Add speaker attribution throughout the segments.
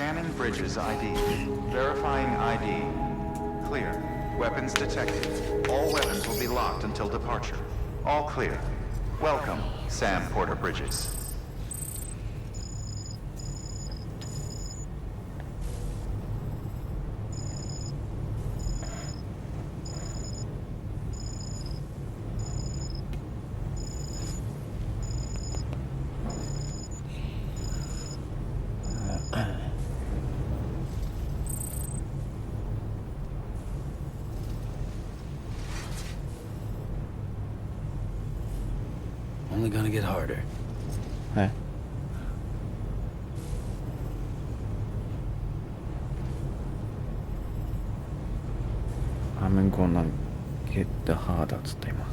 Speaker 1: Scanning bridges ID. Verifying ID. Clear. Weapons detected. All weapons will be locked until departure. All clear. Welcome, Sam Porter Bridges.
Speaker 2: Only gonna get harder.
Speaker 3: はい。I'm gonna get harder っつった今。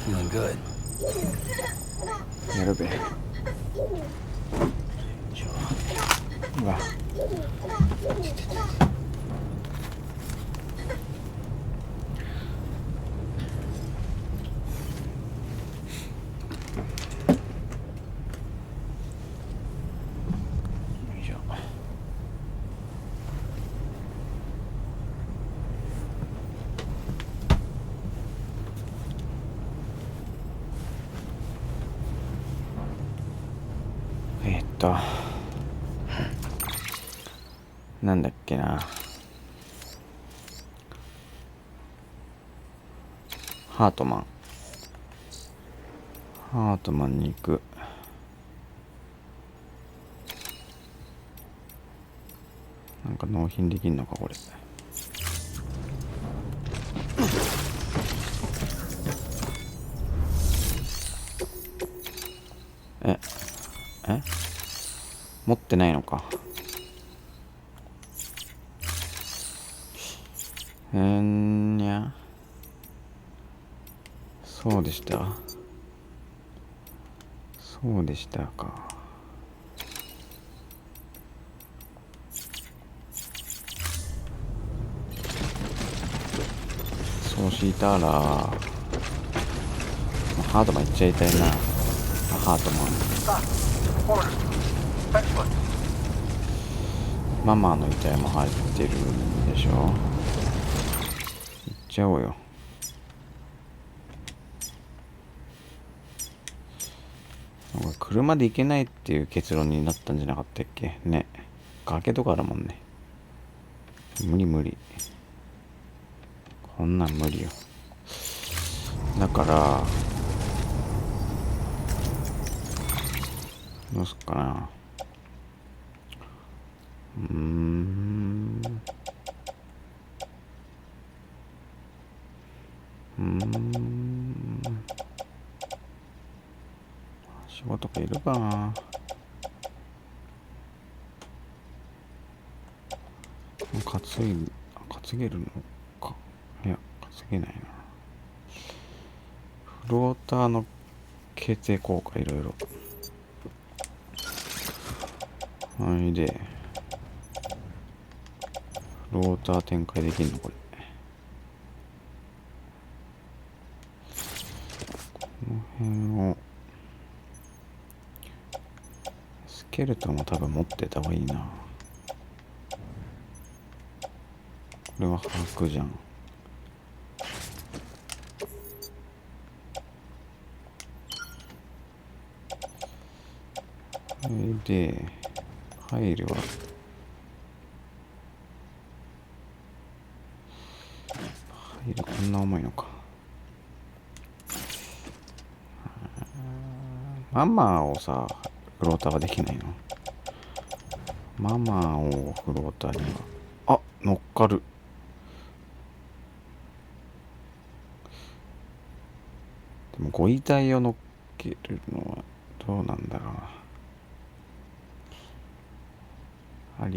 Speaker 2: Feeling good.
Speaker 3: やるべ。うわ。なんだっけな。ハートマンに行く。なんか納品できんのかこれ。え持ってないのか。にゃ。そうでしたか。そうしたらハートマンいっちゃいたいな。ハートマンママの遺体も入ってるんでしょ。行っちゃおうよ。車で行けないっていう結論になったんじゃなかったっけね。崖とかあるもんね。無理。こんなん無理よ。だからどうすっかな。仕事かいるかな。稼げるのか。いや稼げないな。フローターの形成効果いろいろ。はいでフローター展開できんのこれ。この辺をスケルトンも多分持ってた方がいいな。これは把握じゃん。でファイルはこんな重いのか。ママをさフローターはできないの。ママをフローターには乗っかる。でもご遺体を乗っけるのはどうなんだろうな。あ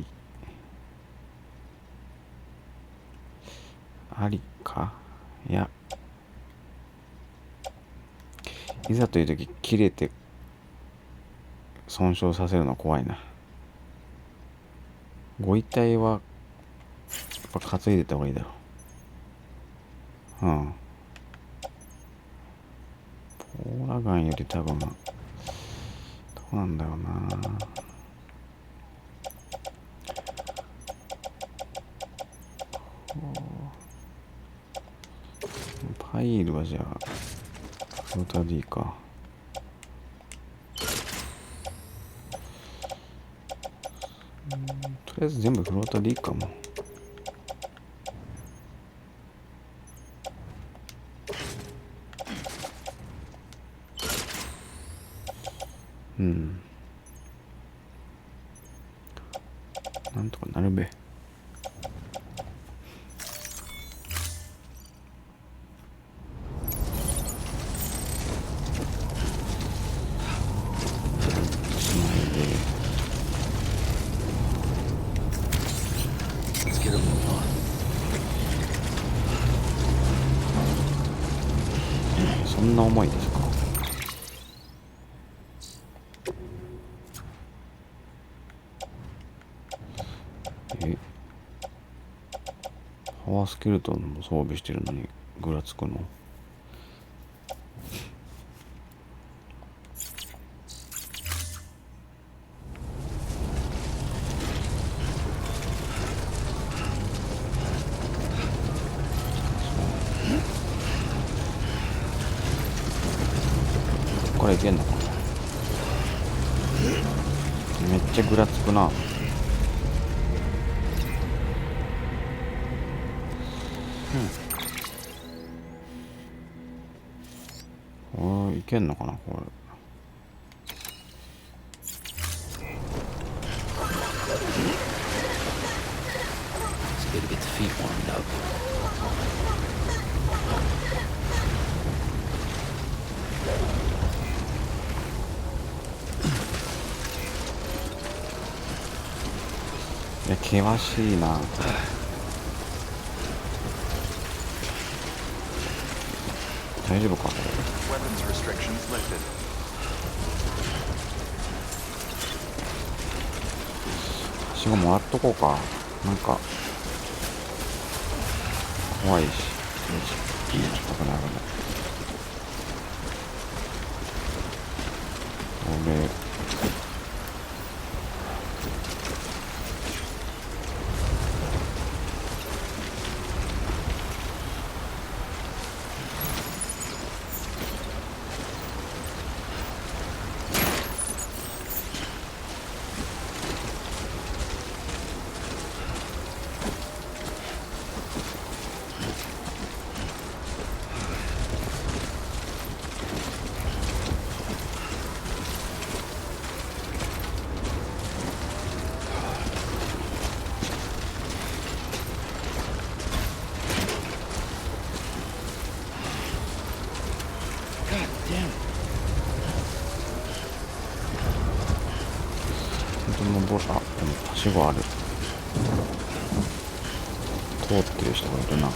Speaker 3: りか。いやいざという時切れて損傷させるの怖いな。ご遺体はやっぱ担いでた方がいいだろうん。ポーラガンより多分どうなんだろうな。パイルはじゃあフローターでいいか。とりあえず全部フローターでいいかも。うん。なんとかなるべ。
Speaker 2: Let's get a move on.
Speaker 3: そんな重いですか。パワースケルトンも装備してるのにぐらつくの。ここからいけんのかな。めっちゃぐらつくな。これいけんのかなこれ。
Speaker 2: It's good to get the feet warmed up.
Speaker 3: いや険しいな。大丈夫かこれ。
Speaker 1: Weapons restrictions lifted.
Speaker 3: 私がもらっとこうか。なんか怖いし。危ない危ない。俺登る。あ、でもはしごある。通ってる人がいるな。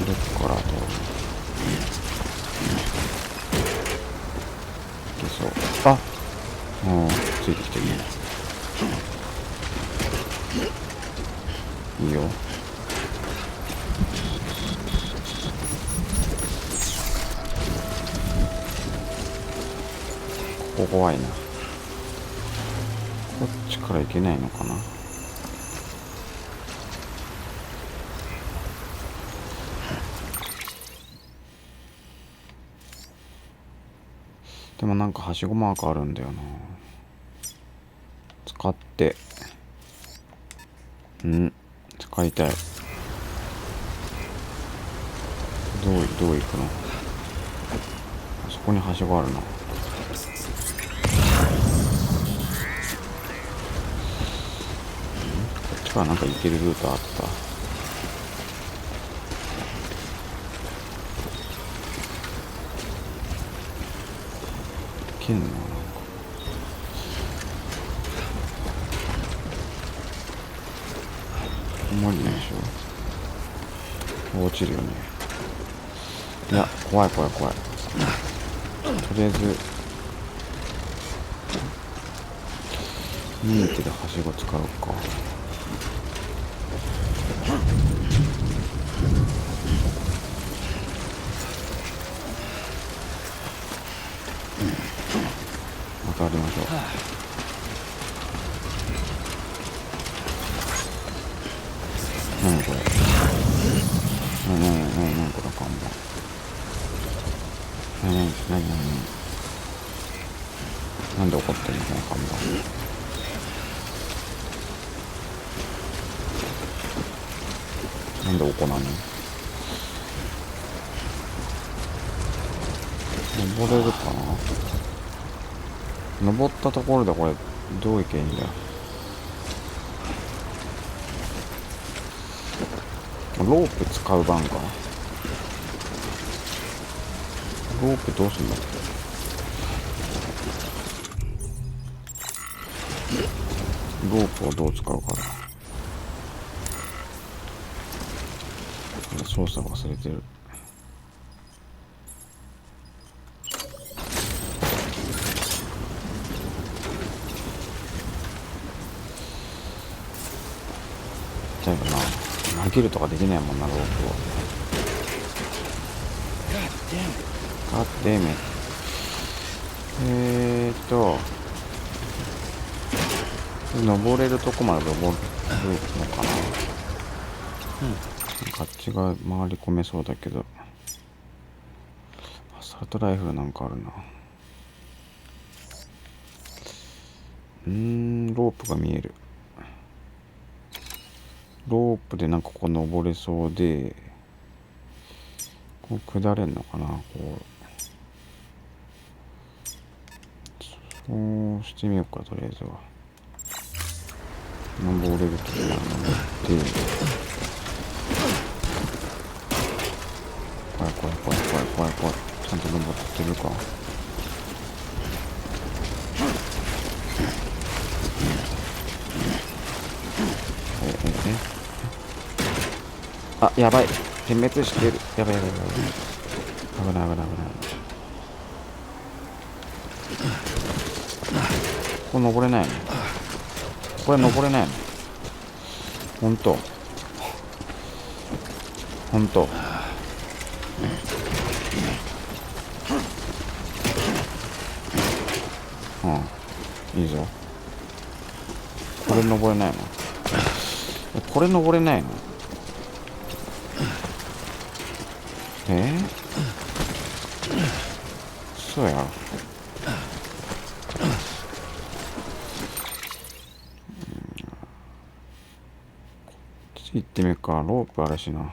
Speaker 3: どっから通る？いけそう。あ、うん、ついてきてるね。いいよ。ここ怖いな。こっちから行けないのかな。でもなんかはしごマークあるんだよな。使って使いたい。どう行くの？あそこにはしごあるな。こっちからなんか行けるルートあった。けんな、なんか無理でしょ。落ちるよね。いや、怖い怖い怖い。とりあえず見えてるはしご使うか。またありましょう。何これ。何この看板。何なんで怒ってんのこの看板。なんで怒らんの。登れるかな。登ったところでこれどういけばいいんだよ。ロープ使う番か。ロープどうすんだっけ。ロープをどう使うかだ。操作忘れてる。だよな、投げるとかできないもんな、ロープを。ガッデーメ。登れるとこまで登るのかな。あっちが回り込めそうだけど。アサルトライフルなんかあるな。ロープが見える。ロープでなんかここ登れそうで、こう下れんのかな。こうそうしてみようか。とりあえずは登れるとこまで登って、怖いちゃんと登ってるか。あ、やばい、点滅してる。やばい危ない。ここ登れないの。これ登れないの。ほんといいぞ。これ登れないの。これ登れないの。そうや。行ってみるか。ロープあるしな。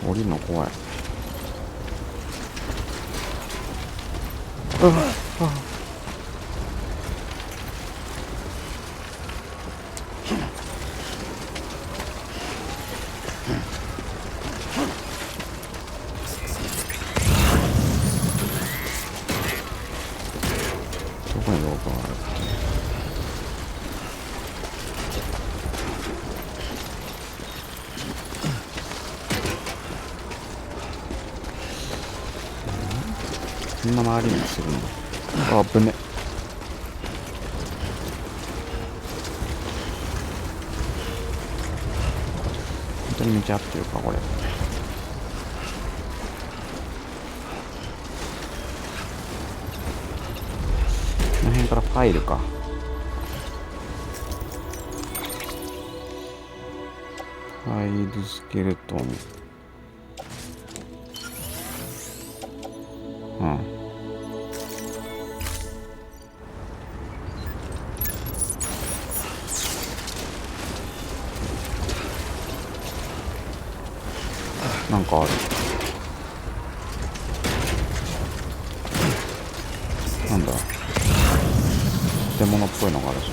Speaker 3: 降りるの怖い。どこにロープがあるって。こんな周りにするの。あぶね。本当に道合ってるかこれ。この辺からファイルか。ファイルスケルトン。なんかある。なんだ。建物っぽいのがあるぞ。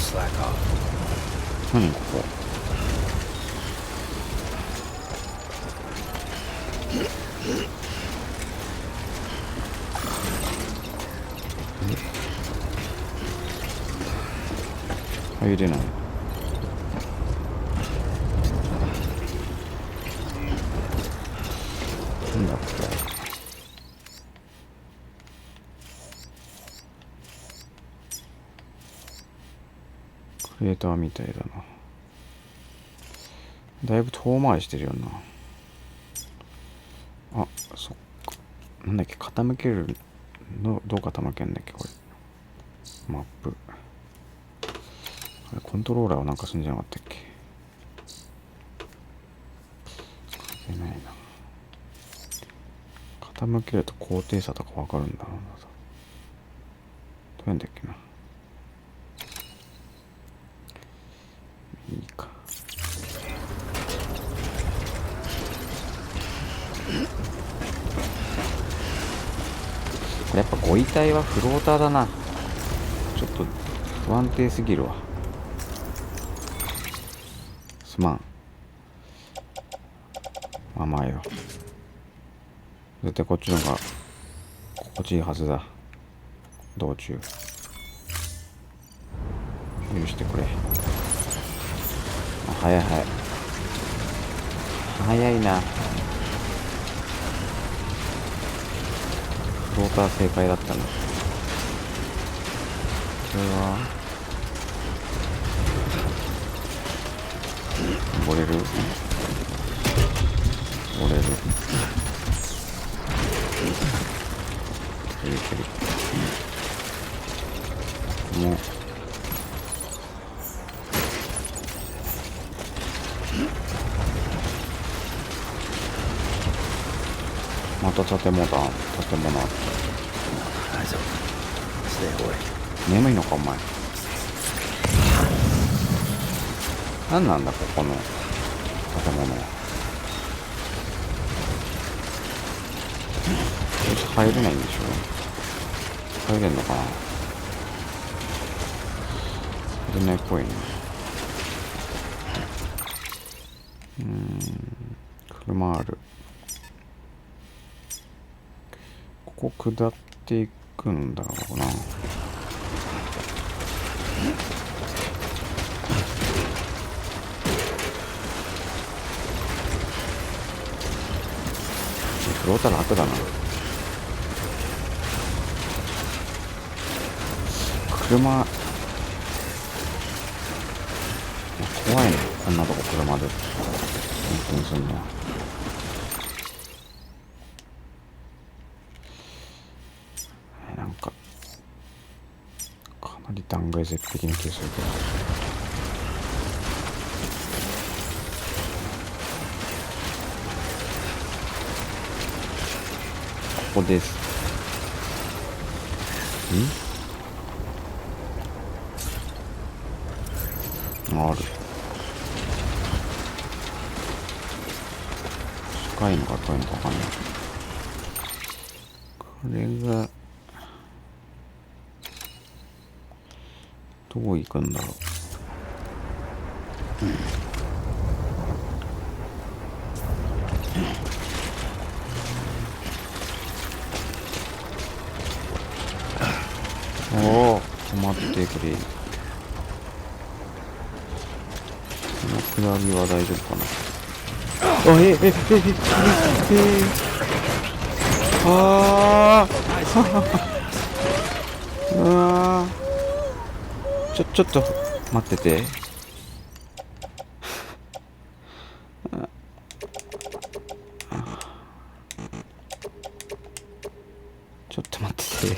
Speaker 2: slack off.
Speaker 3: 何ここ。入れない。なんだこれ。クレーターみたいだな。だいぶ遠回りしてるよな。あ、そっか。なんだっけ、傾けるの、どう傾けるんだっけ、これ。マップ。コントローラーはなんかすんじゃなかったっけ。書けないな。傾けると高低差とかわかるんだな。どうやんだっけな。いいか。これやっぱご遺体はフローターだな。ちょっと不安定すぎるわ。すまん。まあまあよ。絶対こっちの方が心地いいはずだ。道中許してくれ。あ、早い早い早いな。フローター正解だったな。これは登れる登れる。もうまた建物あった。眠いのかお前。何なんだここの建物は。入れないんでしょ。入れんのかな。入れないっぽいね。車ある。ここ下っていくんだろうな。フローター楽だな。車怖いね。こんなとこ車で運転するのは。なんかかなり断崖絶壁な気がするけど。ここです。ある。近いのか遠いのか分かんない。これがどう行くんだろう。おお、止まってくれ。この下りは大丈夫かな。あうわちょっと待ってて。ちょっと待ってて。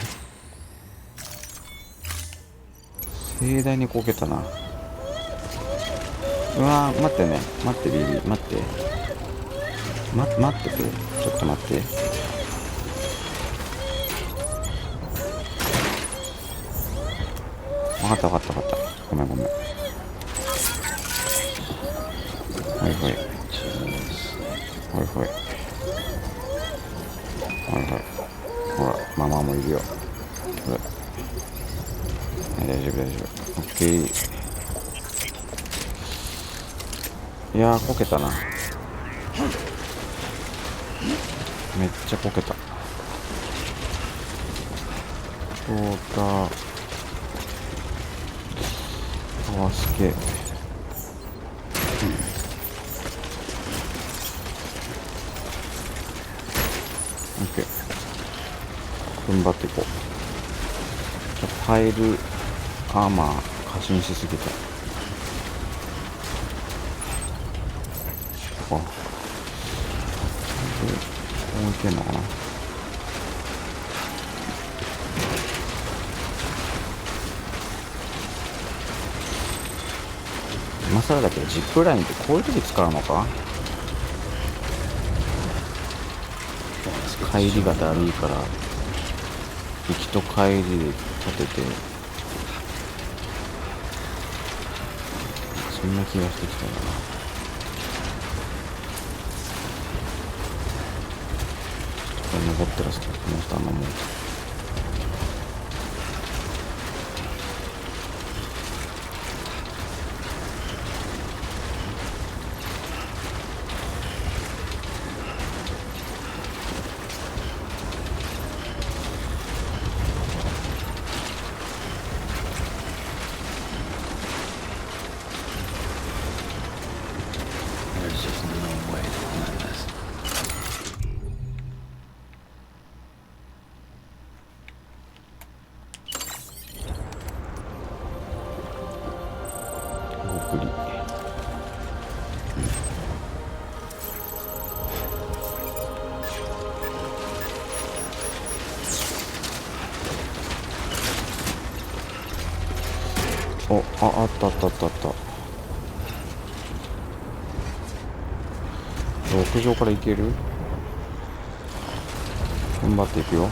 Speaker 3: 盛大にこけたな。うわー、待ってね。待ってビビ、待って。待ってて。ちょっと待って。分かった。ごめん。はいほら、ママもいるよ。これ。大丈夫。オッケー。いやーこけたな。めっちゃこけた。そうだ、パワースケ。オッケー、踏ん張っていこう。パイルアーマー過信しすぎた。あ、こういけんのかな。今更だけどジップラインってこういう時使うのか。帰りがだるいから行きと帰りで立てて、そんな気がしてきたな。これ登ってらっしゃるこの人もう
Speaker 2: There's just no way to win this.
Speaker 3: ごくり。お、あったあったあったあった。屋上から行ける？頑張っていくよ。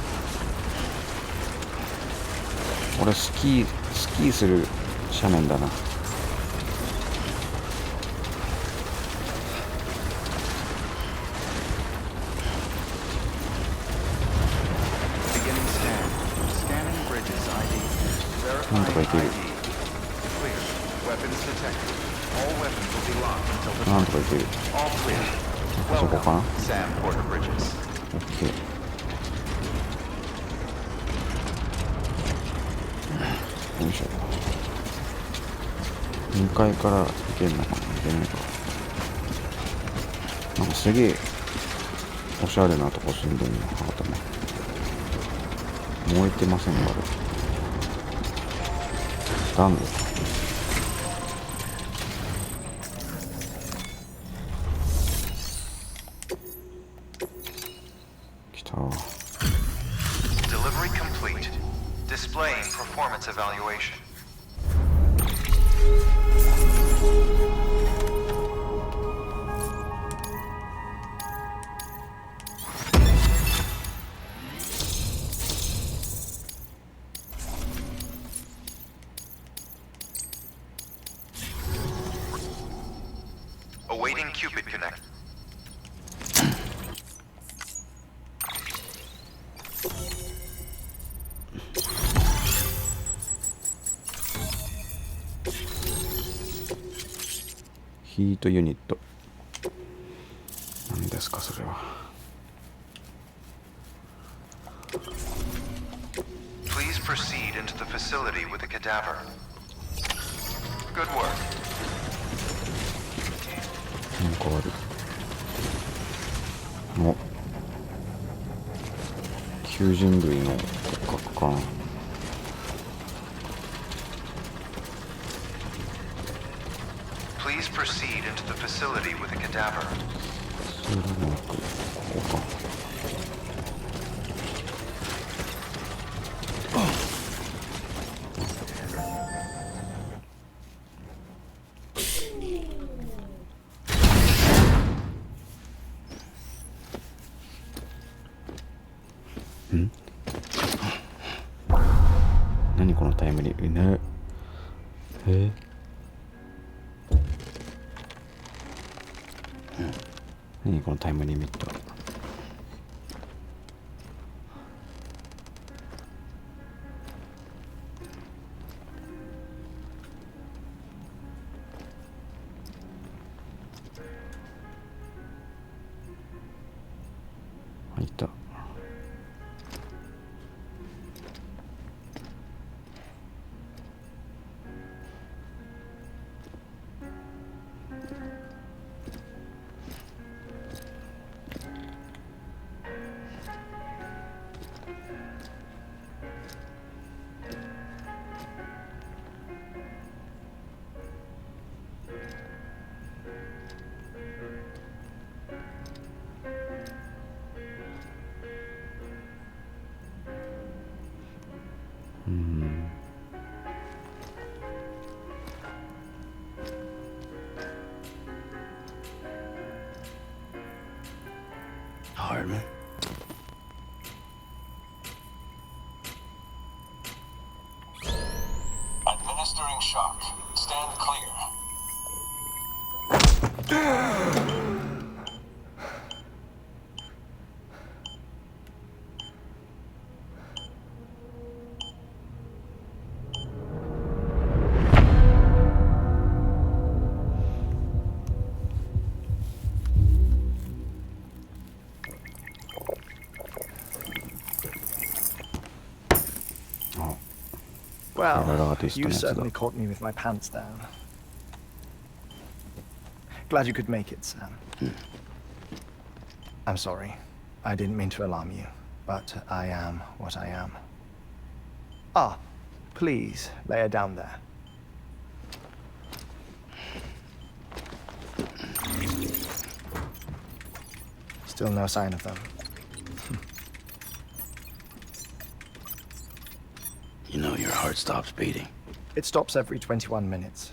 Speaker 3: 俺スキーする斜面だな。なんとかいける。なんとかいける。あそこかな。オッケー。よいしょ。2階から行けんのかな。行けないか。なんかすげえおしゃれなとこ住んでんの。あとね、燃えてませんか？暖炉か。来た。
Speaker 1: Delivery complete. Displaying performance evaluation. Awaiting Cupid connect.
Speaker 3: ヒートユニット。何ですかそれは。
Speaker 1: Please proceed into the facility with a cadaver. Good work.
Speaker 3: なんかある。お、旧人類の骨格かな。
Speaker 1: Please proceed into the facility with a cadaver.
Speaker 3: それなくここか。ん？何このタイムリーね。何このタイムリミット。いた。
Speaker 2: Hardman.
Speaker 4: Administering shock. Stand clear.
Speaker 3: Well,
Speaker 5: You certainly caught me with my pants down. Glad you could make it, Sam. I'm sorry. I didn't mean to alarm you, but I am what I am. Ah, please lay her down there. Still no sign of them.
Speaker 2: You know your heart stops beating.
Speaker 5: It stops every 21 minutes.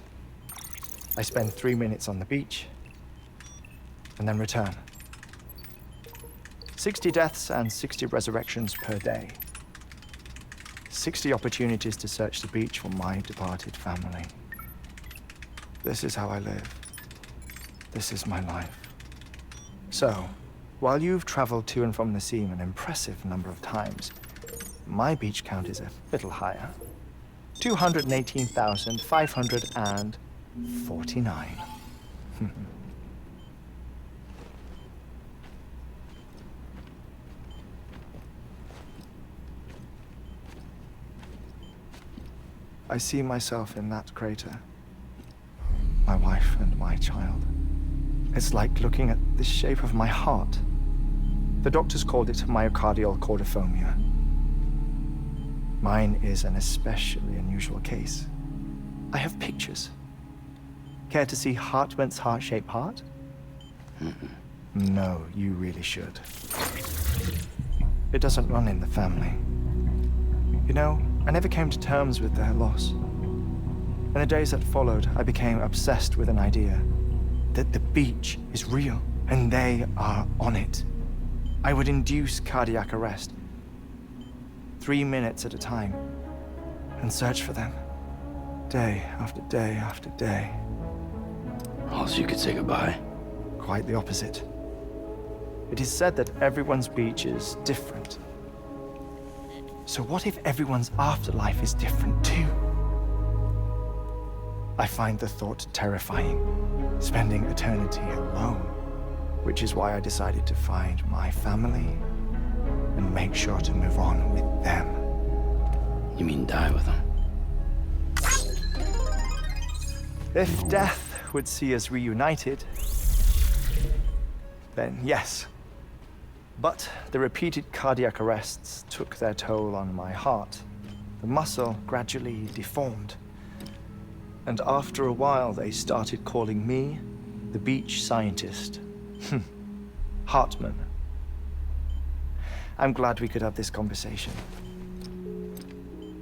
Speaker 5: I spend 3 minutes on the beach, and then return. 60 deaths and 60 resurrections per day. 60 opportunities to search the beach for my departed family. This is how I live. This is my life. So, while you've traveled to and from the sea an impressive number of times, my beach count is a little higher. 218,549. I see myself in that crater. My wife and my child. It's like looking at the shape of my heart. The doctors called it myocardial cordiformia. Mine is an especially unusual case. I have pictures. Care to see Hartman's heart-shaped heart? No, you really should. It doesn't run in the family. You know, I never came to terms with their loss. In the days that followed, I became obsessed with an idea that the beach is real and they are on it. I would induce cardiac arrest, 3 minutes at a time, and search for them, day after day after day.
Speaker 2: Also, you could say goodbye.
Speaker 5: Quite the opposite. It is said that everyone's beach is different. So what if everyone's afterlife is different too? I find the thought terrifying, spending eternity alone, which is why I decided to find my family and make sure to move on with them.
Speaker 2: You mean die with them?
Speaker 5: If death would see us reunited, then yes. But the repeated cardiac arrests took their toll on my heart. The muscle gradually deformed. And after a while, they started calling me the beach scientist. Hartman. I'm glad we could have this conversation.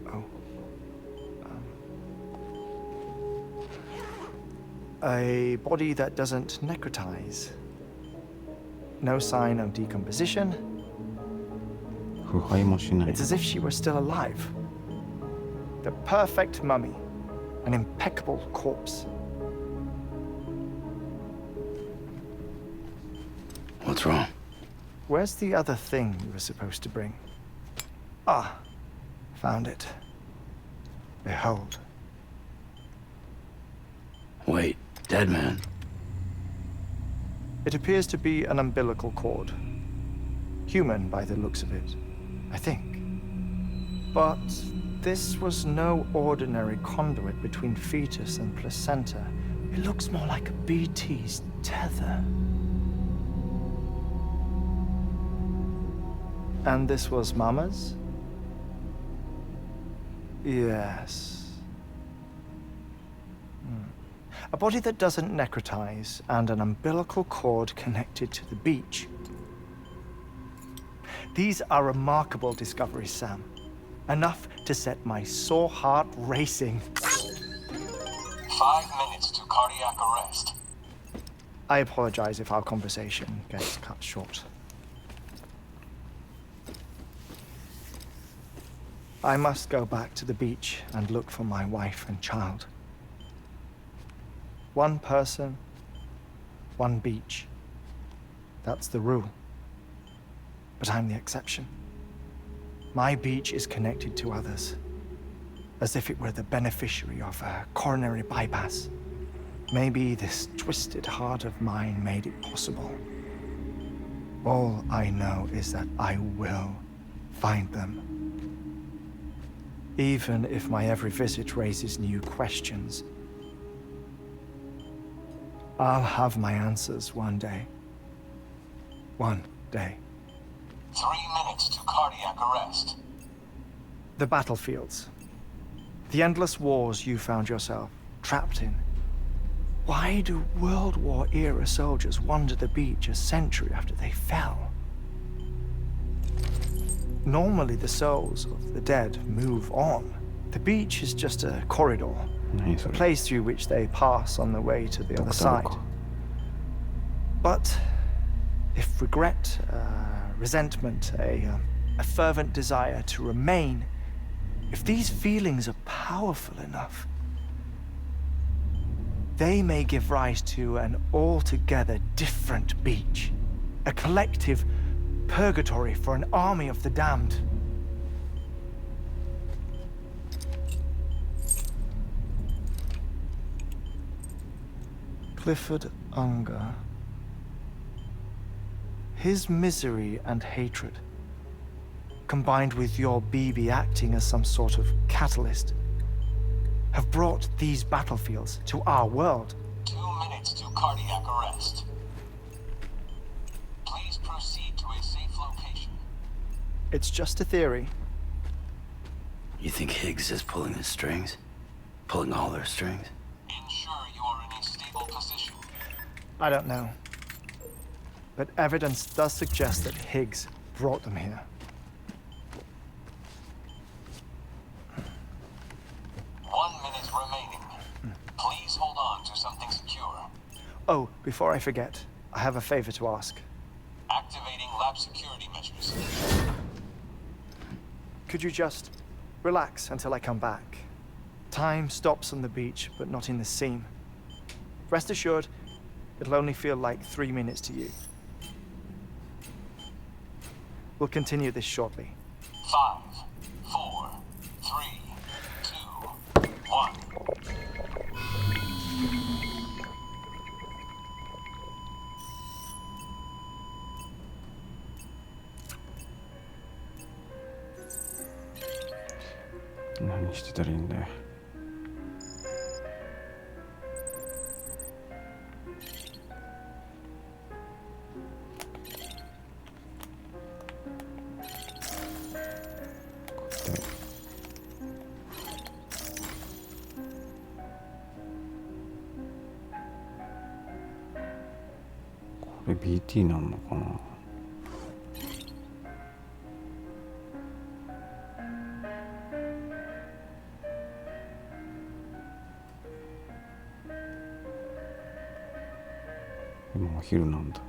Speaker 5: Oh. A body that doesn't necrotize. No sign of decomposition.
Speaker 3: 腐敗もしない。
Speaker 5: It's as if she were still alive. The perfect mummy. An impeccable corpse.
Speaker 2: What's wrong?
Speaker 5: Where's the other thing you were supposed to bring? Ah, found it. Behold.
Speaker 2: Wait, dead man.
Speaker 5: It appears to be an umbilical cord. Human by the looks of it, I think. But this was no ordinary conduit between fetus and placenta. It looks more like a BT's tether. And this was Mama's? Yes. A body that doesn't necrotize and an umbilical cord connected to the beach. These are remarkable discoveries, Sam. Enough to set my sore heart racing.
Speaker 4: 5 minutes to cardiac arrest.
Speaker 5: I apologize if our conversation gets cut short. I must go back to the beach and look for my wife and child. One person, one beach. That's the rule. But I'm the exception. My beach is connected to others, as if it were the beneficiary of a coronary bypass. Maybe this twisted heart of mine made it possible. All I know is that I will find them. Even if my every visit raises new questions, I'll have my answers one day. One day.
Speaker 4: 3 minutes to cardiac arrest.
Speaker 5: The battlefields. The endless wars you found yourself trapped in. Why do World War era soldiers wander the beach a century after they fell? Normally the souls of the dead move on. The beach is just a corridor, a place through which they pass on the way to the other side. But if regret, resentment, a fervent desire to remain, if these feelings are powerful enough, they may give rise to an altogether different beach, a collective purgatory for an army of the damned. Clifford Unger. His misery and hatred, combined with your BB acting as some sort of catalyst, have brought these battlefields to our world.
Speaker 4: 2 minutes to cardiac arrest. Please proceed to a safe location.
Speaker 5: It's just a theory.
Speaker 2: You think Higgs is pulling the strings? Pulling all their strings?
Speaker 4: Ensure you are in a stable position.
Speaker 5: I don't know. But evidence does suggest that Higgs brought them here.
Speaker 4: 1 minute remaining. Please hold on to something secure.
Speaker 5: Oh, before I forget, I have a favor to ask.
Speaker 4: Activating lab security measures.
Speaker 5: Could you just relax until I come back? Time stops on the beach, but not in the seam. Rest assured, it'll only feel like 3 minutes to you. We'll continue this shortly.
Speaker 4: 5, 4, 3, 2, 1.
Speaker 3: 何してたらいいんだよ。これ BT なんのかな。今お昼なんだ。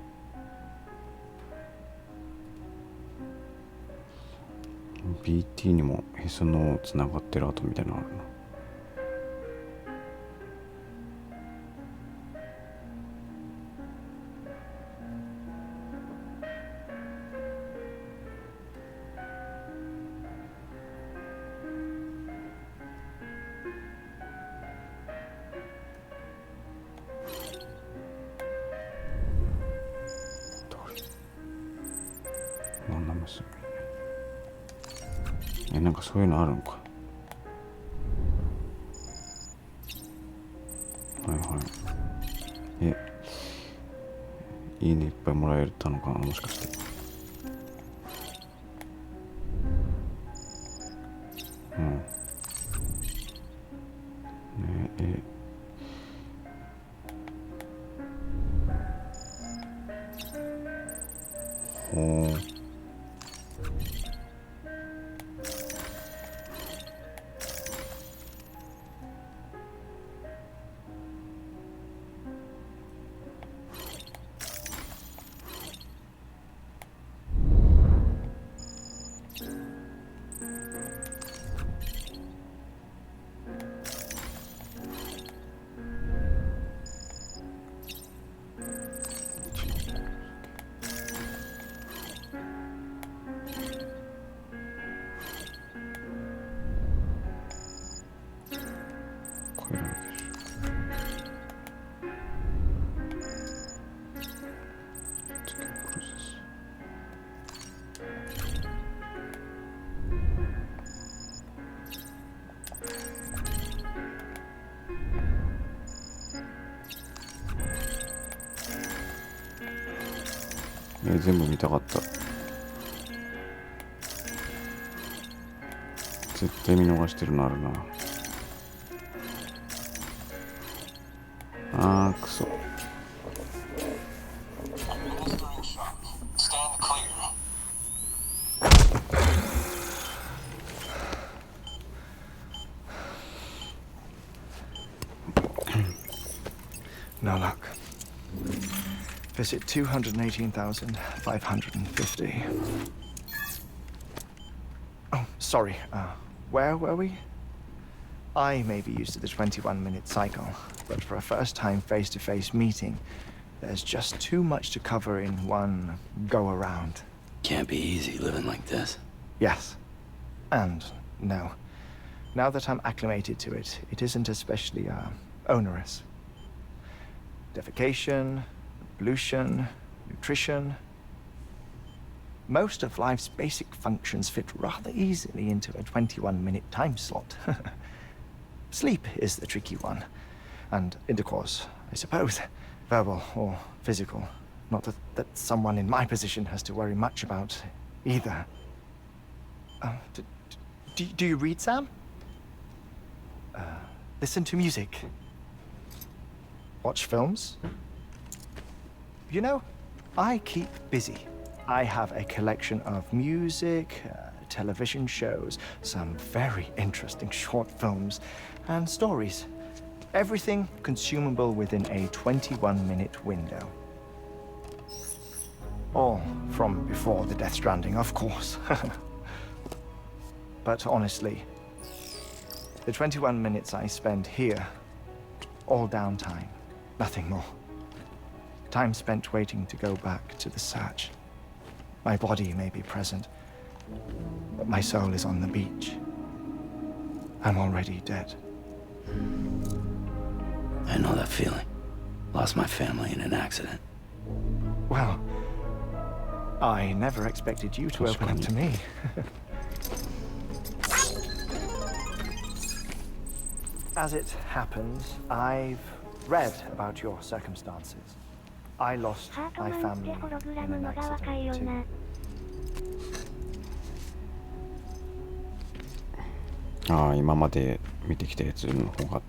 Speaker 3: BT にもへそのつながってる跡みたいなのあるな。ななんかそういうのあるんか。はいはい。いいねいっぱいもらえたのかな、もしかして。うん。ほう。全部見たかった。絶対見逃してるのあるな。クソ。
Speaker 4: Administering shock. Stand clear.
Speaker 5: No luck. Visit 218,550. Oh, sorry. Where were we? I may be used to the 21-minute cycle, but for a first-time face-to-face meeting, there's just too much to cover in one go-around.
Speaker 2: Can't be easy living like this.
Speaker 5: Yes. And no. Now that I'm acclimated to it, it isn't especially, onerous. Defecation, pollution, nutrition. Most of life's basic functions fit rather easily into a 21-minute time slot. Sleep is the tricky one. And intercourse, I suppose. Verbal or physical. Not that someone in my position has to worry much about either. Do you read, Sam? Listen to music. Watch films? You know, I keep busy. I have a collection of music, television shows, some very interesting short films, and stories. Everything consumable within a 21-minute window. All from before the Death Stranding, of course. But honestly, the 21 minutes I spend here, all downtime, nothing more. Time spent waiting to go back to the search. My body may be present, but my soul is on the beach. I'm already dead.
Speaker 2: I know that feeling. Lost my family in an accident.
Speaker 5: Well, I never expected you to open up to me. As it happens, I've read about your circumstances. I lost my family in an accident too.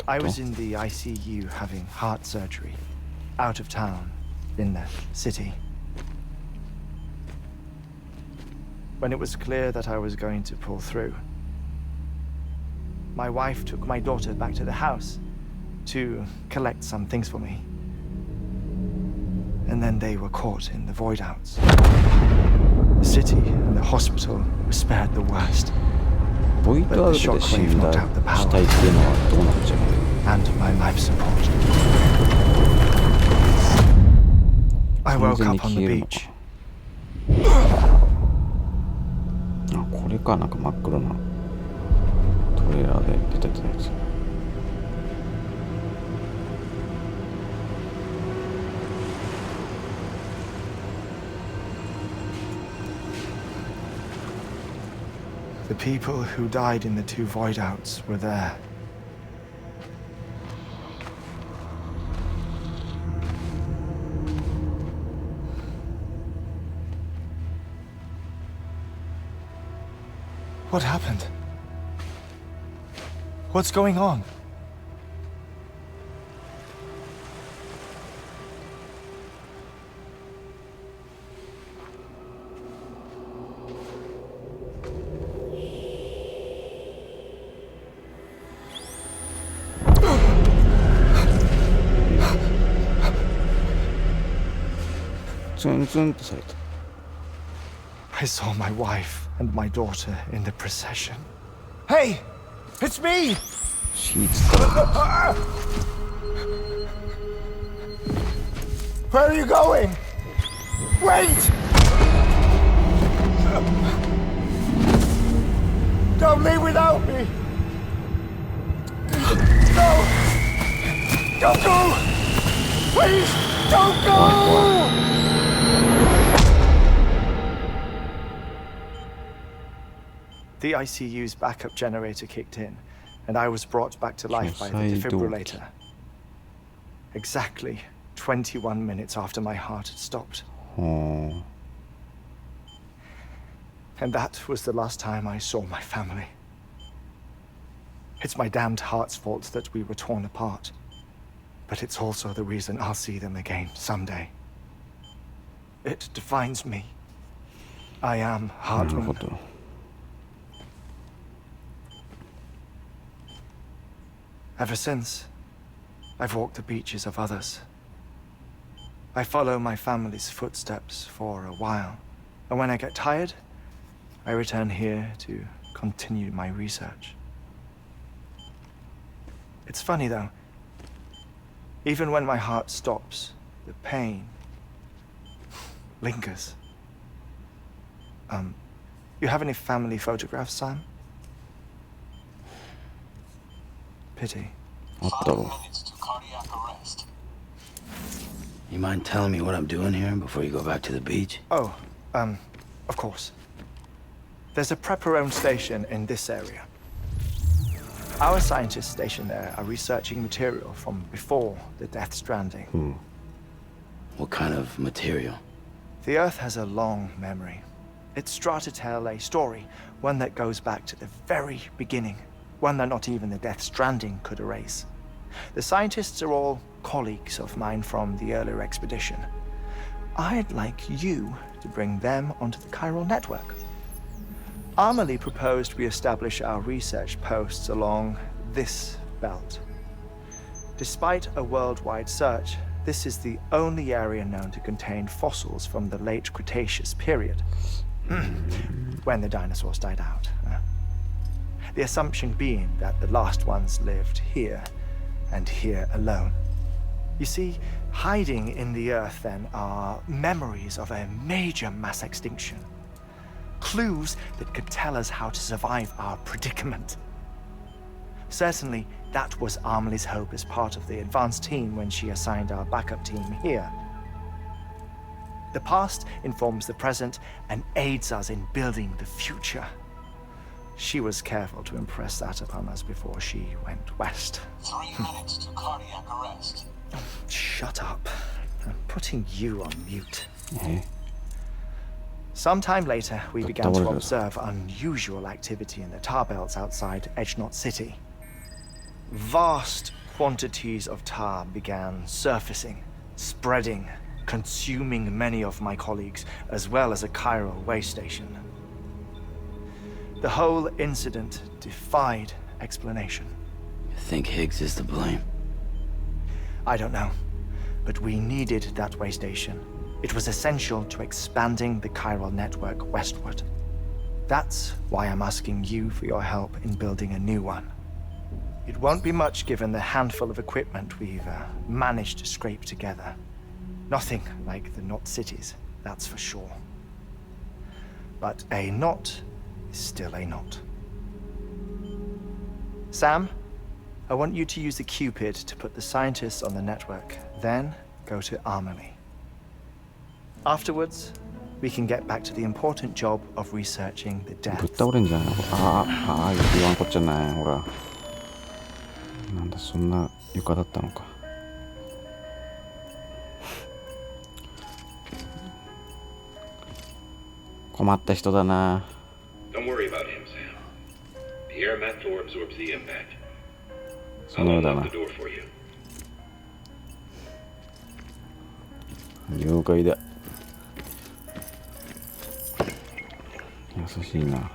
Speaker 5: I was in the ICU having heart surgery, out of town, in the city. When it was clear that I was going to pull through, my wife took my daughter back to the house to collect some things for me. And then they were caught in the void outs. The city and the hospital were spared the worst. But the shockwave knocked out the power and my life support. I woke up on the beach.
Speaker 3: これか、なんか真っ黒なトレーラーで出てたやつ。
Speaker 5: The people who died in the 2 void outs were there. What happened? What's going on? I saw my wife and my daughter in the procession. Hey! It's me!
Speaker 3: シーツか
Speaker 5: Where are you going? Wait! Don't leave without me! No! Don't go! Please, don't go! The ICU's backup generator kicked in, and I was brought back to life by the defibrillator. Exactly 21 minutes after my heart had stopped.
Speaker 3: Oh.
Speaker 5: And that was the last time I saw my family. It's my damned heart's fault that we were torn apart. But it's also the reason I'll see them again someday. It defines me. I am
Speaker 3: なるほ
Speaker 5: Hartman.
Speaker 3: ど。
Speaker 5: Ever since, I've walked the beaches of others. I follow my family's footsteps for a while, and when I get tired, I return here to continue my research. It's funny though, even when my heart stops, the pain lingers. You have any family photographs, Sam? Pity.
Speaker 3: あったろ
Speaker 4: 5 minutes to cardiac arrest.
Speaker 2: You mind telling me what I'm doing here before you go back to the beach?
Speaker 5: Oh, of course. There's a prepper-owned station in this area. Our scientists stationed there are researching material from before the Death Stranding.
Speaker 2: What kind of material?
Speaker 5: The Earth has a long memory. It's trying to tell a story, one that goes back to the very beginning, one that not even the Death Stranding could erase. The scientists are all colleagues of mine from the earlier expedition. I'd like you to bring them onto the chiral network. Amelie proposed we establish our research posts along this belt. Despite a worldwide search, this is the only area known to contain fossils from the late Cretaceous period, when the dinosaurs died out. The assumption being that the last ones lived here, and here alone. You see, hiding in the Earth then are memories of a major mass extinction. Clues that could tell us how to survive our predicament. Certainly, that was Amelie's hope as part of the advanced team when she assigned our backup team here. The past informs the present and aids us in building the future. She was careful to impress that upon us before she went west.
Speaker 4: 3 minutes to cardiac arrest.
Speaker 5: Shut up. I'm putting you on mute.
Speaker 3: え
Speaker 5: Sometime later, we began to
Speaker 3: Double-
Speaker 5: observe unusual activity in the tar belts outside Edgenot City. Vast quantities of tar began surfacing, spreading, consuming many of my colleagues, as well as a chiral way station. The whole incident defied explanation.
Speaker 2: You think Higgs is to blame?
Speaker 5: I don't know, but we needed that way station. It was essential to expanding the chiral network westward. That's why I'm asking you for your help in building a new one. It won't be much given the handful of equipment we've managed to scrape together. Nothing like the knot cities, that's for sure. But a knot is still a knot. Sam, I want you to use the Cupid to put the scientists on the network, then go to Amelie. Afterwards, we can get back to the important job of researching the
Speaker 3: ぶっ
Speaker 5: death.
Speaker 3: 倒れんじゃないの。言わんこっちゃない。ほら。なんだ、そんな床だったのか。困った人だな。
Speaker 6: Don't worry about him, Sam. The air mentor absorbs the impact.
Speaker 3: そのようだ
Speaker 6: I'll
Speaker 3: な
Speaker 6: unlock the door for you.
Speaker 3: 了解だ。優しいな。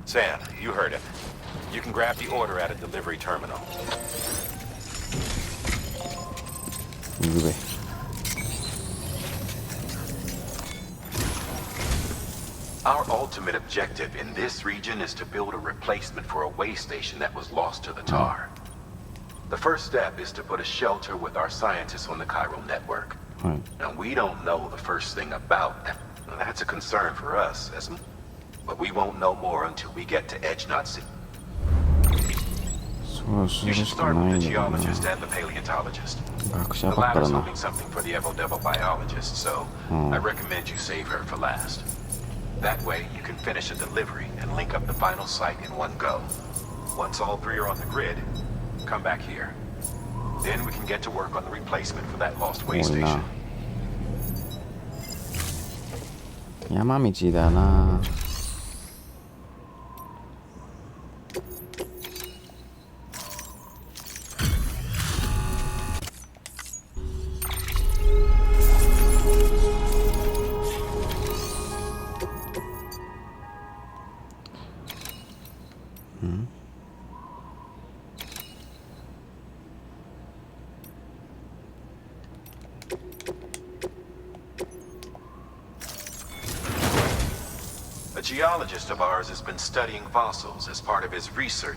Speaker 7: Sam, you heard him. You can grab the order at a delivery terminal.
Speaker 3: 行くべ。
Speaker 7: Our ultimate objective in this region is to build a replacement for a way station that was lost to the tar. The first step is to put a shelter with our scientists on the Chiral network.
Speaker 3: はい。
Speaker 7: Now, we don't know the first thing about that. That's a concern for us, but we won't know more until we get to Edge Knot City.
Speaker 3: そうす
Speaker 7: You
Speaker 3: る
Speaker 7: should
Speaker 3: しか
Speaker 7: start
Speaker 3: な
Speaker 7: with
Speaker 3: い
Speaker 7: the
Speaker 3: んだよな。
Speaker 7: geologist and the paleontologist.
Speaker 3: 学
Speaker 7: The
Speaker 3: 者ばっか
Speaker 7: latter's
Speaker 3: だな。
Speaker 7: holding something for the Evo-Devil biologist, so I recommend you save her for last. That way, you can finish a delivery and link up the final site in one go. Once all three are on the grid, come back here. Then we can get to work on the replacement for that lost way
Speaker 3: 多い
Speaker 7: station.
Speaker 3: な。山道だな。
Speaker 7: A geologist of ours has been studying fossils as part of his research.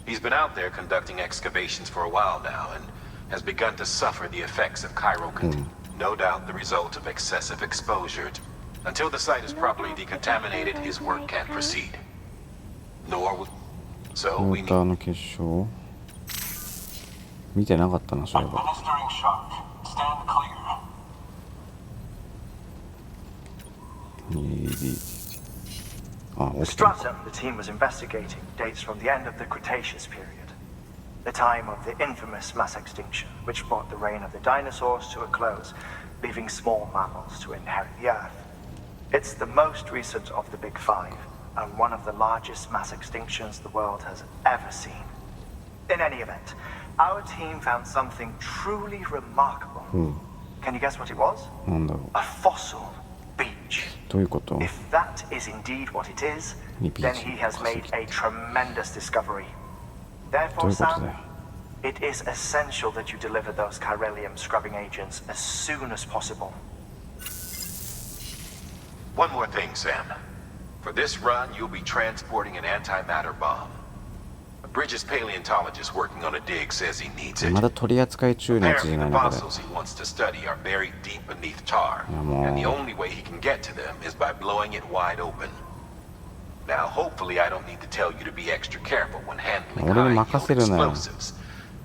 Speaker 7: He's been out there conducting excavations for a while now and has begun to suffer the effects of no doubt the result of excessive exposure. Until the site is properly decontaminated, his work can't proceed. Nor will...
Speaker 3: ウ
Speaker 7: So
Speaker 3: ォ
Speaker 7: we
Speaker 3: ー
Speaker 7: need...
Speaker 3: ターの結晶見てなかったな、そういえば。
Speaker 4: Administering shock. Stand clear.
Speaker 3: あ、
Speaker 5: The
Speaker 3: 起きた。
Speaker 5: stratum the team was investigating dates from the end of the Cretaceous period, the time of the infamous mass extinction, which brought the reign of the dinosaurs to a close, leaving small mammals to inherit the Earth. It's the most recent of the Big Five, and one of the largest mass extinctions the world has ever seen. In any event, our team found something truly remarkable. Can you guess what it was?
Speaker 3: なんだろう。
Speaker 5: A fossil beach.
Speaker 3: どういうこと？
Speaker 5: If that is indeed what it is, then he has made a tremendous discovery.
Speaker 3: どう
Speaker 5: Therefore,
Speaker 3: いうことだよ。
Speaker 5: Sam, it is essential that you deliver those chiralium scrubbing agents as soon as possible.
Speaker 7: One more thing, Sam. For this run, you'll be transporting an antimatter bomb. A Bridges paleontologist working on a dig says he needs it.
Speaker 3: まだ取り扱い中のやつ
Speaker 7: Apparently,
Speaker 3: じゃない
Speaker 7: the
Speaker 3: のこれ。
Speaker 7: fossils he wants to study are buried deep beneath tar,
Speaker 3: Come
Speaker 7: and the
Speaker 3: on.
Speaker 7: only way he can get to them is by blowing it wide open. Now, hopefully, I don't need to tell you to be extra careful when handling
Speaker 3: 俺に
Speaker 7: high-yield
Speaker 3: 任せるなよ。
Speaker 7: explosives.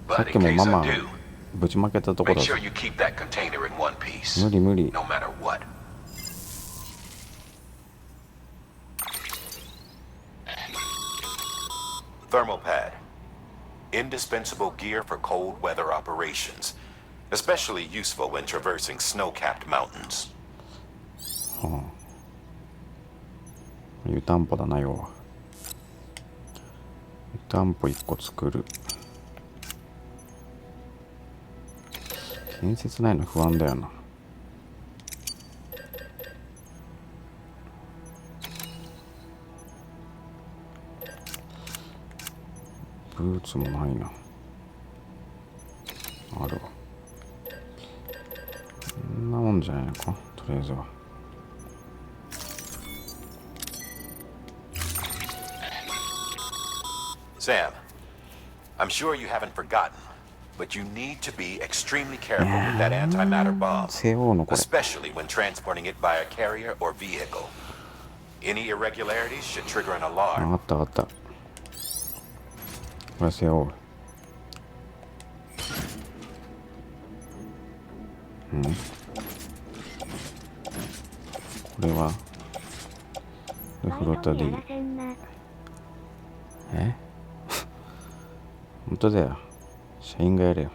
Speaker 3: さっ
Speaker 7: But
Speaker 3: き
Speaker 7: in
Speaker 3: も
Speaker 7: case
Speaker 3: マ
Speaker 7: I
Speaker 3: マ
Speaker 7: do,
Speaker 3: ぶちまけたとこ
Speaker 7: make
Speaker 3: だぞ
Speaker 7: sure。you keep that container in one piece,
Speaker 3: 無理無理。
Speaker 7: no matter what. Thermal pad. Indispensable gear for cold weather operations. Especially useful when traversing snow-capped mountains.
Speaker 3: はあ。湯たんぽだな、要は。湯たんぽ1個作る。建設ないの不安だよな。ブーツもないな。あるわ。こんなもんじゃないのか、とりあえずは。
Speaker 7: Sam, I'm sure you haven't forgotten, but you need to be extremely careful with that antimatter bomb,
Speaker 3: 背負うのこれ。
Speaker 7: especially when transporting it by a carrier or vehicle. Any irregularities should trigger an
Speaker 3: あ
Speaker 7: alarm.
Speaker 3: ったあった。これ背負う。うん。これはフローターでいい。え本当だよ。社員がやれよ。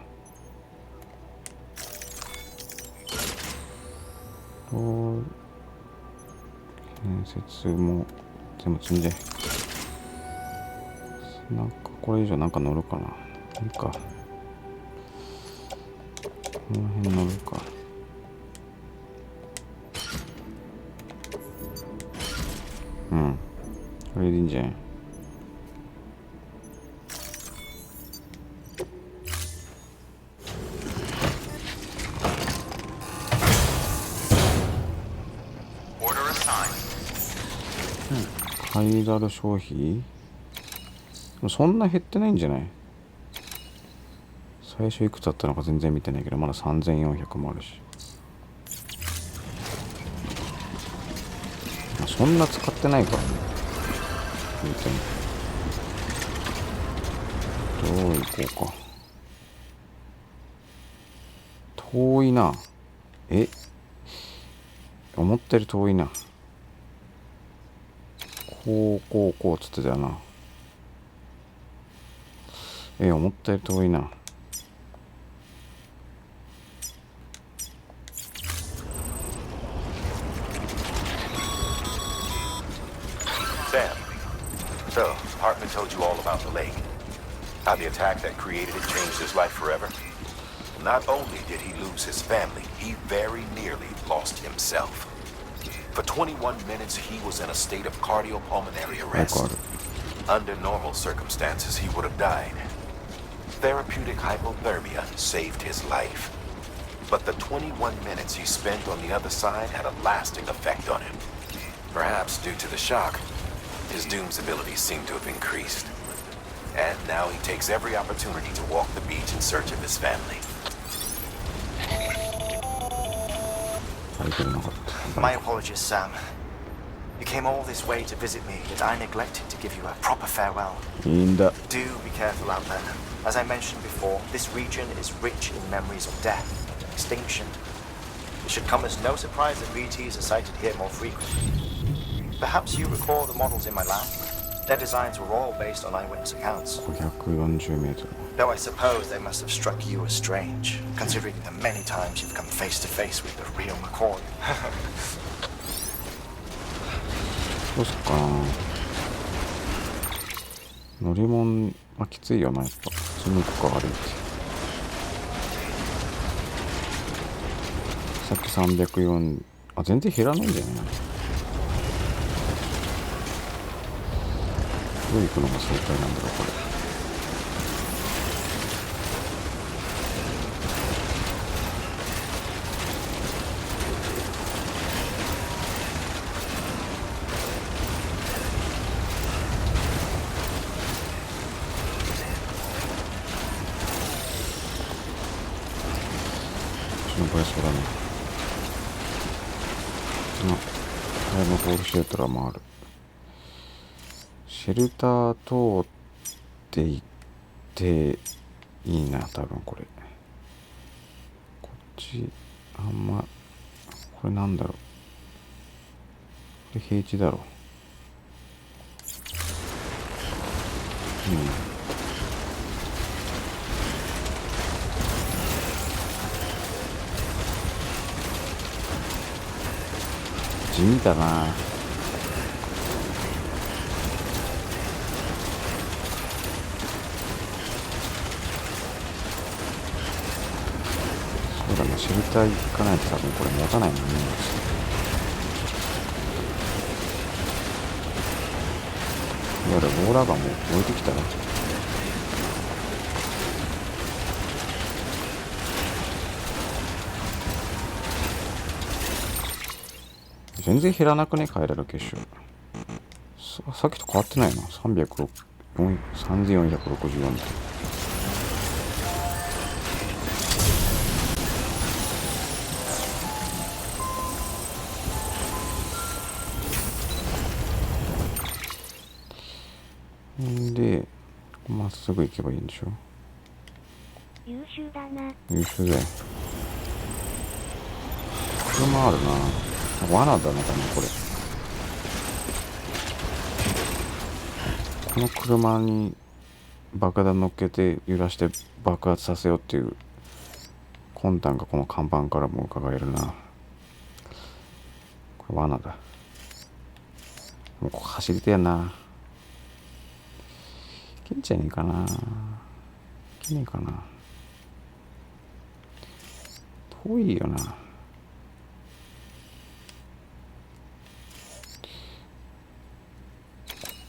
Speaker 3: 建設も全部積んで。なんかこれ以上なんか乗るかな。いいか。この辺乗るか。うん。これでいいんじゃない？ハイダル消費そんな減ってないんじゃない？最初いくつあったのか全然見てないけどまだ3400もあるし、そんな使ってないか言うてもどう行こうか。遠いな。思ったより遠いな。こうつってたよな。思ったより遠いな。
Speaker 7: Sam, so Hartman told you all about the lake. How the attack that created it changed his life forever. Not only did he lose his family, he very nearly lost himself. For 21 minutes, he was in a state of cardiopulmonary arrest. Under normal circumstances, he would have died. Therapeutic hypothermia saved his life. But the 21 minutes he spent on the other side had a lasting effect on him. Perhaps due to the shock, his Doom's abilities seem to have increased. And now he takes every opportunity to walk the beach in search of his family.
Speaker 5: My apologies, Sam. You came all this way to visit me, yet I neglected to give you a proper farewell. Do be careful out there. As I mentioned before, this region is rich in memories of death, extinction. It should come as no surprise that VTs are sighted here more frequently. Perhaps you recall the models in my lab? Their designs were all based on eyewitness accounts.
Speaker 3: 140メートル。
Speaker 5: Though I suppose they must have struck you as strange, considering the many times you've come face to face with the real McCoy.
Speaker 3: どうすっかな。乗り物はきついよな、やっぱ。普通に行くか、歩いて。さっき304、全然減らないんだよね。どう行くのが正解なんだろう、これ。これそうだね。これのゴールシェルターもある。シェルター通っていっていいな、多分これ。こっち、これなんだろう。これ平地だろう。地味だな。そうだね、シェルター行かないと多分これ持たないもんね。いやだ、ローラーガンも置いてきたら。全然減らなくね、変えられる結晶。さっきと変わってないな。306 3464ってでまっすぐ行けばいいんでしょ。
Speaker 8: 優秀だな。
Speaker 3: 優秀だよ。車あるな。罠だな、多分これ。この車に爆弾乗っけて揺らして爆発させようっていう魂胆がこの看板からも伺えるな。これ罠だ。もうここ走りてえな。いけんじゃねえかな。いけねえかな。遠いよな。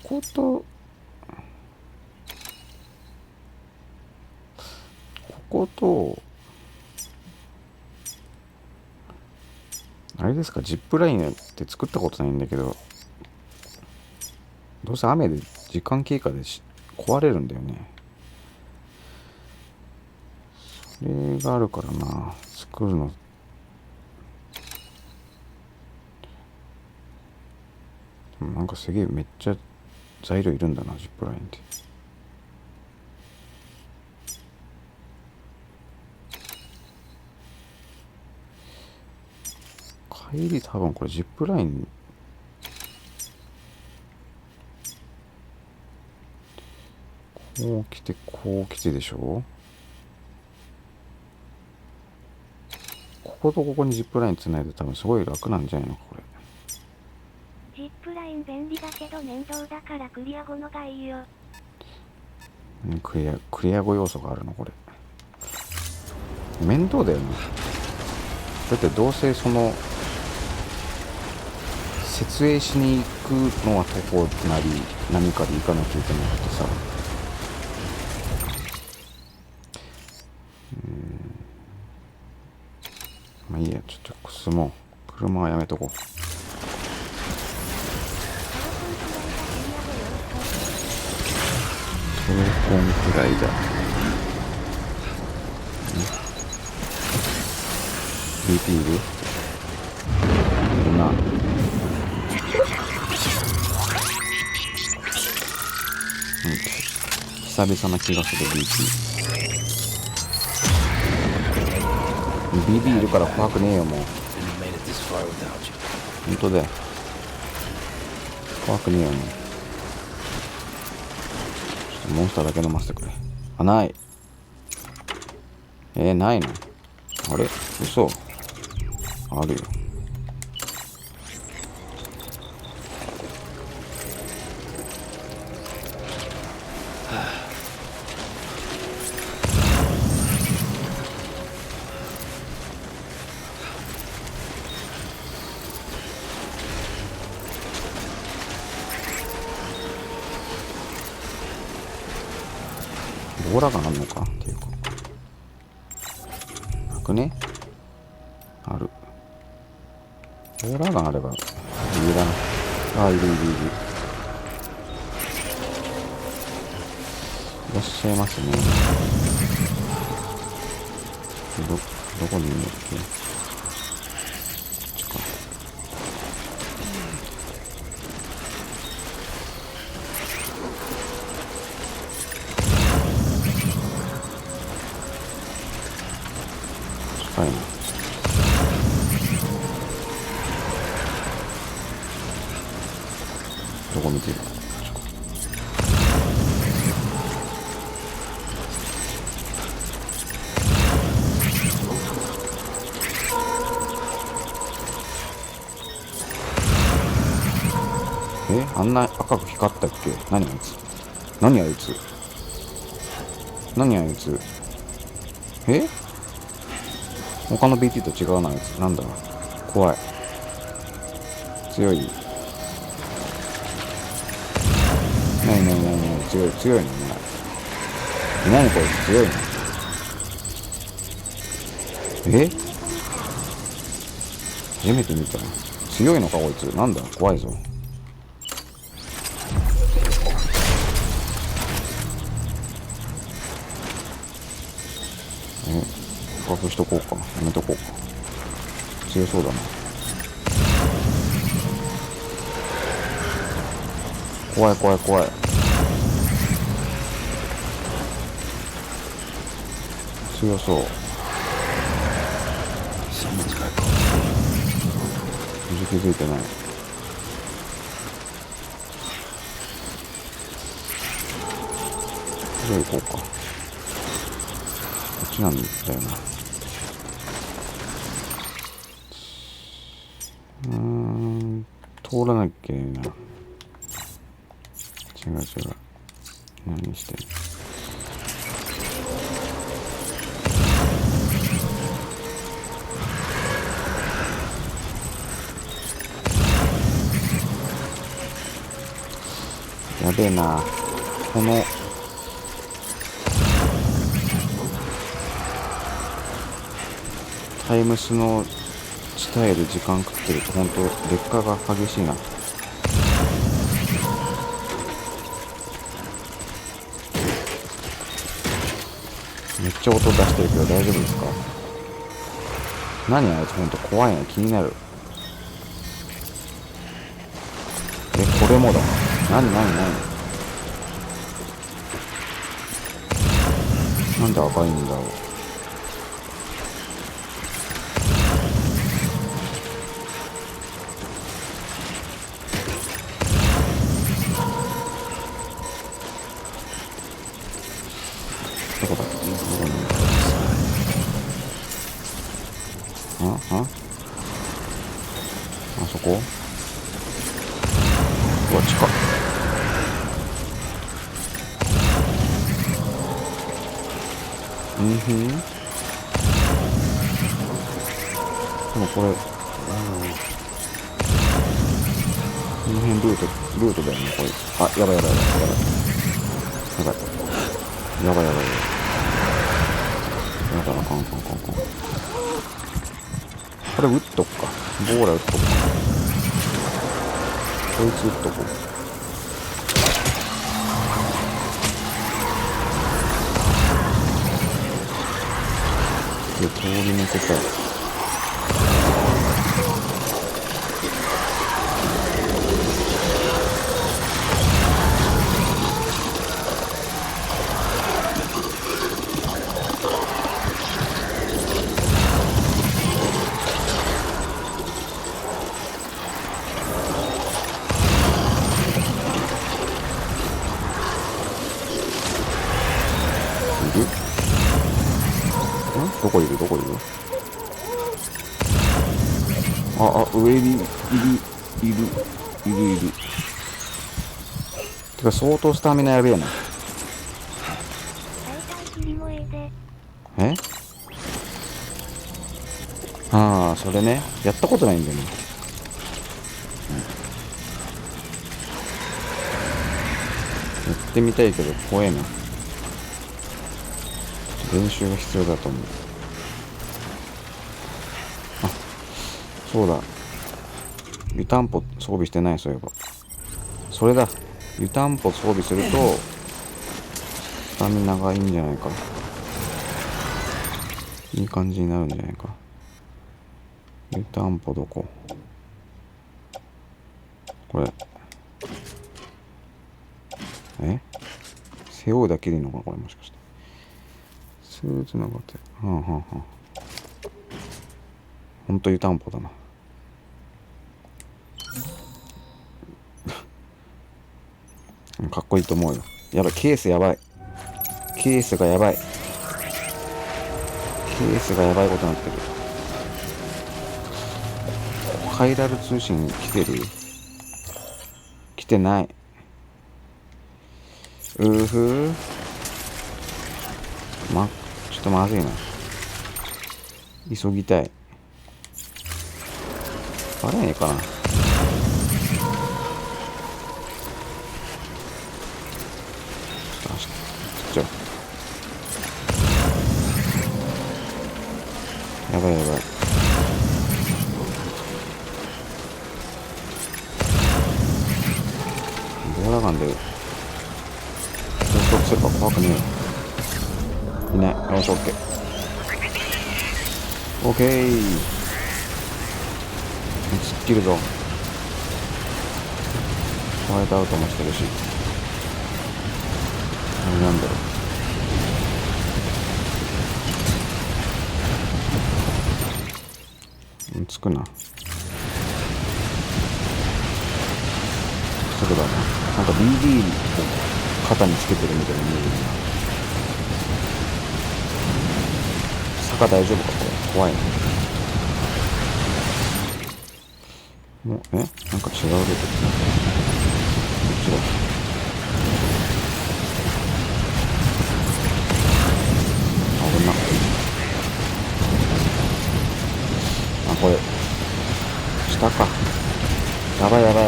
Speaker 3: こことあれですか、ジップラインって作ったことないんだけど、どうせ雨で時間経過で壊れるんだよね。それがあるからな、作るのなんかすげえめっちゃ材料いるんだな、ジップラインって。帰り多分これジップラインこう来てこう来てでしょ。こことここにジップラインつないで多分すごい楽なんじゃないのかこれ。
Speaker 8: ジップライン便利だけど面倒だからクリア後のがいいよ。
Speaker 3: クリア後要素があるのこれ。面倒だよね。だってどうせその設営しに行くのはどこなり何かで行かなきゃいけなくてさ。まあいいや、ちょっと進もう。車はやめとこう。闘魂くらいだ。BP いる？いるな。久々な気がする BB いるから怖くねえよもう。本当だよ、怖くねえよもう。モンスターだけ飲ませてくれ。あ、ない。ないの？あれ？嘘。あるよ。オーラがあるのかっていうか。なくね？ある。オーラがあればいいだな。あ、いるいるいる。いらっしゃいますね。どこにいるんだっけ？こっちか。近いな。どこ見てる？あんな赤く光ったっけ？何あいつ？何あいつ？何あいつ？他の BT と違うなあいつ。なんだ？怖い。強い。ない強いのね。何こいつ強いの？初めて見た。強いのかこいつ。なんだ？怖いぞ。隠しとこうか。やめとこうか。強そうだな。怖い怖い怖い。強そう。気づいてない。どう行こうか。こっちなんだよな。通らなきゃいけないな。違う。何してんの。やべえな。このタイムスの地帯で時間食ってると本当劣化が激しいな。めっちゃ音出してるけど大丈夫ですか。何あいつ本当怖いな。気になる。これもだ。何なんで赤いんだろう。どこだ。あそこ。うわ近っ。でもこれ、この辺ルートだよね、これ。あ、やばい。やばい、あかん。これ撃っとくか。ボーラ撃っとくか。こいつ撃っとこう。で、通り抜けたい。どこいる。上にいる。てか相当スタミナやべえな。え？ああ、それね。やったことないんだよね。やってみたいけど怖えな。練習が必要だと思う。あ、そうだ。湯たんぽ装備してない。そういえばそれだ。湯たんぽ装備するとスタミナがいいんじゃないか。いい感じになるんじゃないか。湯たんぽどこ。これ背負うだけでいいのかこれ。もしかしてスーツのがってほんと湯たんぽだな。かっこいいと思うよ。やばい、ケースやばい。ケースがやばいことになってる。カイラル通信来てる？来てない。ちょっとまずいな。急ぎたい。バレねえかな。よし、じゃあやばい。ボーラガンで捕捉すれば怖くねえよ。いない。よし、オッケー。オッケー。突っ切るぞ。ホワイトアウトもしてるし。なんだろう。つくな。すぐだな。なんか BD を肩につけてるみたいな見えるな。坂大丈夫かこれ。怖いな。もうなんか違うルート。こっちだ。危な。あ、これ下か。やばい。やばい。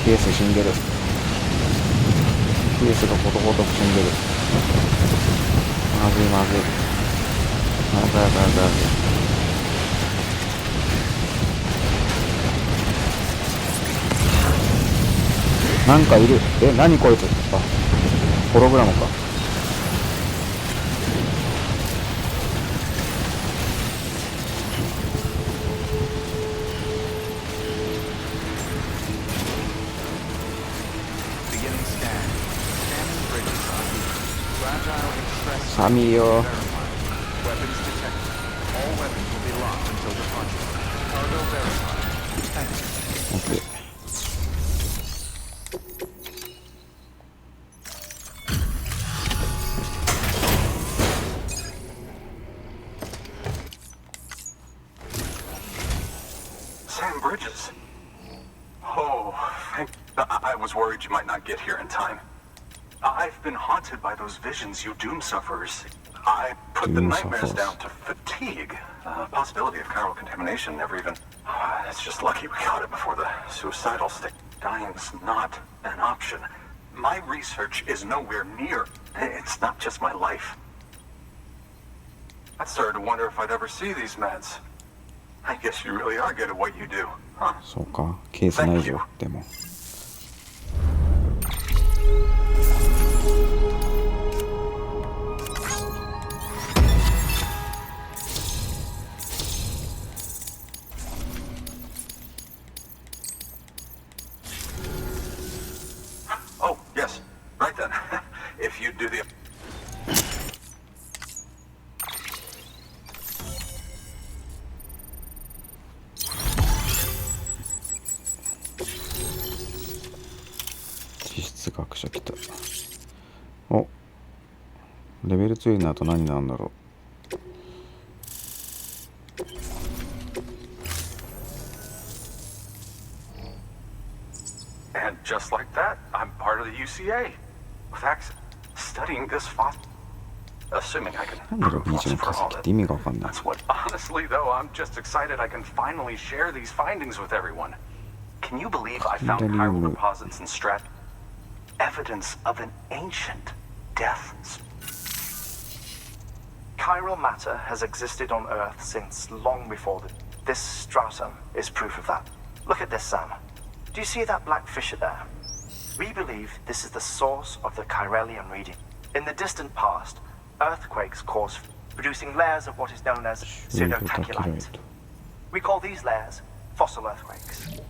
Speaker 3: ケース死んでる。ケースがことごとく死んでる。まずい。やばい。なんかいる。何こいつ。あ、ホログラムか。寒いよ。OK。
Speaker 9: Sam Bridges. Oh, I was worried you might not get here in time. I've been haunted by those visions you doom sufferers. I put the nightmares down to fatigue. Possibility of chiral contamination never even... It's just lucky we caught it before the suicidal state. Dying's not an option. My research is nowhere near. It's not just my life. I started to wonder if I'd ever see these meds. I guess you really are good at what you do, huh?
Speaker 3: そうか、ケースないぞ。でも
Speaker 9: Oh, yes. Right then. If you do the...
Speaker 3: 地質学者来た。お、レベル2になると何なんだろう。
Speaker 9: And just like that, I'm part of the UCA. With access, studying this fossil. Assuming I can
Speaker 3: なんだろう、
Speaker 9: prove
Speaker 3: ビーチ
Speaker 9: once
Speaker 3: の
Speaker 9: for
Speaker 3: 化
Speaker 9: all
Speaker 3: 石っ
Speaker 9: that.
Speaker 3: て意味がわかんない。
Speaker 9: That's what. Honestly, though, I'm just excited I can finally share these findings with everyone. Can you believe I found chiral deposits in Strat? Evidence of an ancient death.
Speaker 5: Chiral matter has existed on Earth since long before this stratum is proof of that. Look at this, Sam. Do you see that black fissure there? We believe this is the source of the Chiralian reading. In the distant past, earthquakes caused producing layers of what is known as pseudotaculite. We call these layers fossil earthquakes.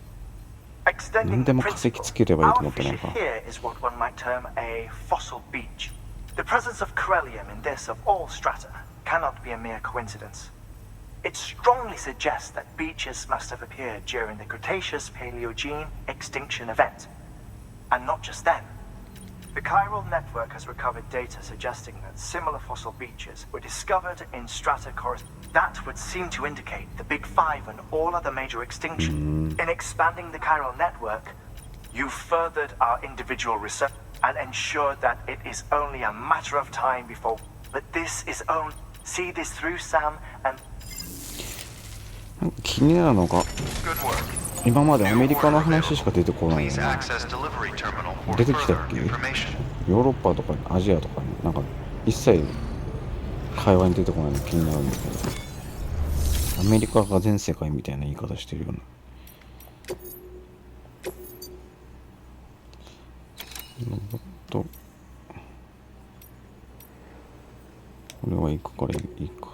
Speaker 5: Extending the principle, our fissure here is what one might term a fossil beach. The presence of Chiralium in this of all strata cannot be a mere coincidence. It strongly suggests that beaches must have appeared during the Cretaceous-Paleogene extinction event. And not just then. The chiral network has recovered data suggesting that similar fossil beaches were discovered in strata that would seem to indicate the Big Five and all other major extinction. In expanding the chiral network, you furthered our individual research and ensured that it is only a matter of time before. But this is only... See this through, Sam, and...
Speaker 3: 気になるのが、今までアメリカの話しか出てこないよな。出てきたっけ？ヨーロッパとかアジアとかになんか一切会話に出てこないの気になるんだけど、アメリカが全世界みたいな言い方してるような。ロボットこれは行くからいいか。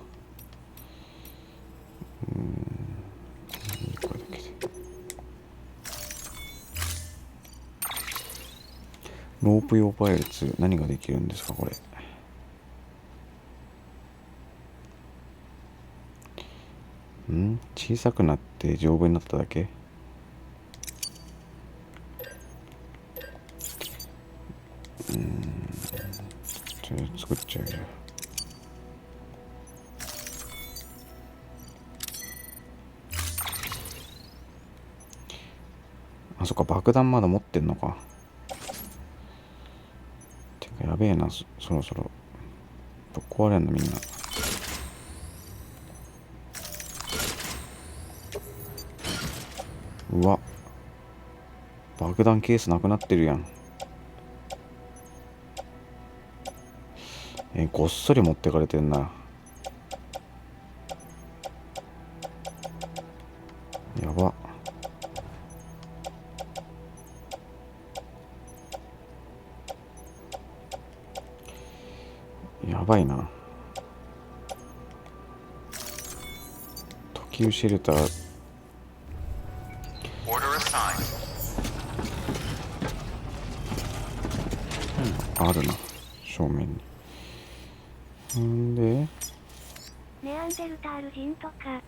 Speaker 3: いいかだけで。ロープ用パイル2、何ができるんですかこれ。小さくなって丈夫になっただけ。作っちゃうよ。あ、そっか、爆弾まだ持ってんのか。てかやべえな、そろそろぶっ壊れんのみんな。うわ、爆弾ケースなくなってるやん。ごっそり持ってかれてんな。やば。やばいな。特急シェルター。あるな、正面に。んで
Speaker 8: ネアンデルタール人とか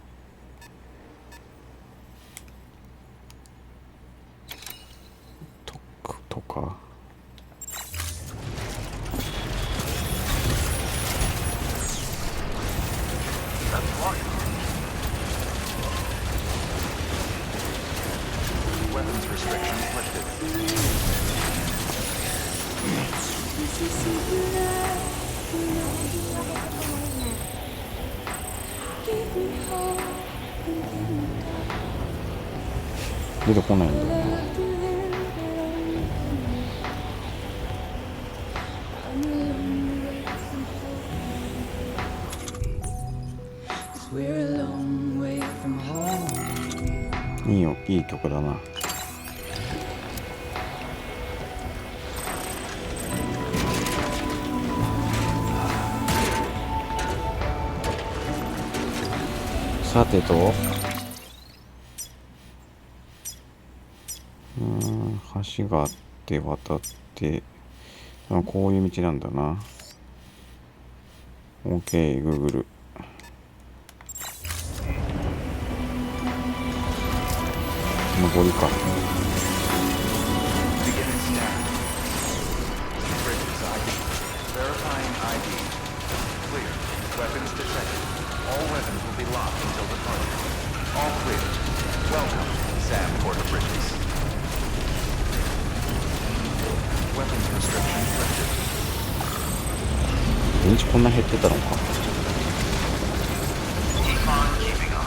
Speaker 3: とか。
Speaker 1: Weapons restrictions lifted.
Speaker 3: 出てこないんだよな。いいよ、いい曲だな。さてと、橋があって渡って、こういう道なんだな。 OK、 Google。上りか。
Speaker 1: Verifying ID. Clear. Weapons detected. All weapons will be locked until departure. All clear. Welcome, Sam Porter Bridges. Weapons restrictions lifted.
Speaker 3: 電池こんな減ってたのか。
Speaker 1: Keep on keeping on.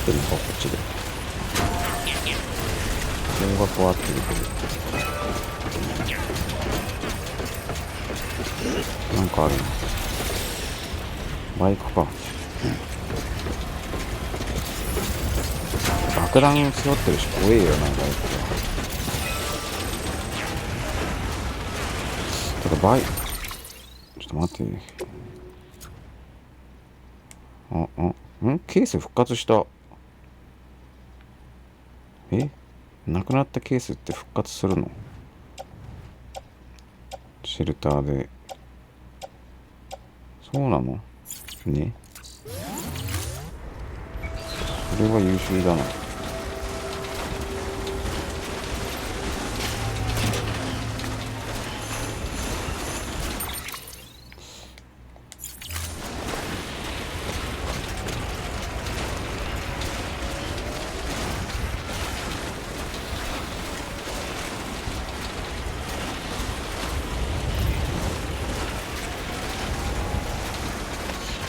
Speaker 3: ってるのか、こっちで。音楽は合ってるけど。なんかあるな。バイクか。爆弾背負ってるし怖えよな、バイクは。ただバイク、ちょっと待って。ケース復活した。なくなったケースって復活するの？シェルターで。そうなのね。これは優秀だな。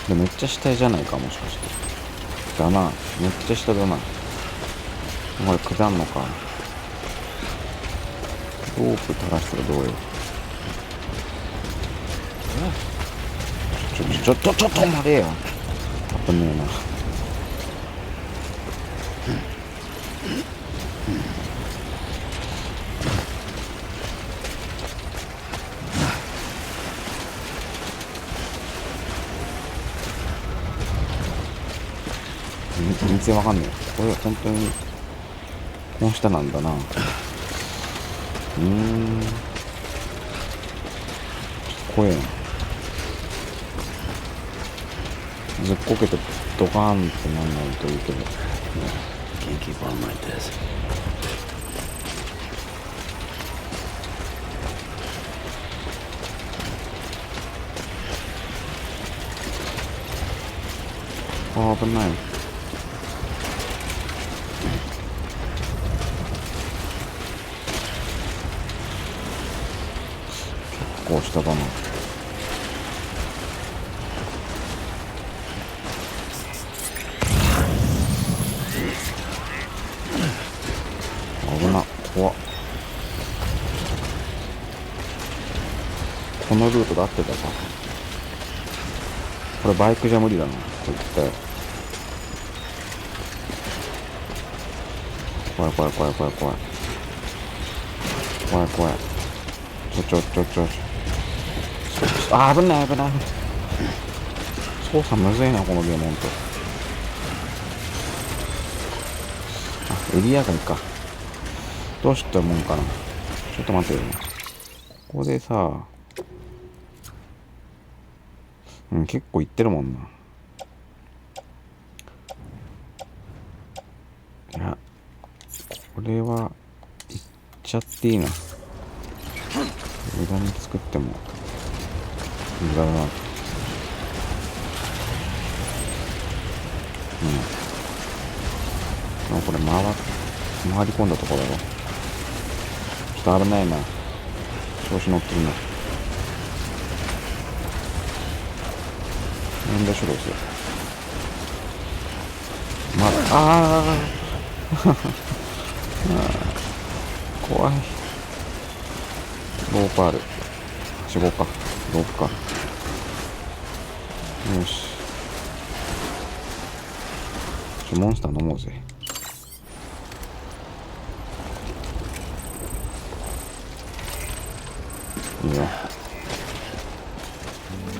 Speaker 3: でめっちゃ下じゃないか、もしかして。だな、めっちゃ下だな。これ下んのか。ロープ垂らしたらどうよ。ちょっと待てよ。危ねえな。全然わかんねえ。これ本当にこの下なんだな。怖えな。ずっこけてドカーンってなんないといいけど。
Speaker 2: Can't keep on like this.
Speaker 3: あ、危ない。結構下だな。危な、怖っ。このルートで合ってたか。これバイクじゃ無理だな、絶対。怖い。怖い。あ、危ない。操作むずいな、このゲームほんと。あ、エリア外か。どうしたもんかな。ちょっと待ってよ。ここでさ、結構いってるもんな。いや、これはいっちゃっていいな。無駄に作っても無駄だな。これ回り込んだところだろ。ちょっと危ないな。調子乗ってるな。なんでしょどうせ。怖い。ロープある。死亡か。ロープか。よし。モンスター飲もうぜ。いいよ。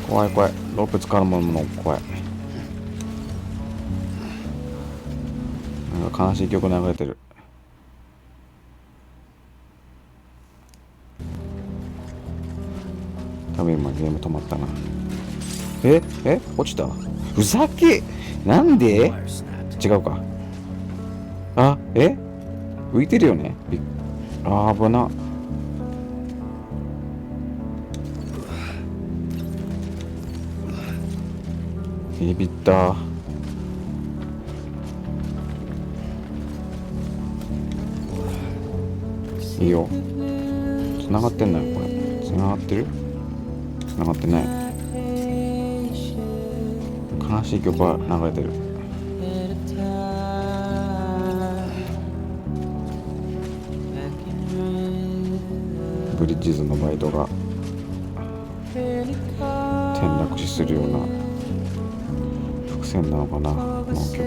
Speaker 3: 怖い。ロープ使うもの怖い。なんか悲しい曲流れてる。多分今ゲーム止まったな。落ちた？ふざけ！なんで？違うか。浮いてるよね。危な。ビビった。いいよ。繋がってんのよこれ。繋がってる？繋がってない。悲しい曲が流れてる。ブリッジズのバイトが転落死するような伏線なのかな、この曲。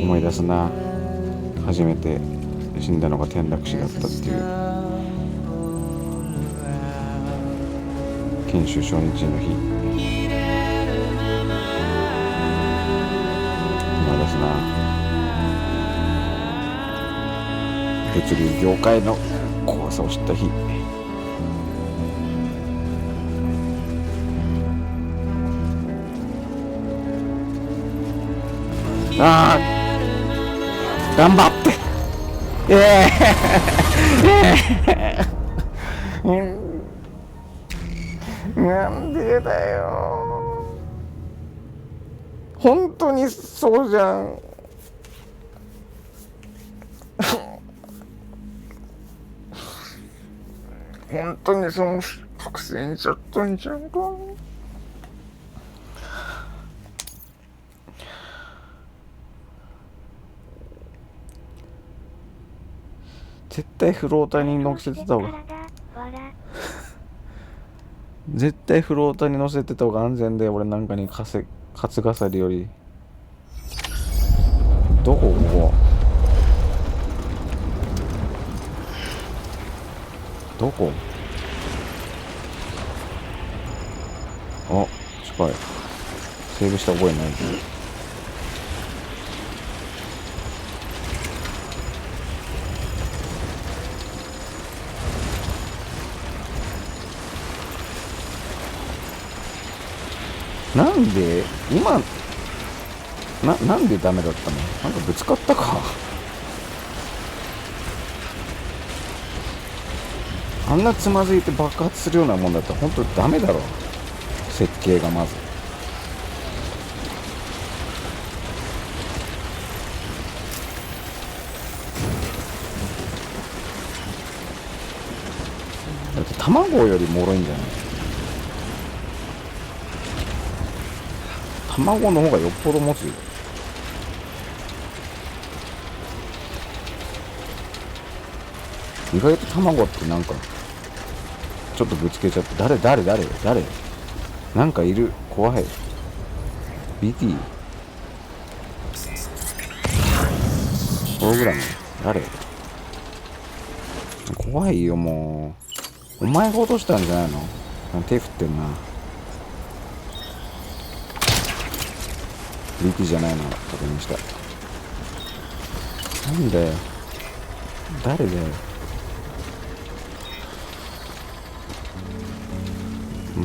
Speaker 3: 思い出すな。初めて死んだのが転落死だったっていう。研修初日の日。思い出すな。物流業界の怖さを知った日。あー頑張ってなんでだよ、本当にそうじゃん。本当にその伏線しちゃったんじゃんか。絶対フローターに乗せてた方が絶対フローターに乗せてた方が安全で、俺なんかに担がさるより。どこここどこ。あ、近い。セーブした覚えないけど。なんで今なんでダメだったの。なんかぶつかったか。あんなつまずいて爆発するようなもんだったら本当ダメだろ、設計がまず。だって卵より脆いんじゃない。卵の方がよっぽど持つよ。意外と卵ってなんかちょっとぶつけちゃって、誰なんかいる、怖い。 BT プログラム誰、怖いよ。もうお前が落としたんじゃないの。手振ってんな。 BT じゃないの確認した。なんだよ、誰だよ。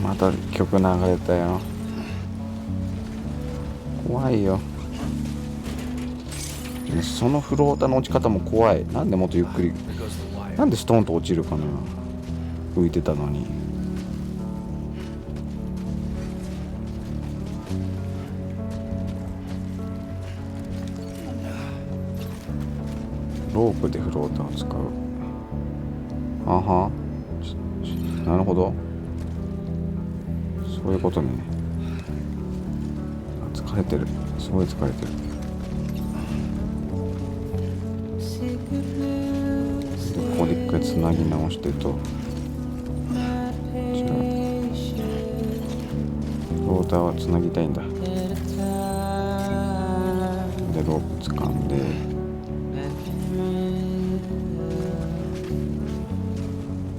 Speaker 3: また曲流れたよ。怖いよ。そのフローターの落ち方も怖い。なんでもっとゆっくり、なんでストーンと落ちるかな、浮いてたのに。ロープでフローターを使う。あは、なるほど、そういうことね。疲れてる、すごい疲れてる。でここで一回つなぎ直してと、違う、ローターはつなぎたいんだ。でロープ掴んで、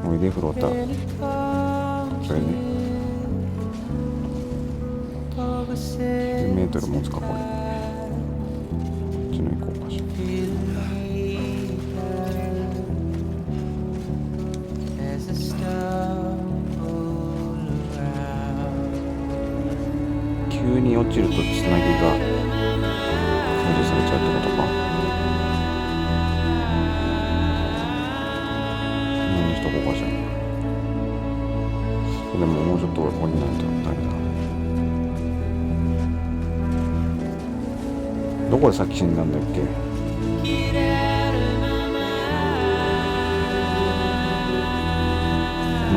Speaker 3: おいでフローター、それで10メートル持つかこれ。こっちの行こうかしら。急に落ちるとつなぎが解除されちゃうってことか。何にしとこうかしら。でももうちょっと降りないとダメだ。どこでさっき死んだんだっけ。な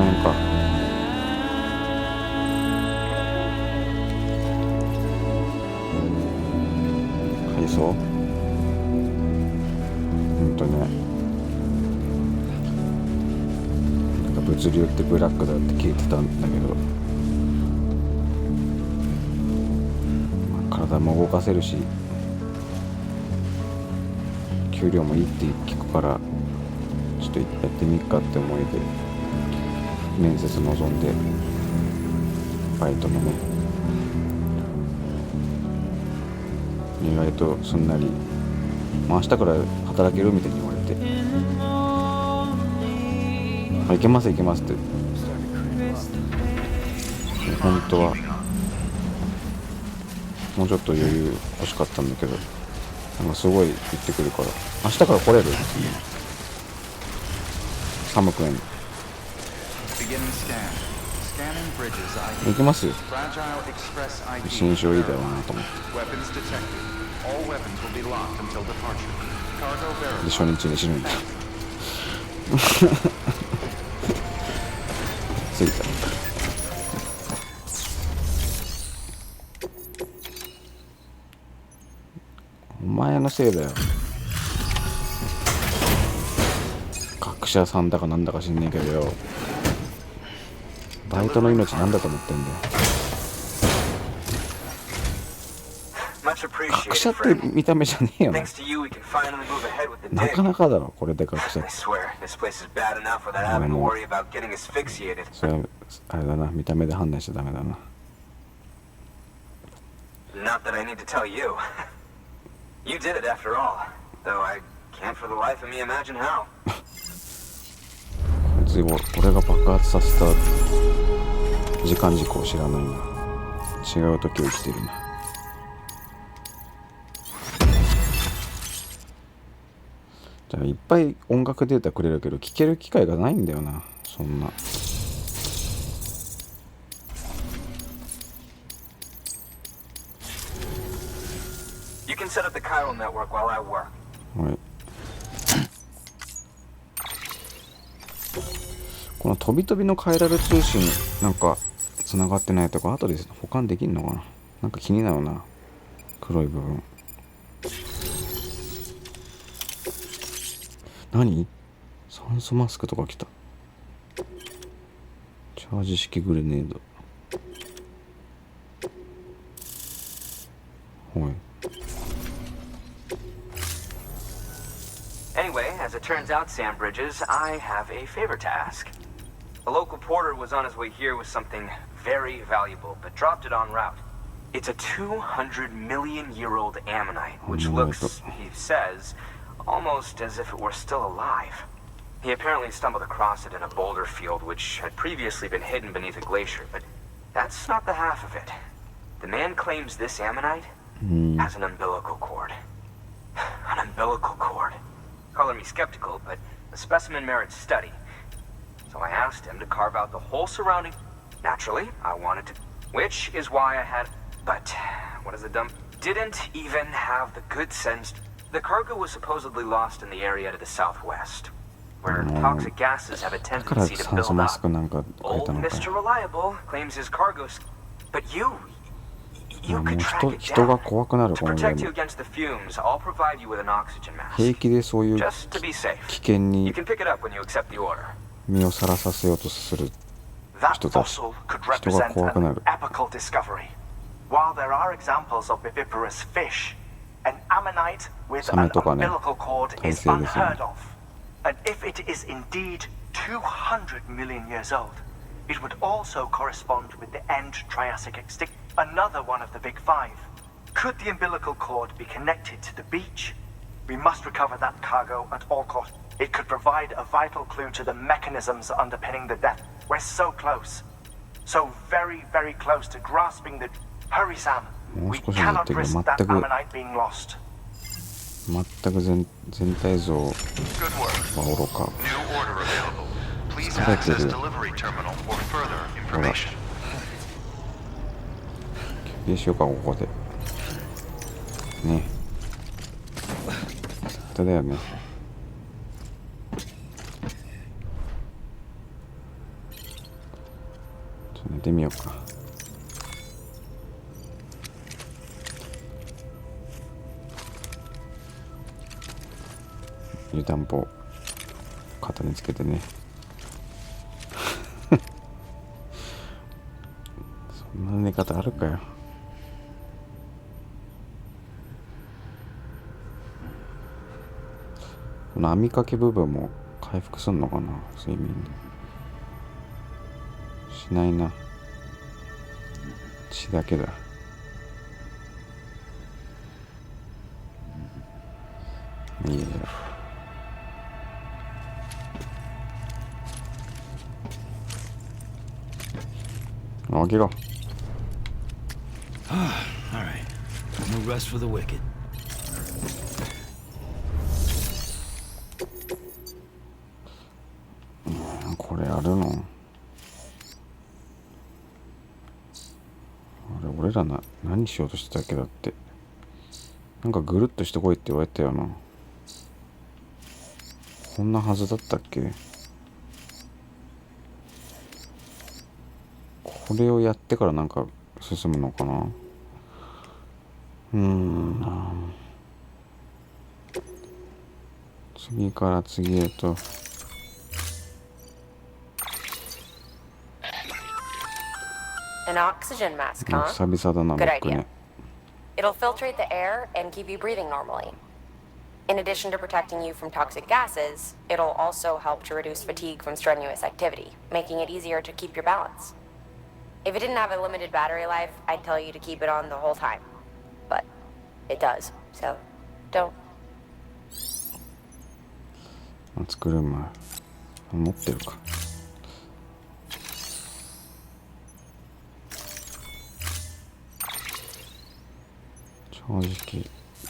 Speaker 3: んか海藻、ね、なんか物流ってブラックだって聞いてたんだけど、体も動かせるし給料もいいって聞くから、ちょっとやってみっかって思いで面接臨んで、バイトもね意外とすんなり、明日から働けるみたいに言われて、行けます行けますって。本当はもうちょっと余裕欲しかったんだけど、なんかすごい言ってくるから、明日から来れる？寒くないの？行きますよ。心象いいだろうなと思って。で初日に死ぬんだ。着いた。お前のせいだよ。学者さんだかなんだか知んねえけどよ、バイトの命なんだと思ってんだよ。学者って見た目じゃねえよな。なかなかだろこれで学者って。俺もそれはあれだな、見た目で判断しちゃダメだな。
Speaker 7: Not that I need to tell you. You did it after all, though I can't for the life of me imagine how.
Speaker 3: こいつ俺が爆発させた時間軸を知らないな。違う時を生きてるな。じゃあいっぱい音楽データくれるけど聞ける機会がないんだよな、そんな。
Speaker 7: You can set up the chiral network while I work.
Speaker 3: はい。この飛び飛びのカイラル通信なんか繋がってないとか後で保管できんのかな。なんか気になるな、黒い部分。何？酸素マスクとか来た。チャージ式グレネード。はい。
Speaker 10: Anyway, as it turns out, Sam Bridges, I have a favor to ask. A local porter was on his way here with something very valuable, but dropped it en route. It's a 200-million-year-old ammonite, which looks, he says, almost as if it were still alive. He apparently stumbled across it in a boulder field, which had previously been hidden beneath a glacier, but that's not the half of it. The man claims this ammonite has an umbilical cord. An umbilical cord. Color me skeptical, but the specimen merits study. So I asked him to carve out the whole surrounding. Naturally, I wanted to, which is why I had, but what is the dump? Didn't even have the good sense. The cargo was supposedly lost in the area to the southwest, where toxic gases have a tendency to build up. Old Mr. Reliable claims his cargo, but you could track it down. To protect you against the fumes, I'll provide you with an oxygen mask. Just to be safe. You can pick it up when you accept the order.
Speaker 3: 身をさらさせようとする人たち。人が怖くなる。
Speaker 11: Apical discovery. While there are examples of viviparous fish, an ammonite with an umbilical cord is unheard of. And if it is indeed 200 million years old, it would also correspond with the end Triassic extinction, another one of the big five. Could the umbilical cord be connected to the beach? We must recover that cargo at all costs. It could provide a vital clue to the mechanisms underpinning the death. We're so close. So very, very close to grasping the... Hurry, Sam. We cannot risk that ammonite being lost.
Speaker 3: 全く全体像は愚か。疲れてる。ほら。休憩しようか、ここで。ね。下手だよね。寝てみようか。湯たんぽ肩につけてね。そんな寝方あるかよ。この網掛け部分も回復すんのかな、睡眠で。しないな。血だけだ。いいや。起きろ。
Speaker 2: All right. No rest for the wicked.
Speaker 3: これあるの？あれ俺ら何しようとしてたっけ？だってなんかぐるっとしてこいって言われたよな。こんなはずだったっけ？これをやってからなんか進むのかな。次から次へと。
Speaker 12: An oxygen mask, huh?
Speaker 3: 久々だな、ロ
Speaker 12: Good
Speaker 3: ック
Speaker 12: idea.
Speaker 3: ね。
Speaker 12: It'll filtrate the air and keep you breathing normally. In addition to protecting you from toxic gases, it'll also help to reduce fatigue from strenuous activity, making it easier to keep your balance. If it didn't have a limited battery life, I'd tell you to keep it on the whole time. But it does, so don't.
Speaker 3: 作る前持ってるか。チ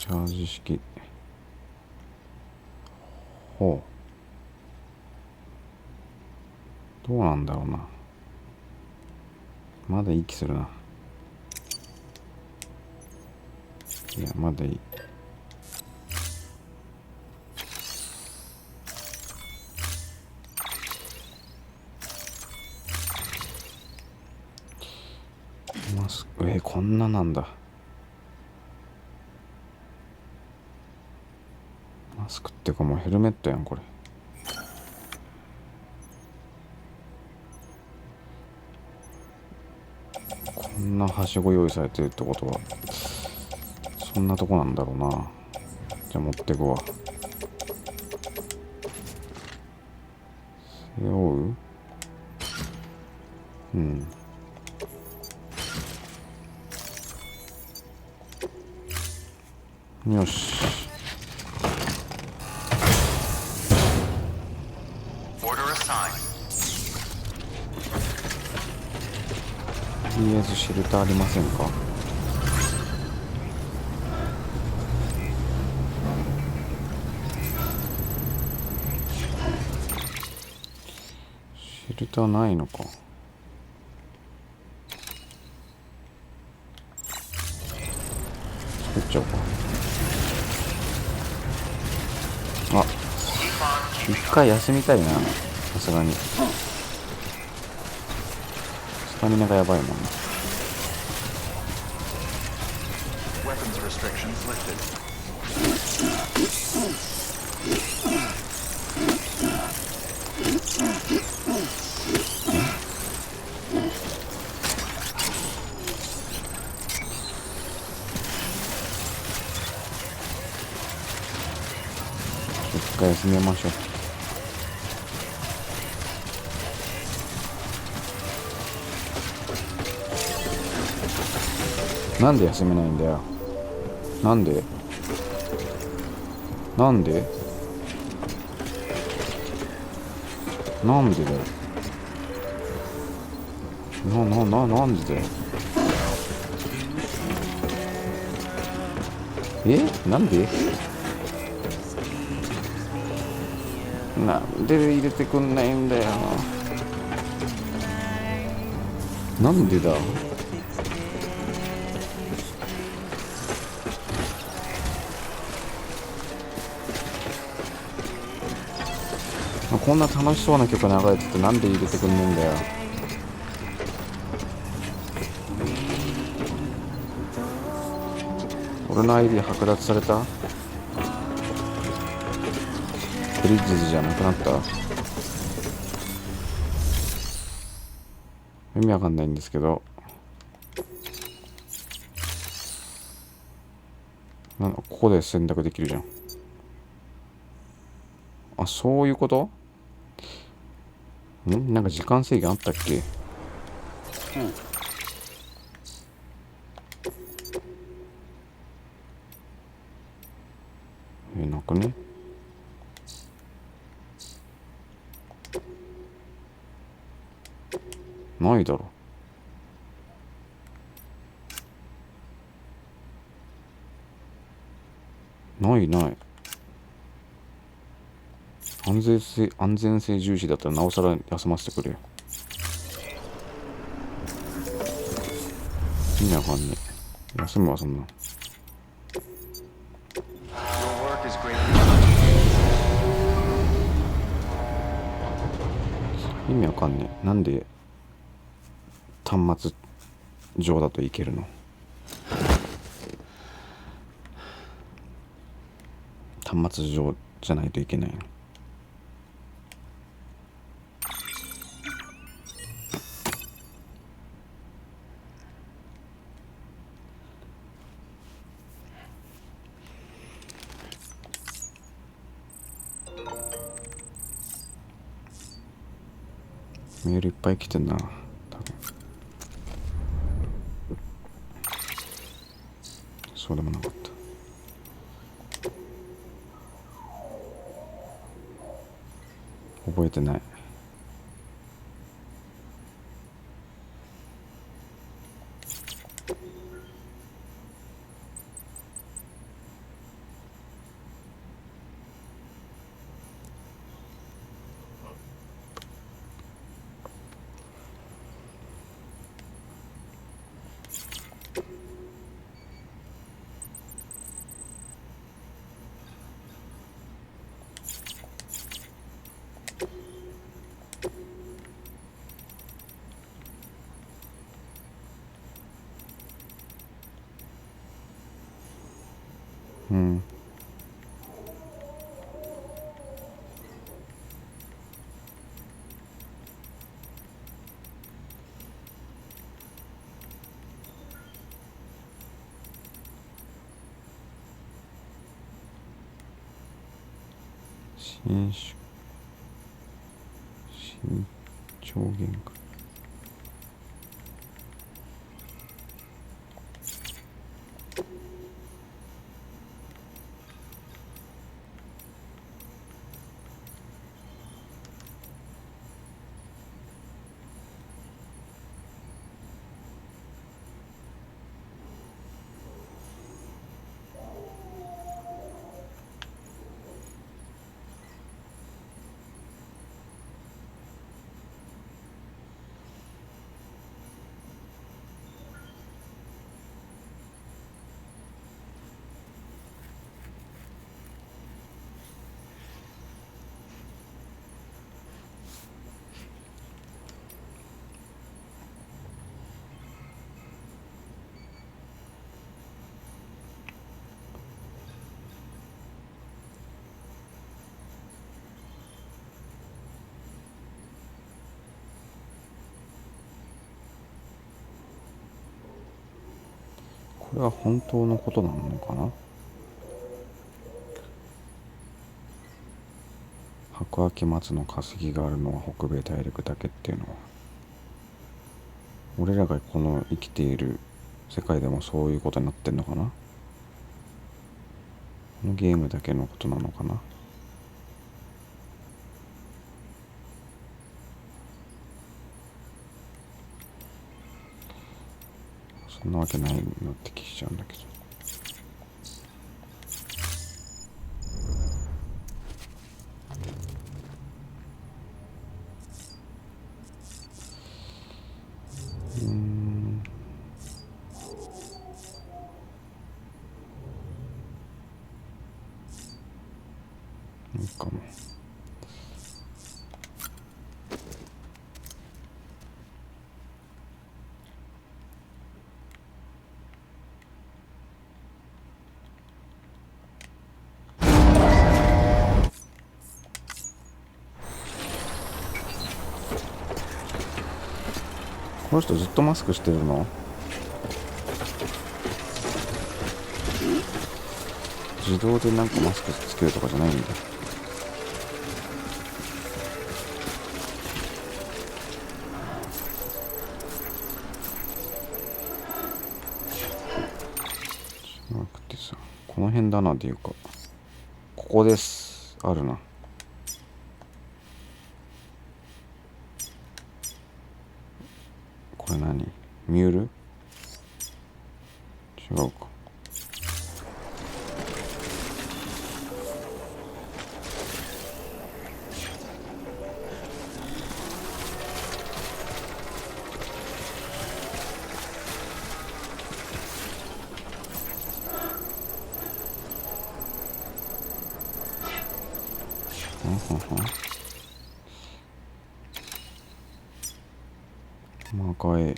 Speaker 3: ャージ式。ほう。どうなんだろうな。まだいい気するな。いや、まだいい。マスク、こんななんだ。マスクっていうかもうヘルメットやん、これ。こんなはしご用意されてるってことはそんなとこなんだろうな。じゃあ持ってくわ。背負う？うん。よし。とりあえずシェルターありませんか？シェルターないのか。作っちゃおうか。あ、一回休みたいな、さすがに。スタミナがやばいもんね。
Speaker 1: Weapons restrictions lifted.
Speaker 3: 一回休めましょう。なんで休めないんだよ。なんでなんでなんでだよ。なんでだよ。なんでなんで入れてくんないんだよ。なんでだ。こんな楽しそうな曲流れててなんで入れてくんねえんだよ。俺の ID 剥奪された？ブリッジズじゃなくなった？意味わかんないんですけど。ここで選択できるじゃん。あ、そういうこと？なんか時間制限あったっけ？なくね？ないだろ。ない。安全性重視だったらなおさら休ませてくれよ。意味わかんねえ。休むわそんな。意味わかんねえ。なんで端末上だといけるの？端末上じゃないといけないの？メールいっぱい来てんな、多分。そうでもなかった。覚えてない。うん。新上限か。これは本当のことなのかな。白亜紀末の化石があるのは北米大陸だけっていうのは、俺らがこの生きている世界でもそういうことになってんのかな。このゲームだけのことなのかな。そんなわけないなって気しちゃうんだけど。いいかも。この人ずっとマスクしてるの？自動でなんかマスクつけるとかじゃないんだ。じゃなくてさ、この辺だなっていうか、ここです。あるな。これ何？ミュール？違うか。マーカー A。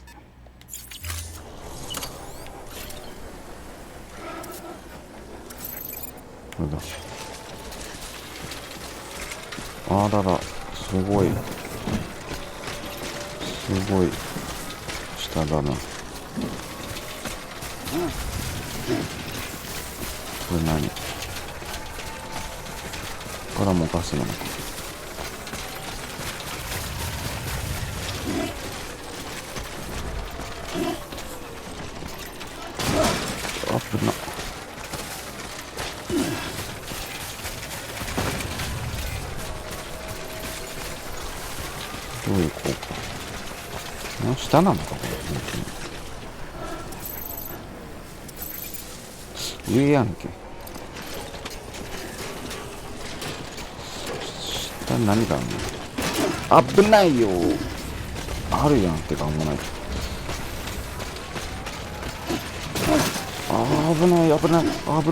Speaker 3: これだ。あらら、すごい下だな。これ何？ここからもガスなのか。危な。どういう効果？下なのかこれ。上やんけ。下に何があるの？危ないよ。あるやんってかもない。危ない。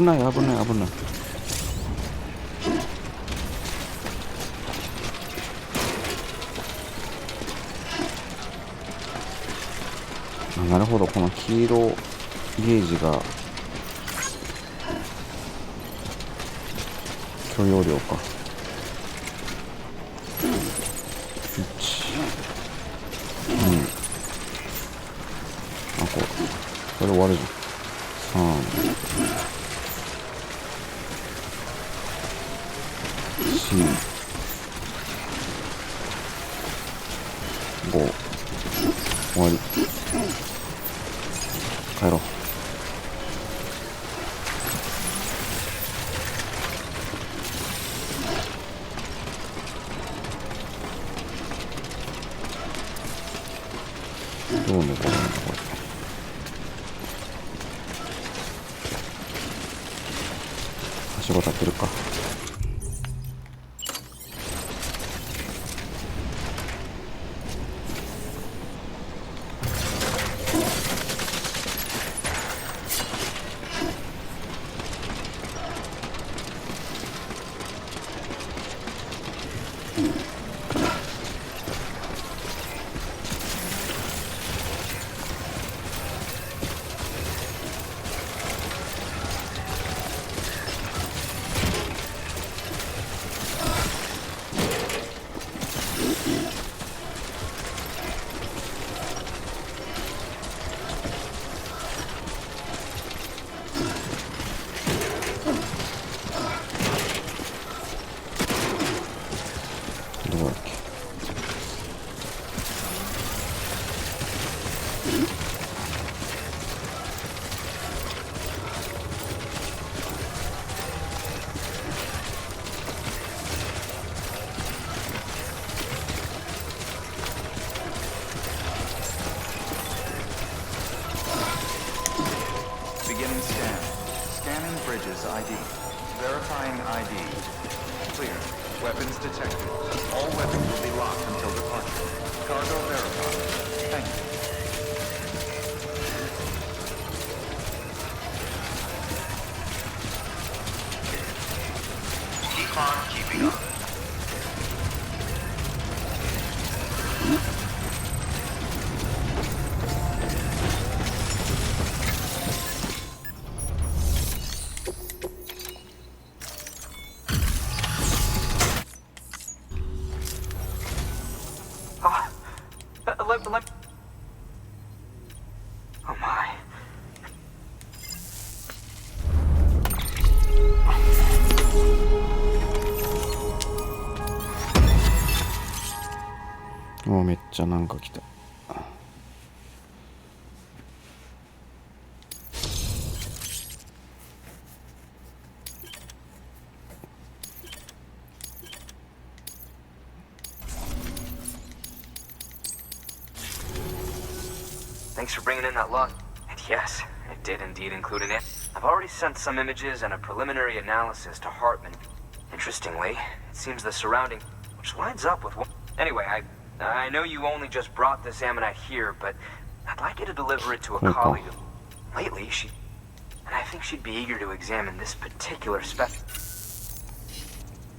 Speaker 3: なるほど、この黄色ゲージが許容量か。1、2、これ終わるじゃん。3、4、5、終わり。帰ろう。どう残るんだこれ。はしご立ってるか。どうだっけ。
Speaker 1: Beginning scan. Scanning bridges ID. Verifying ID. Clear. Weapons detected. All weapons will be locked until departure. Cargo verified. Thank you.
Speaker 7: Keep on keeping on.
Speaker 10: Oh my.
Speaker 3: もうめっちゃなんか来た。
Speaker 10: Thanks for bringing in that log. And yes, it did indeed include an I've already sent some images and a preliminary analysis to Hartman. Interestingly, it seems the surrounding, which lines up with what... Anyway, I know you only just brought this ammonite here, but I'd like you to deliver it to a colleague. Lately, and I think she'd be eager to examine this particular spec.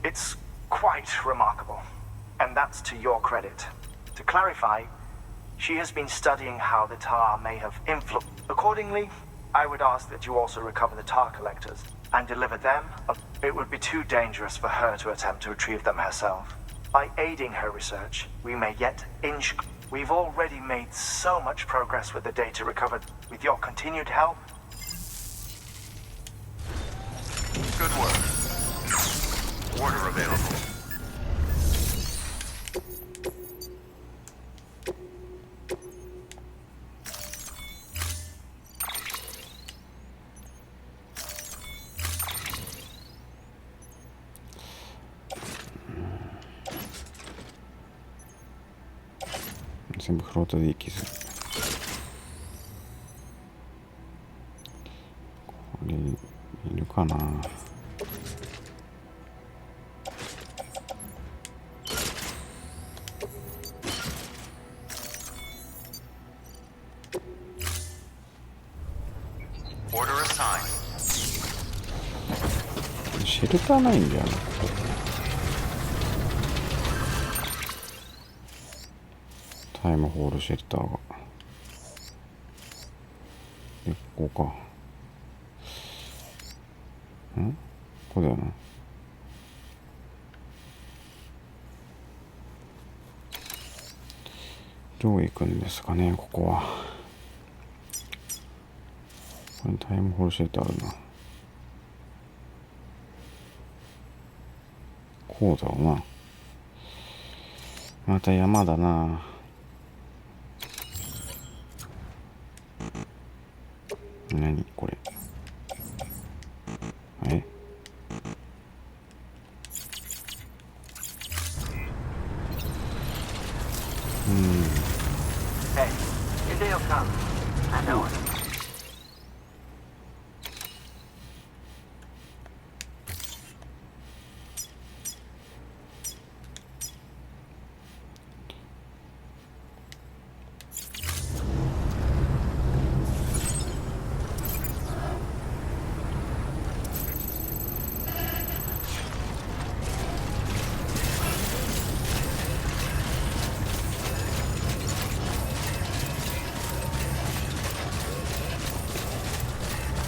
Speaker 9: It's
Speaker 11: quite remarkable. And that's to your credit. To clarify, she has been studying how the tar may have influenced. Accordingly, I would ask that you also recover the tar collectors and deliver them. It would be too dangerous for her to attempt to retrieve them herself. By aiding her research, we may yet inch. We've already made so much progress with the data recovered. With your continued help.
Speaker 1: Good work. Order available.
Speaker 3: 全部フロートで息する。これいるかな。シェルターないんだよな。タイムホールシェルターが。ここか。ここだよな。どう行くんですかね、ここは。これタイムホールシェルターあるな。こうだろうな。また山だな。何これ。
Speaker 11: Hey, your day will come. I know it.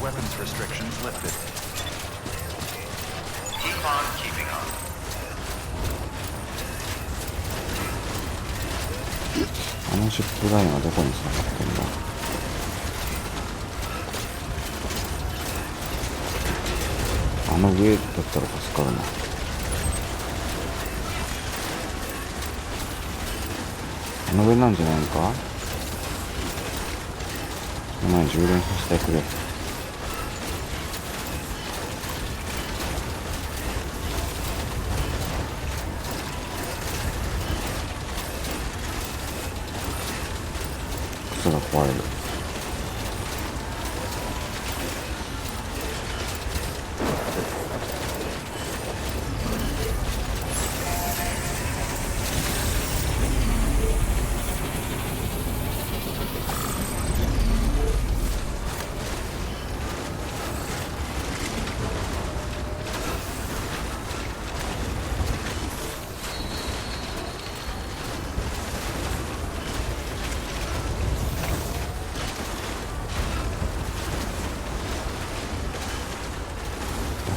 Speaker 1: Weapons restrictions lifted. Keep on keeping on.
Speaker 3: あのジップラインはどこに繋がってんだ。あの上だったら助かるな。あの上なんじゃないのか。前充電させてくれ。靴が壊れる。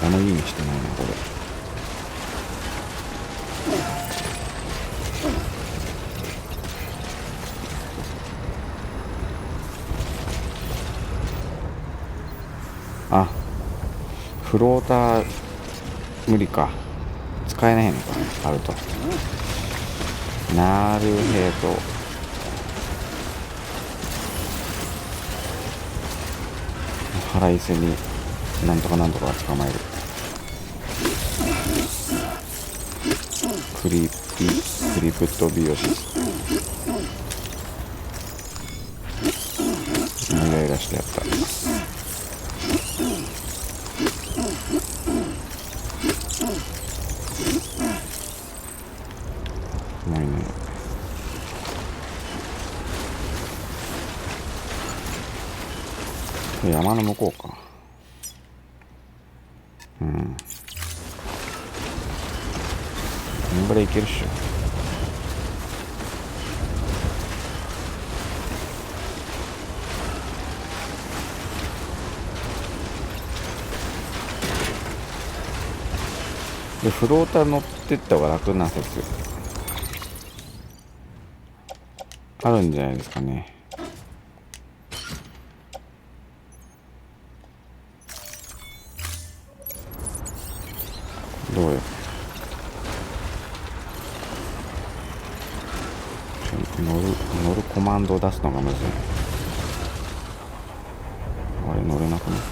Speaker 3: このいいにしてないなこれ。あ、フローター無理か。使えないのかあると。なるほど。腹いせになんとかなんとか捕まえる。クリプトビオシス。イライラしてやった。ないね。山の向こうか。んぐらいいけるっしょ。でフローター乗ってった方が楽な説あるんじゃないですかね。どうよ。乗るコマンドを出すのがむずい。あれ乗れなくなる。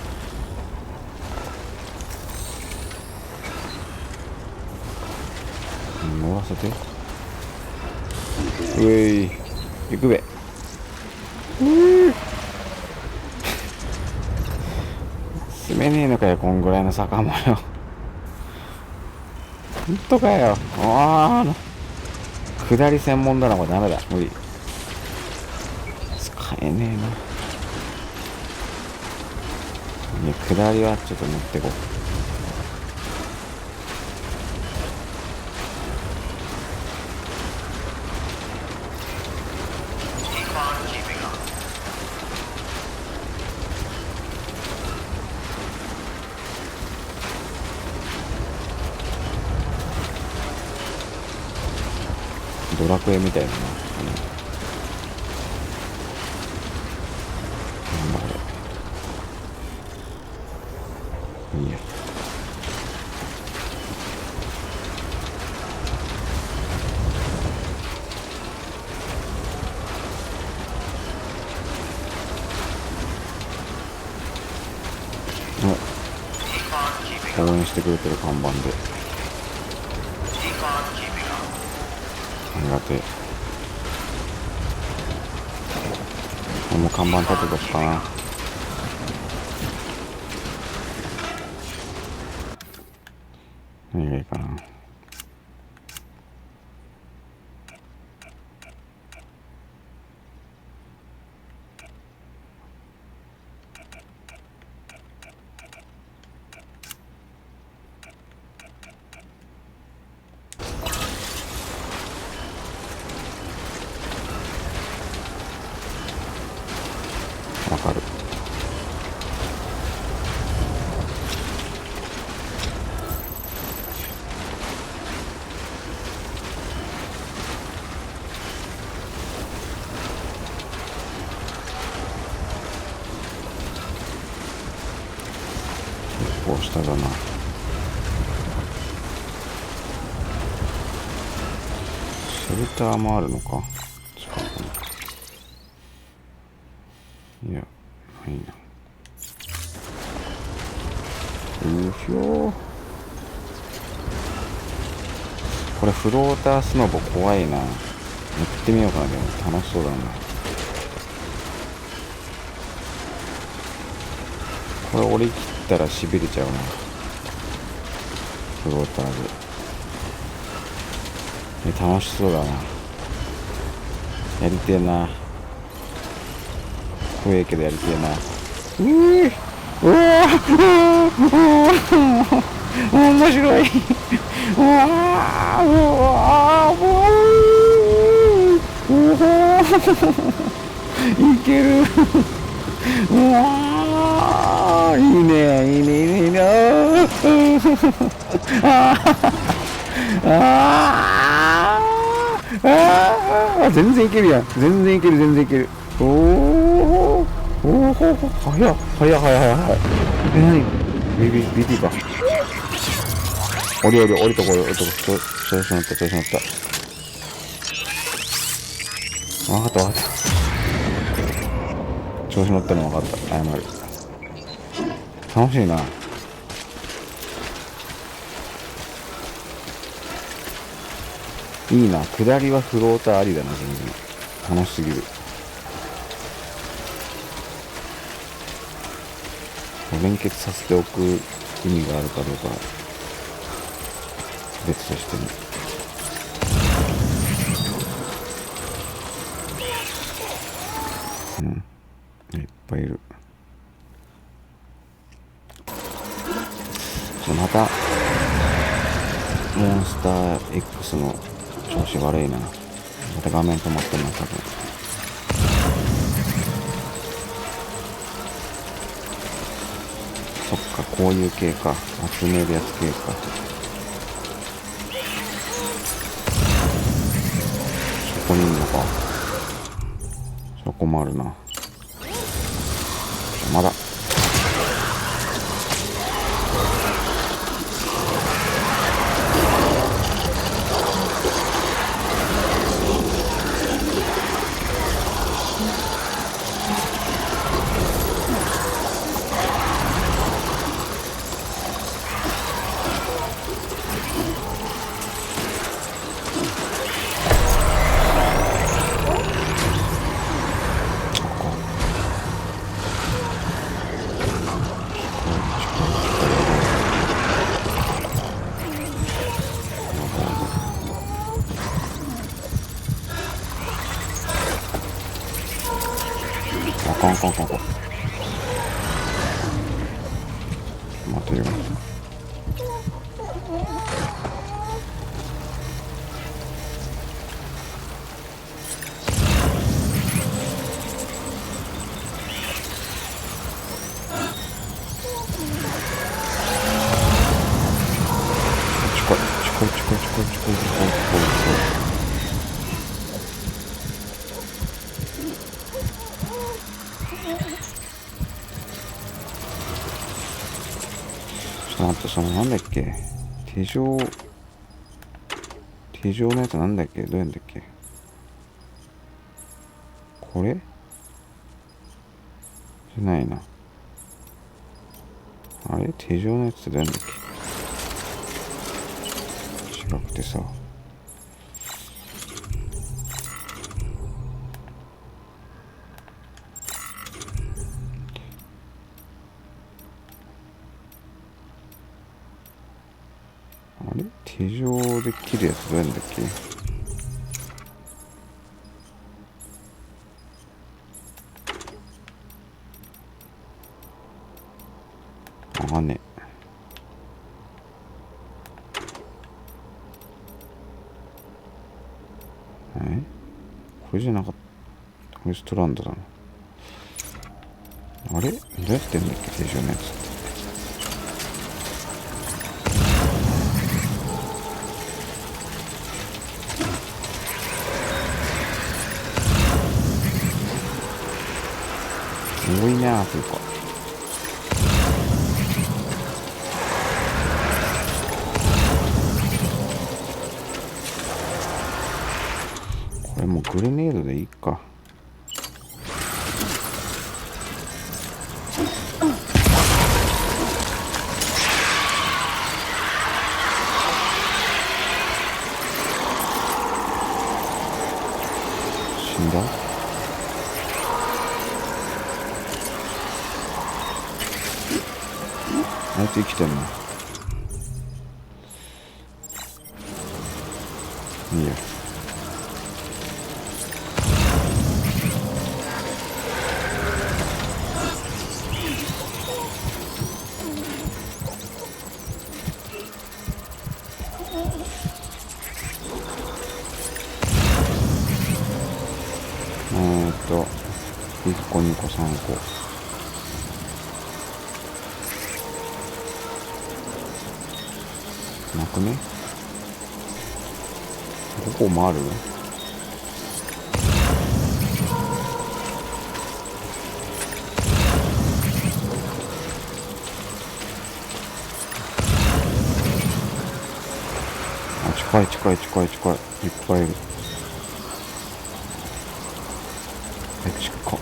Speaker 3: 乗らせて。うえい行くべ。住めねえのかよこんぐらいの坂もよ。ほんとかよ。ああ下り専門だな。これダメだ、無理。使えねえな。いや下りはちょっと乗ってこう。ドラクエみたいだな。なんだこれ。いいや。応援してくれてる看板でありがてえ。これも看板立てとくかな。何がいいかな。わかる。結構下だな。シェルターもあるのか。近くに。いや、ないな。うひょー。これフロータースノボ怖いな。やってみようかな。でも楽しそうだな。これ降り切ったらしびれちゃうな。フローターで。楽しそうだな。やりてえな。怖えけどやりてえな。うわ面白い。うわいける。うわいいねいいねいいね。全然いけるやん。全然いける全然いける。おおおお早っ早い。何BB か。降りとこ調子乗った分かった調子乗ったの分かった。謝る。楽しいな。いいな。下りはフローターありだな。全然楽しすぎる。連結させておく意味があるかどうか別としても。いっぱいいる。またモンスター X の調子悪いな。また画面止まってんな、多分。そっか、こういう系か。集めるやつ系か。そこにいるのか。そこもあるな。まだ。あかん。待てよ。近い。待って、そのなんだっけ、手錠のやつなんだっけ、どうやんだっけ、これじゃないな。あれ、手錠のやつってどうやんだっけ、違くてさ、あれ、手錠で切るやつどうやんだっけ、わかんねえ。これじゃなかった。これストランドだな。あれ、どうやってんだっけ、手錠のやつって。多いなあというか、これもうグレネードでいいか。死んだ？あいつ生きてんの？いいや。1個2個3個なくね？5個もある？あ、近い。いっぱいいる。近っ。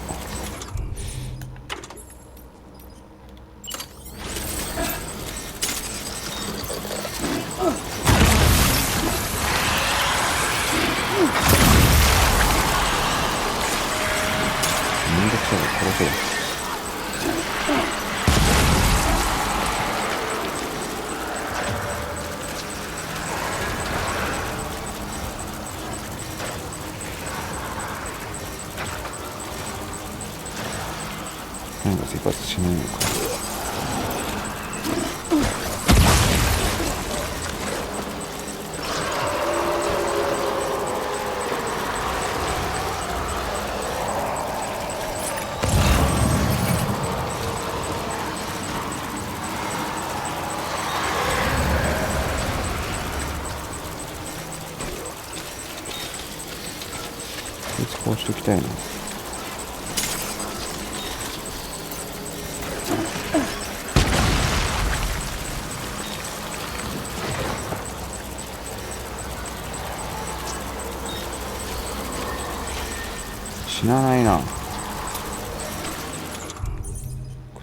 Speaker 3: めんどくさいから殺せよ。なんか生活しないのか。ときたいな。死なないな。く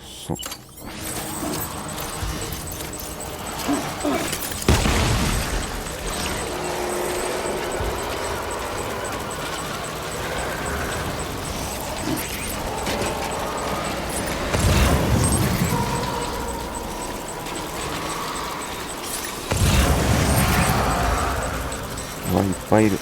Speaker 3: そ。うわ、いっぱいいる。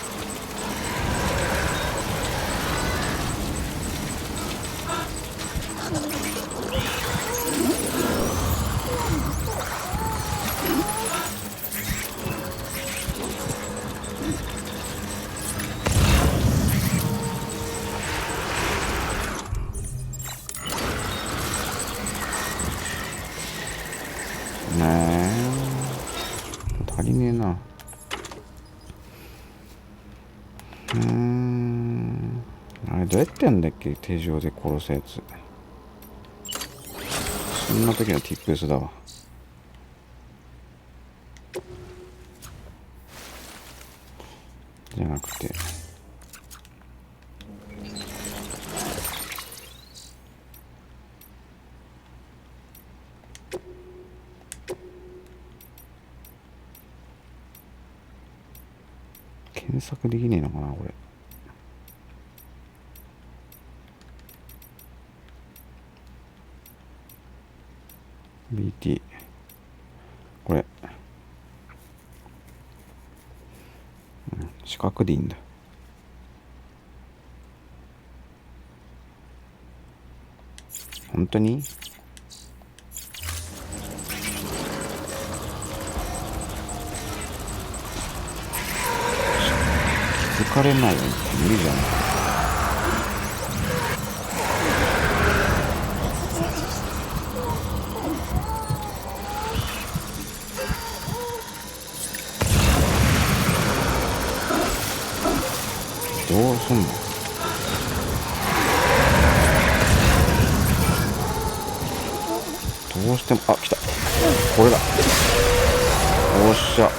Speaker 3: 足りねえな。あれどうやってやんだっけ、手錠で殺すやつ。そんな時の Tips だわ。じゃなくて検索できねえのかなこれ。BT これ、四角でいいんだ。本当に気づかれないよね。無理じゃない。どうすんの。どうしても、あ、来た。これだ。おっしゃ。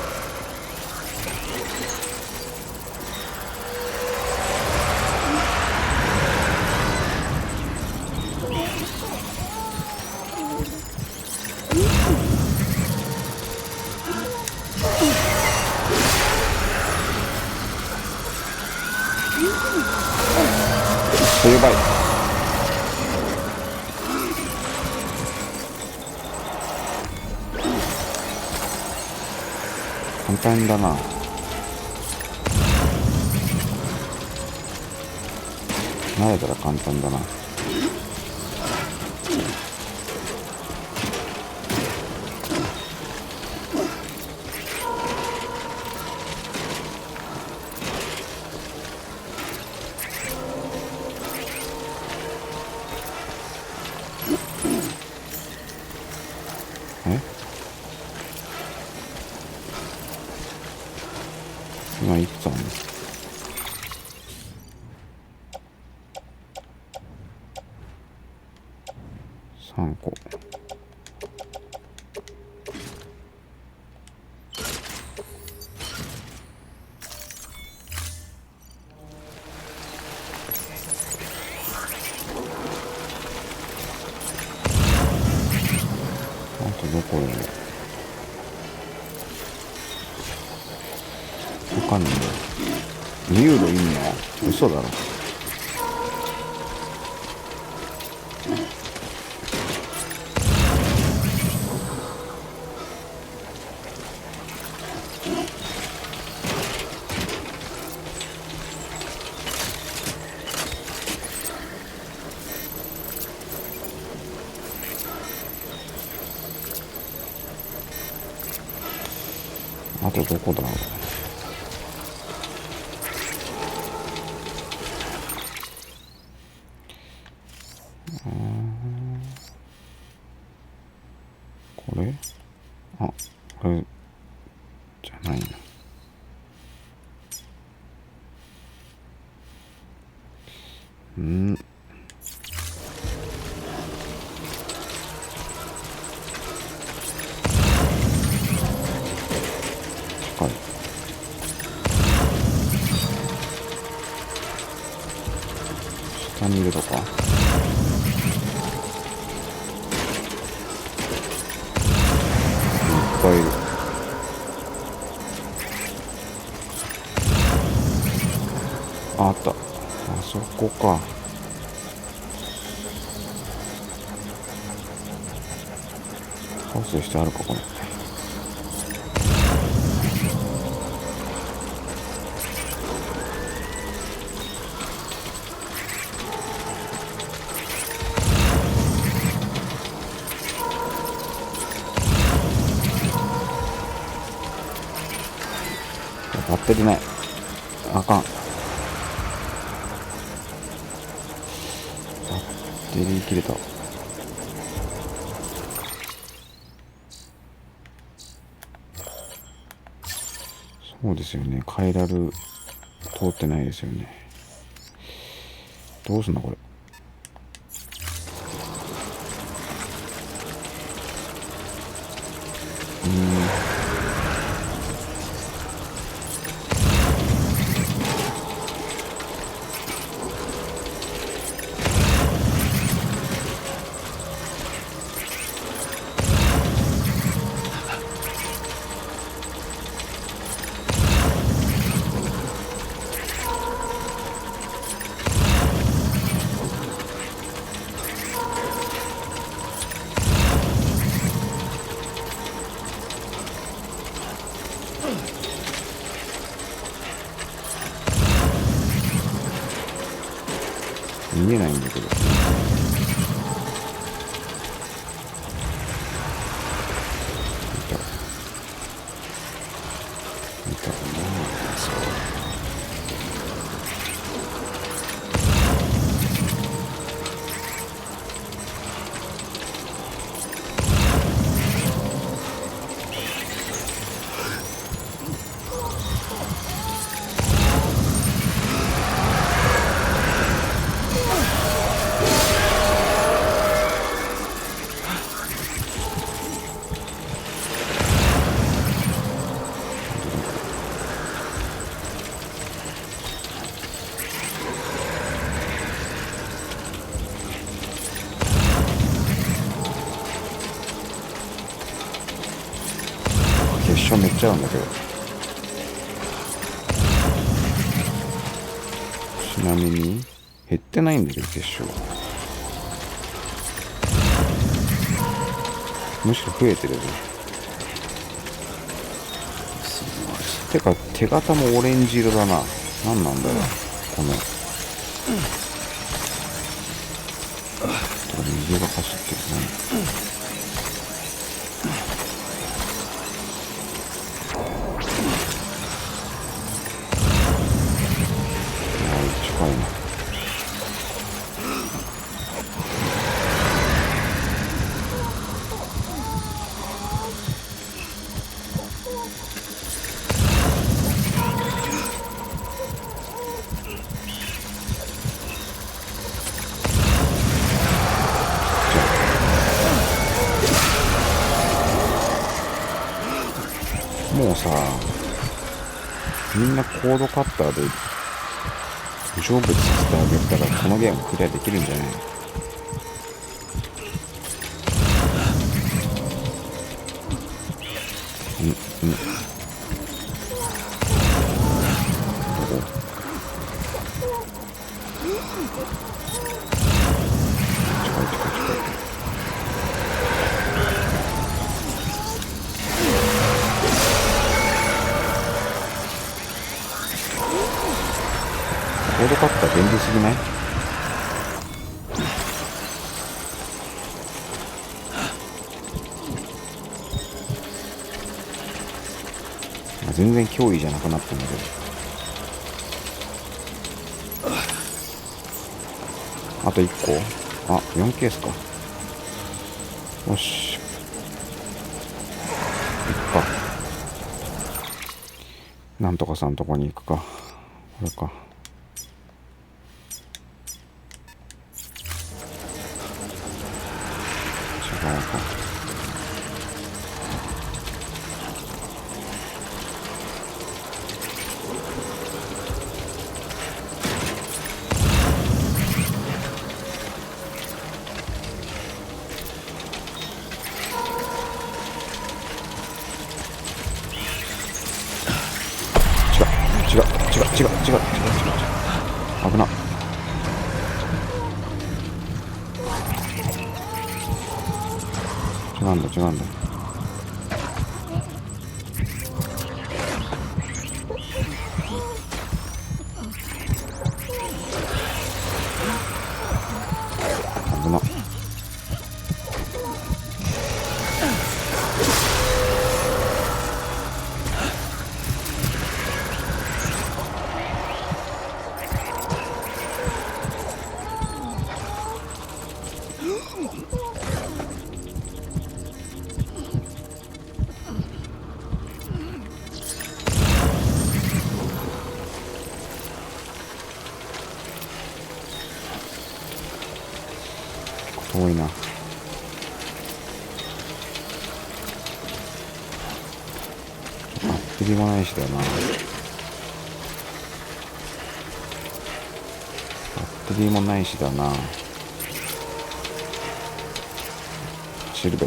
Speaker 3: やばい。簡単だな。慣れたら簡単だな。今いくつあるの？3個。あとどこでわかんない。ユーロいんの？嘘だろ。あとどこだろう。これ？あ、これじゃないな。はい。下にいるとか。いっぱいいる。あった。あそこか。ハウスしてあるかこれ。バッテリーない。あかん。バッテリー切れた。そうですよね。カイラル通ってないですよね。どうすんのこれ。見えないんだけど。見たかな。決勝めっちゃあるんだけど。ちなみに減ってないんだけど決勝。むしろ増えてるね。てか手形もオレンジ色だな。何なんだろうこの。水が走ってるね。近いな。もうさ、みんなコードカッターで成仏させてあげたらこのゲームクリアできるんじゃないの？どこ？近い。コードカッター便利すぎない？全然脅威じゃなくなってんだけど。あと1個。あ、4ケースか。よし。いっか。なんとかさんとこに行くか。これか。危なっ。違うんだ。危なっ。遠いな。バッテリーもないしだよな。バッテリーもないしだな。シルベ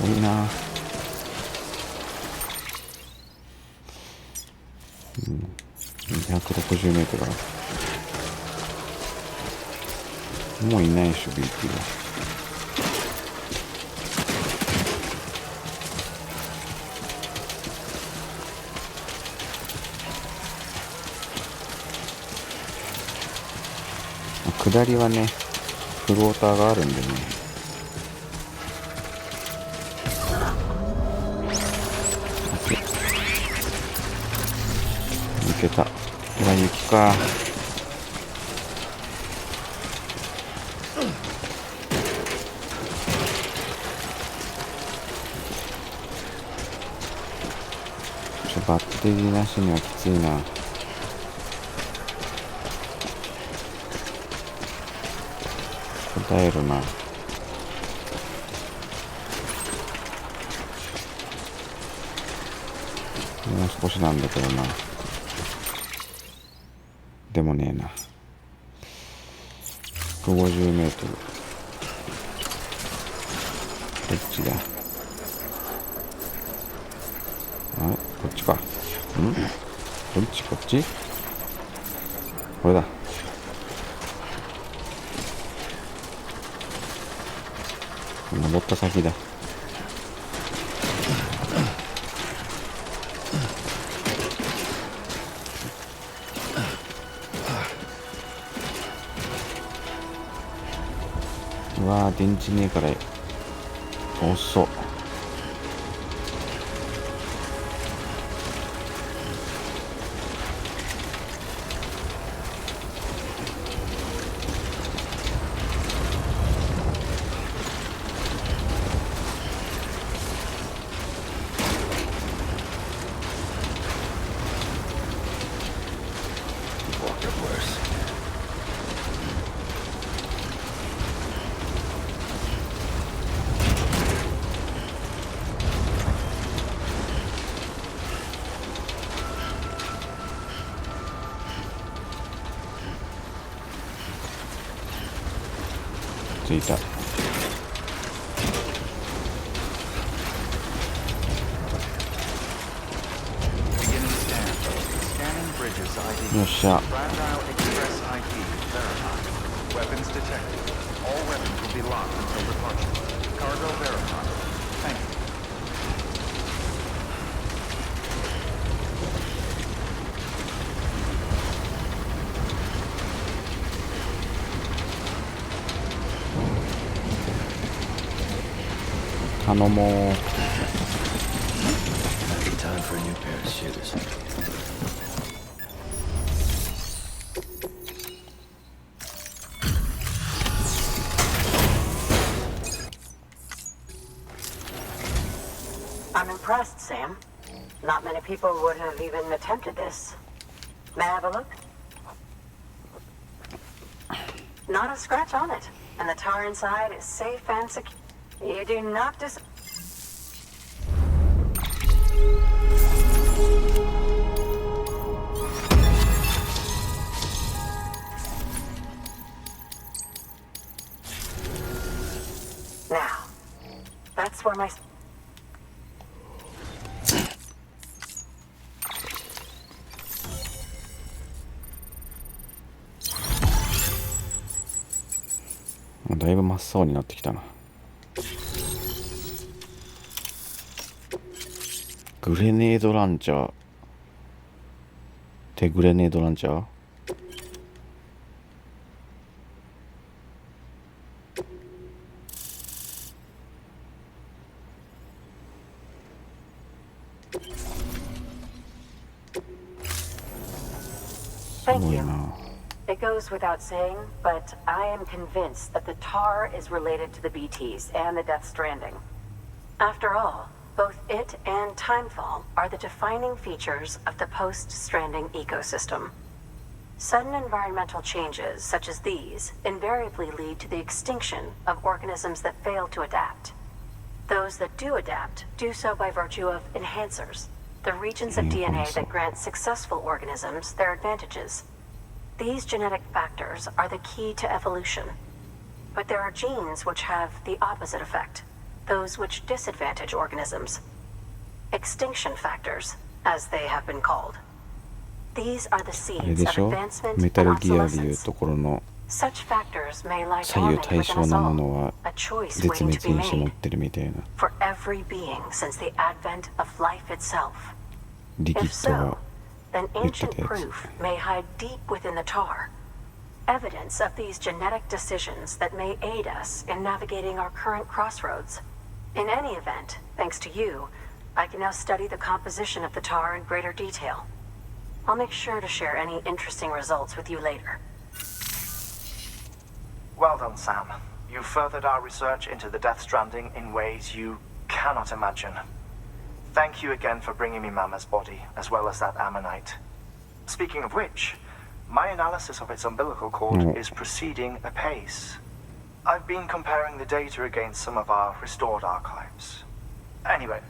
Speaker 3: 遠いな。260メートルある。もういないでしょ、ビーキが。下りはね、フローターがあるんでね。抜けた。うわ、雪か。バッテリーなしにはきついな。答えるな。もう少しなんだけどな。でもねえな。150メートル。どっちだ。あれ、こっちか。どっち、こっち。これだ。登った先だ。うわー、電池ねえから遅っ。着いた。よっしゃ。頼もう。
Speaker 2: Time for a new pair of shoes.
Speaker 13: I'm impressed, Sam. Not many people would have even attempted this. May I have a look? Not a scratch on it, and the tar inside is safe and secure. You do not Now, that's where my...
Speaker 3: だいぶ真っ青になってきたな。グレネードランチャー。手グレネードランチャー。
Speaker 13: Thank you. It goes without saying, but I am convinced that the tar is related to the BTs and the Death Stranding. After all, both it and Timefall are the defining features of the post-Stranding ecosystem. Sudden environmental changes such as these invariably lead to the extinction of organisms that fail to adapt. Those that do adapt do so by virtue of enhancers, the regions of DNA that grant successful organisms their advantages. These genetic factors are the key to evolution. But there are genes which have the opposite effect, those which disadvantage organisms. Extinction factors, as they have been called. These are the seeds of advancement and obsolescence. Such factors may lie dormant within us all, a choice waiting to be made for every being since the advent of life itself. If so, then ancient proof may hide deep within the tar. Evidence of these genetic decisions that may aid us in navigating our current crossroads. In any event, thanks to you, I can now study the composition of the tar in greater detail. I'll make sure to share any interesting results with you later.
Speaker 11: Well done, Sam. You furthered our research into the Death Stranding in ways you cannot imagine. Thank you again for bringing me Mama's body, as well as that ammonite. Speaking of which, my analysis of its umbilical cord is proceeding apace. I've been comparing the data against some of our restored archives. Anyway,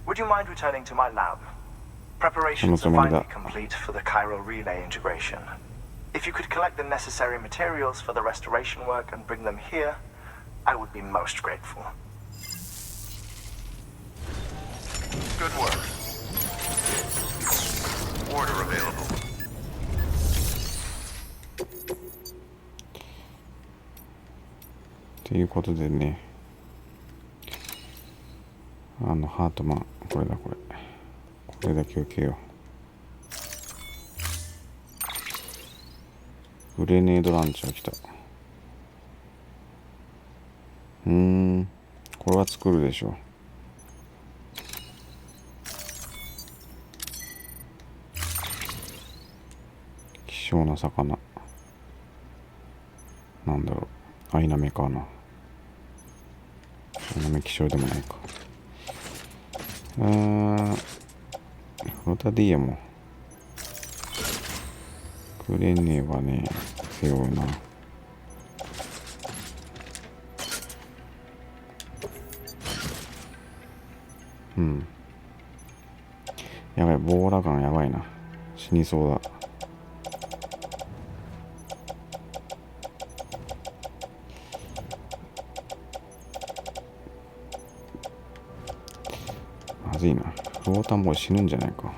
Speaker 11: would you mind returning to my lab? Preparations are finally complete for the chiral relay integration. If you could collect the necessary materials for the restoration work and bring them here, I would be most grateful.
Speaker 1: Good work. Order available.
Speaker 3: ということでね、ハートマン、これだけ受けよう。グレネードランチャー来た。これは作るでしょ。希少な魚。なんだろう。アイナメかな。アイナメ希少でもないか。フロタディエも。グレネはね、強いな。やばい、ボーラガンやばいな。死にそうだ。まずいな。フローターもう死ぬんじゃないか。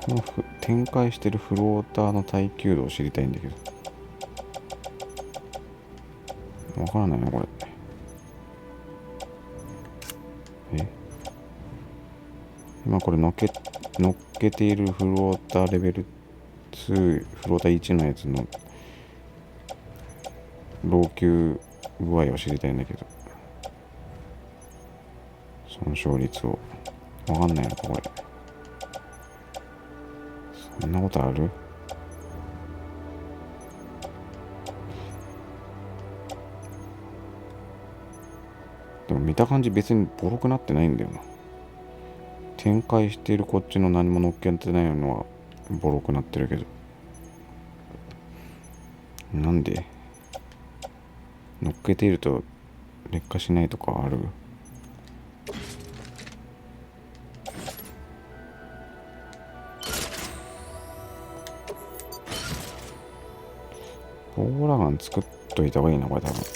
Speaker 3: この展開してるフローターの耐久度を知りたいんだけど。わからないな、これ。今これ乗っけているフローターレベル2、フローター1のやつの老朽具合を知りたいんだけど。損傷率を。わかんないのか、これ。そんなことある？でも見た感じ別にボロくなってないんだよな。展開しているこっちの何も乗っけてないのはボロくなってるけど、なんで乗っけていると劣化しないとかある？ボーラガン作っといた方がいいな、これ多分。ちょっ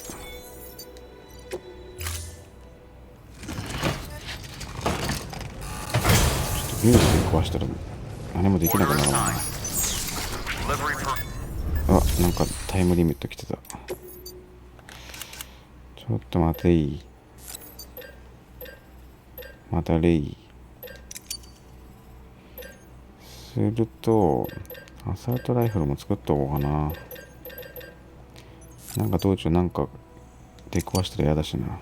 Speaker 3: とミュージック壊したら何もできなくなるもんな。あ、なんかタイムリミット来てた。ちょっと待てい。またレイ。すると、アサルトライフルも作っとこうかな。なんか道中なんか出くわしたら嫌だしな。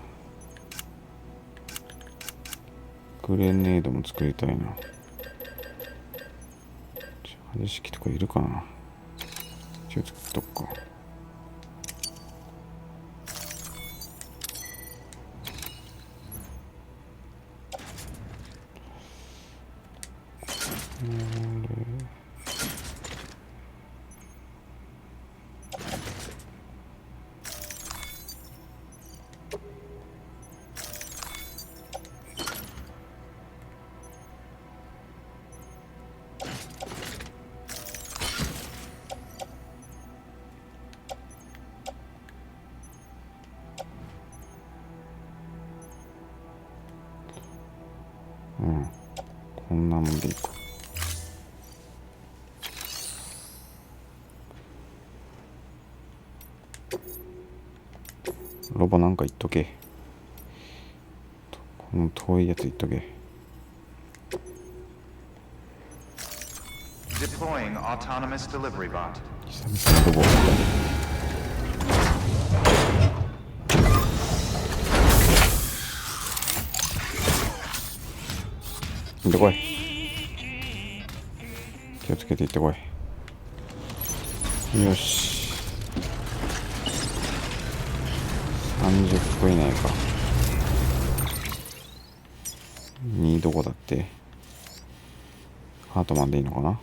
Speaker 3: グレネードも作りたいな。チャージ式とかいるかな。一応作っとくか。うん、こんなもんでいいか。ロボなんか言っとけ。この遠いやつ言っとけ。
Speaker 1: Deploying autonomous delivery bot.
Speaker 3: 久々にロボを見た。行ってこい。気をつけて行ってこい。よし。30分以内か。2どこだって。ハートマンでいいのかな。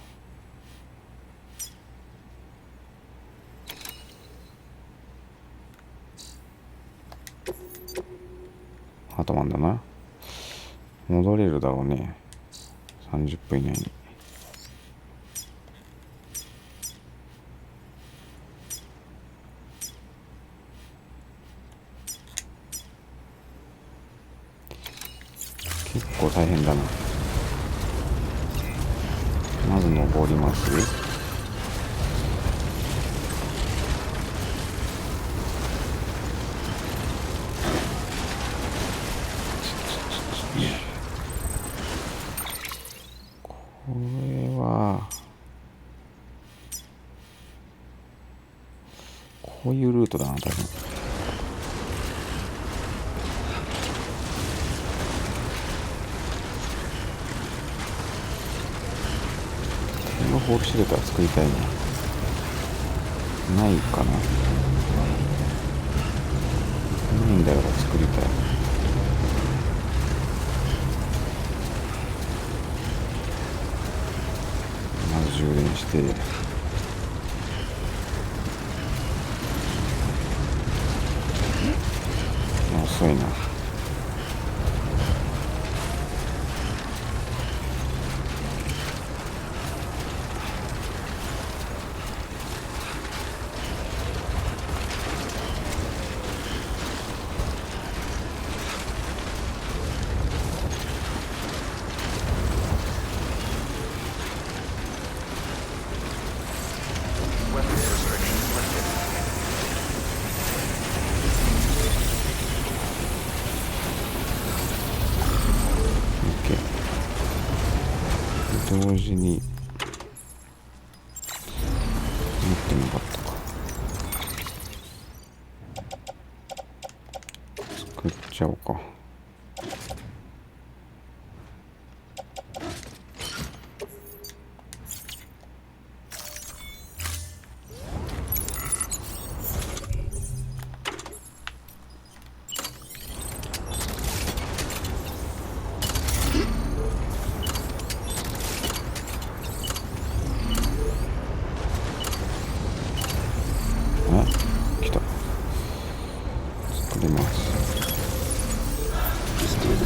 Speaker 3: ハートマンだな。戻れるだろうね。30分以内に。結構大変だな。まず登ります。これはこういうルートだな、多分。このホールシェルター作りたいな。ないかな。ないんだから作りたい。まず充電して、遅いな。同時に持ってなかったか。作っちゃおうか。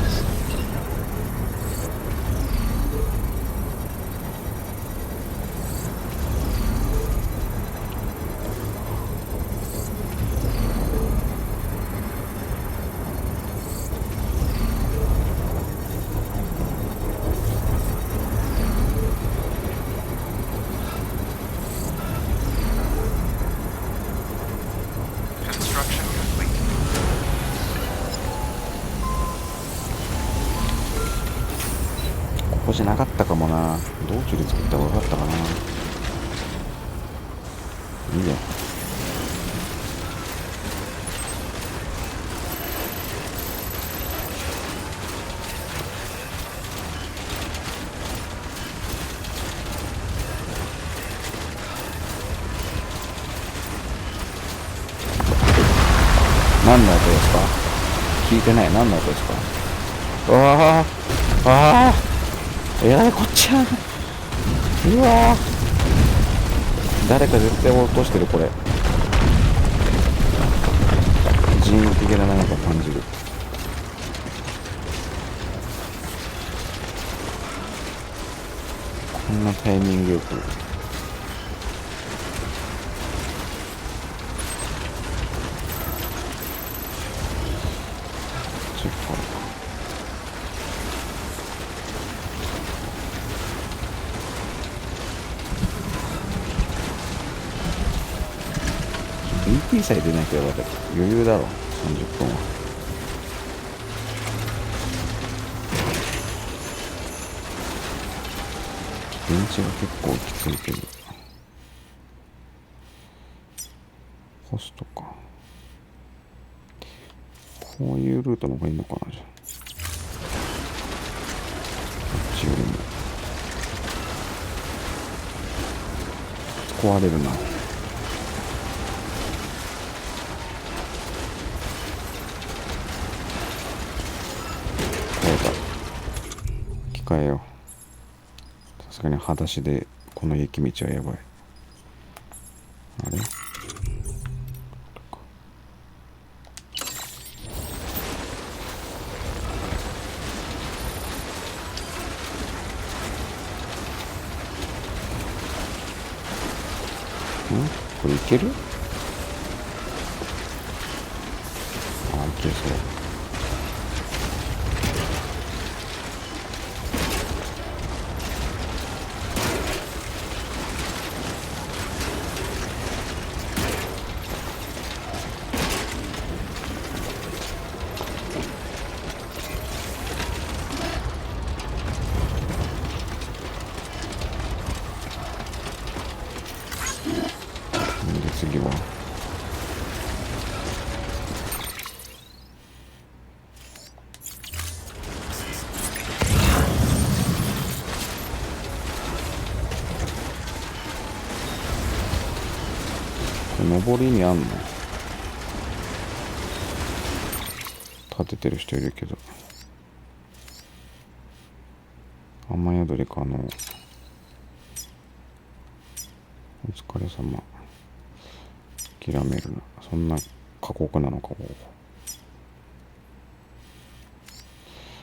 Speaker 2: this.
Speaker 1: Construction complete.
Speaker 3: ここじゃなかったかもな。道中で作った方がよかったかな。いいや。何の音ですか？聞いてない。何の音ですか？わあああ、えらいこっちゃ。うわー、誰か絶対落としてる。これ人為的な何か感じる。こんなタイミングよく。BT さえ出なければ余裕だろ。30分は。電池が結構きついけど。ホストか。こういうルートの方がいいのかな。じゃあこっちよりも壊れるな。変えよう。さすがに裸足でこの雪道はやばい。あれこれいける？あ、いけそう。次は上りにあんの？立ててる人いるけど、雨宿りか。お疲れ様。諦めるな。そんな過酷なのか。ここ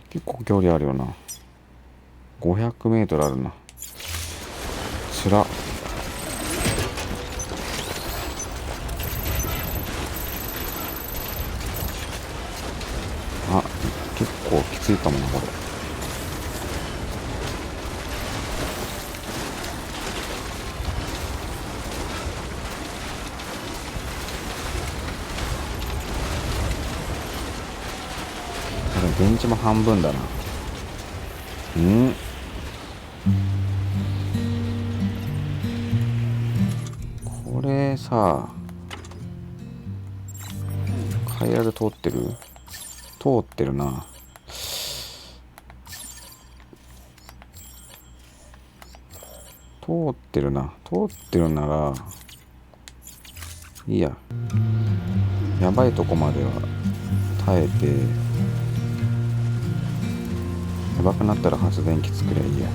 Speaker 3: 結構距離あるよな。500メートルあるな。つらっ。あ、結構きついかもなこれ。電池も半分だな。これさ、カイラル通ってる？通ってるな。通ってるな。通ってるならいいや。やばいとこまでは耐えて、やばくなったら発電機作りゃいいや。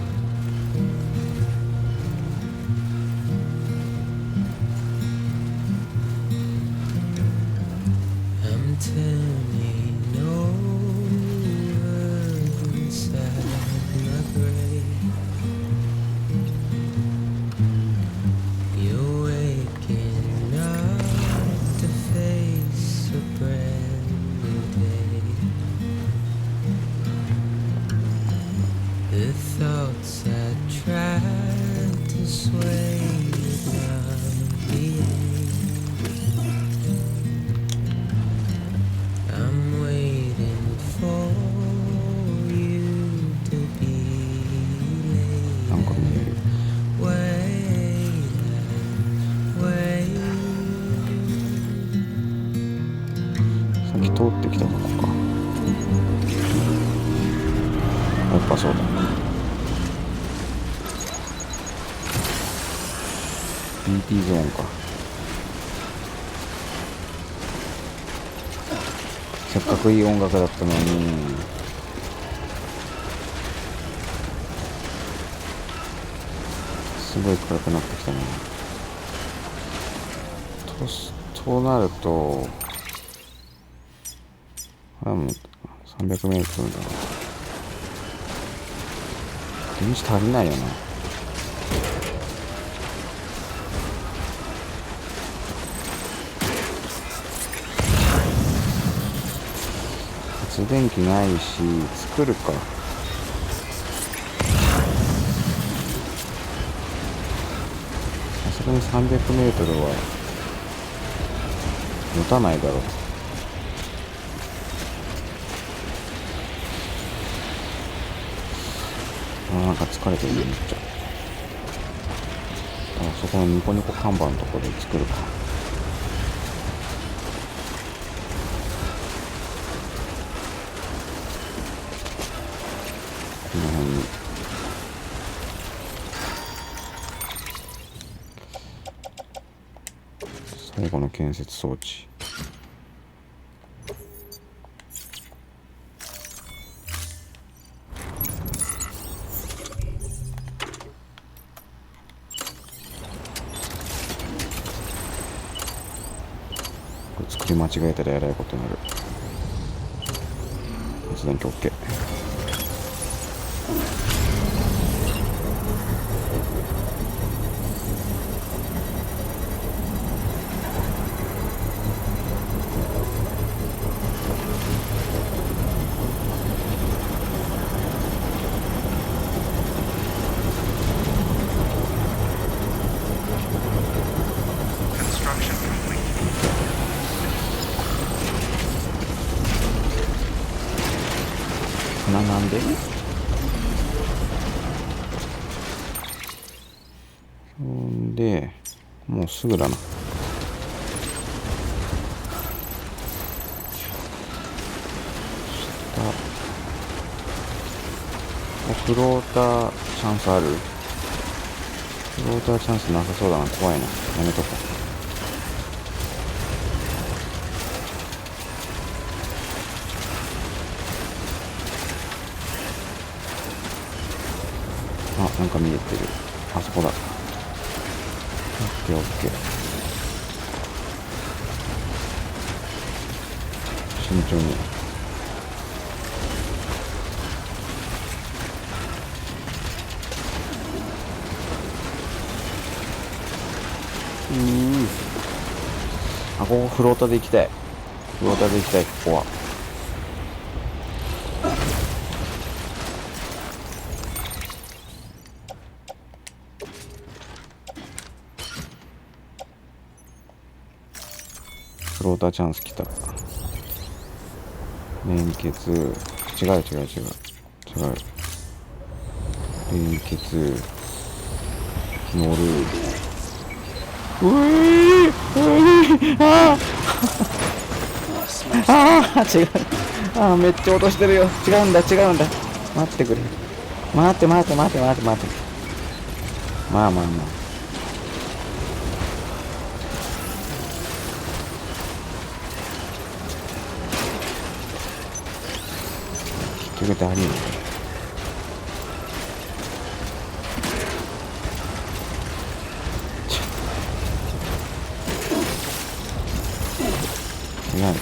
Speaker 3: 通ってきたとこか。やっぱそうだ。BT ゾーンか。せっかくいい音楽だったのに。すごい暗くなってきたね。となるともう300メートルだ。電池足りないよな。発電機ないし、作るか。さすがに300メートルは持たないだろう。なんか疲れてるね、めっちゃ。そこのニコニコ看板のところで作るか。この辺に最後の建設装置。作り間違えたらやらいことになる。発電機 OK。なんででもうすぐだな。フローターチャンスある？フローターチャンスなさそうだな。怖いな。やめとこう。なんか見えてる。あそこだ。オッケーオッケー。慎重に。ここフローターで行きたい。フローターで行きたい、ここは。フローターチャンス来た。連結。違う。連結。乗る。違う。めっちゃ落としてるよ。違うんだ。待ってくれ。待って。まあ。結局足りない。違う。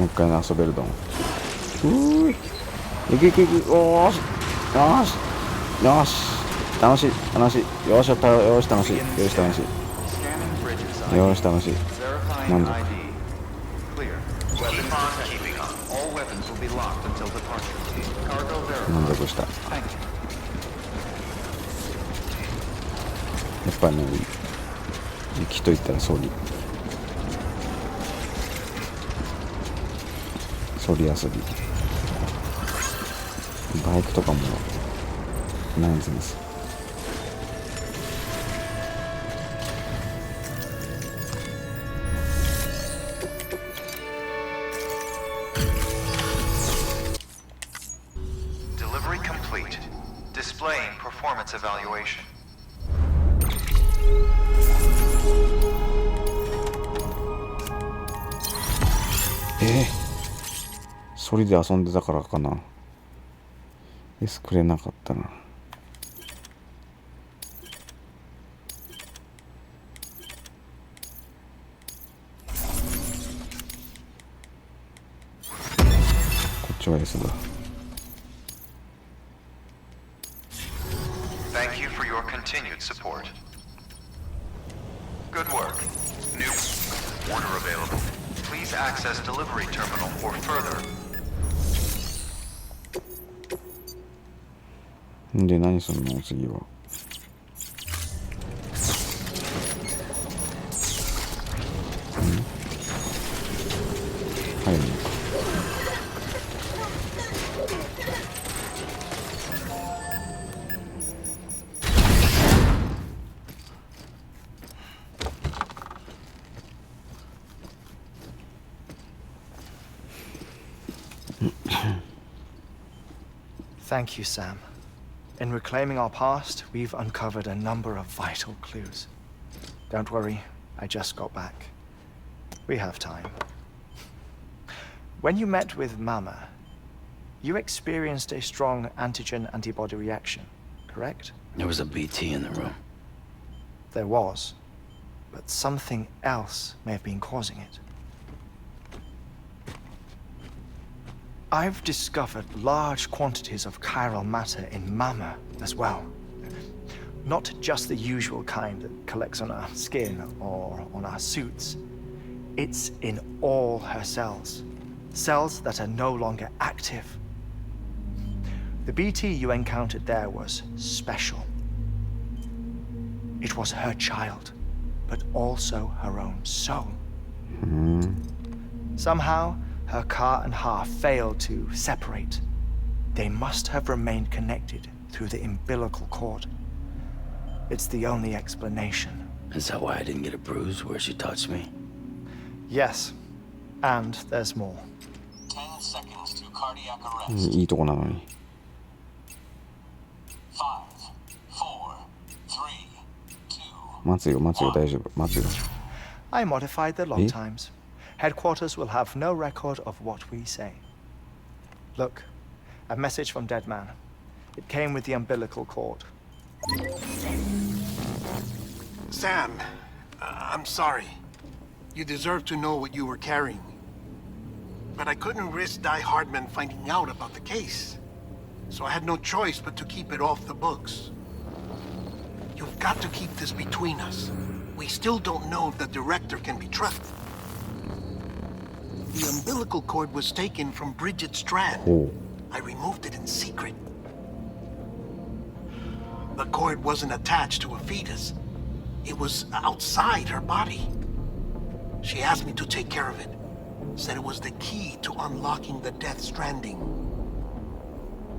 Speaker 3: もう一回遊べるドン。いけいけいけ。おーしよしよし、楽しい楽しい。よしやった。よし楽しい。よし楽しい。よし楽しい。満足。満足した。やっぱね、雪といったらソリ遊び。バイクとかもナイスです。
Speaker 1: Delivery complete. Displaying performance evaluation.
Speaker 3: ソリで遊んでたからかな。S くれなかったな。こっちは S だ。
Speaker 1: Thank you for your continued support. Good work. New order available. Please access delivery terminal for further.
Speaker 3: で何すんの次は。入るのか。
Speaker 5: Thank you, Sam. In reclaiming our past, we've uncovered a number of vital clues. Don't worry, I just got back. We have time. When you met with Mama, you experienced a strong antigen-antibody reaction, correct?
Speaker 2: There was a BT in the room.
Speaker 5: There was, but something else may have been causing it. I've discovered large quantities of chiral matter in Mama as well. Not just the usual kind that collects on our skin or on our suits. It's in all her cells. Cells that are no longer active. The BT you encountered there was special. It was her child, but also her own soul. Somehow, her car and half failed to separate. They must have remained connected through the umbilical cord. It's the only explanation.
Speaker 2: Is that why I didn't get a bruise where she touched me?
Speaker 5: Yes, and there's more.
Speaker 4: 10 seconds to cardiac arrest.
Speaker 3: いいとこなのに。
Speaker 4: 5, 4, 3, 2.
Speaker 3: 待つよ待つよ大丈夫待つよ。
Speaker 5: I modified the log times. Headquarters will have no record of what we say. Look, a message from Dead Man. It came with the umbilical cord.
Speaker 14: Sam, I'm sorry. You deserve to know what you were carrying. But I couldn't risk Die Hardman finding out about the case. So I had no choice but to keep it off the books. You've got to keep this between us. We still don't know if the director can be trusted. The umbilical cord was taken from Bridget Strand. I removed it in secret. The cord wasn't attached to a fetus. It was outside her body. She asked me to take care of it. Said it was the key to unlocking the Death Stranding.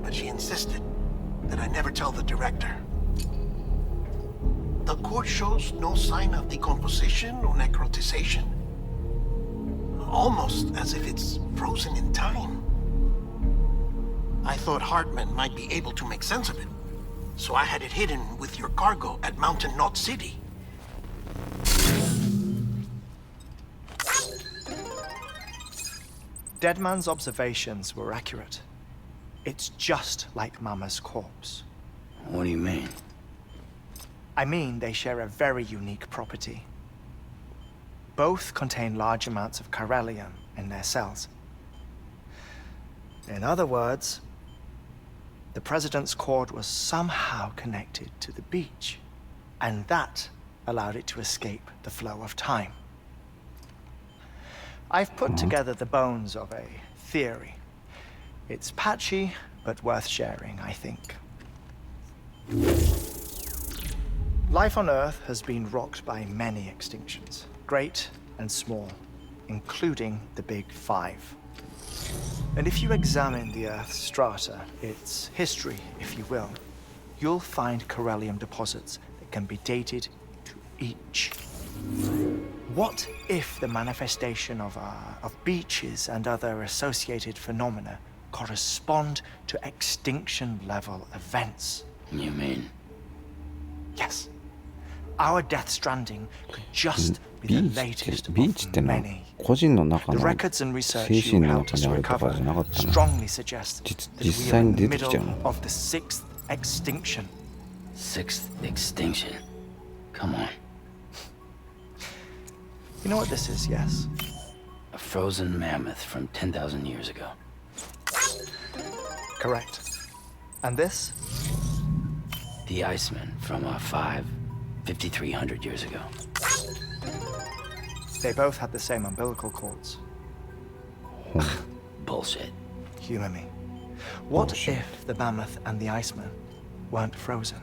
Speaker 14: But she insisted that I never tell the director. The cord shows no sign of decomposition or necrotization. Almost as if it's frozen in time. I thought Hartman might be able to make sense of it, so I had it hidden with your cargo at Mountain Knot City.
Speaker 5: Deadman's observations were accurate. It's just like Mama's corpse.
Speaker 2: What do you mean?
Speaker 5: I mean they share a very unique property. Both contain large amounts of chiralium in their cells. In other words, the president's cord was somehow connected to the beach, and that allowed it to escape the flow of time. I've put together the bones of a theory. It's patchy, but worth sharing, I think. Life on Earth has been rocked by many extinctions, great and small, including the Big Five. And if you examine the Earth's strata, its history, if you will, you'll find corellium deposits that can be dated to each. What if the manifestation of beaches and other associated phenomena correspond to extinction-level events?
Speaker 2: You mean?
Speaker 5: Yes. Our Death Stranding could just be the latest of many. The records and research you helped us recover strongly suggest that we are in the middle of the sixth extinction.
Speaker 2: Sixth extinction? Come on.
Speaker 5: You know what this is, yes?
Speaker 2: A frozen mammoth from 10,000 years ago.
Speaker 5: Correct. And this?
Speaker 2: The Iceman from 5,300 years ago.
Speaker 5: They both had the same umbilical cords.
Speaker 2: Bullshit.
Speaker 5: Humor me. What if the mammoth and the Iceman weren't frozen?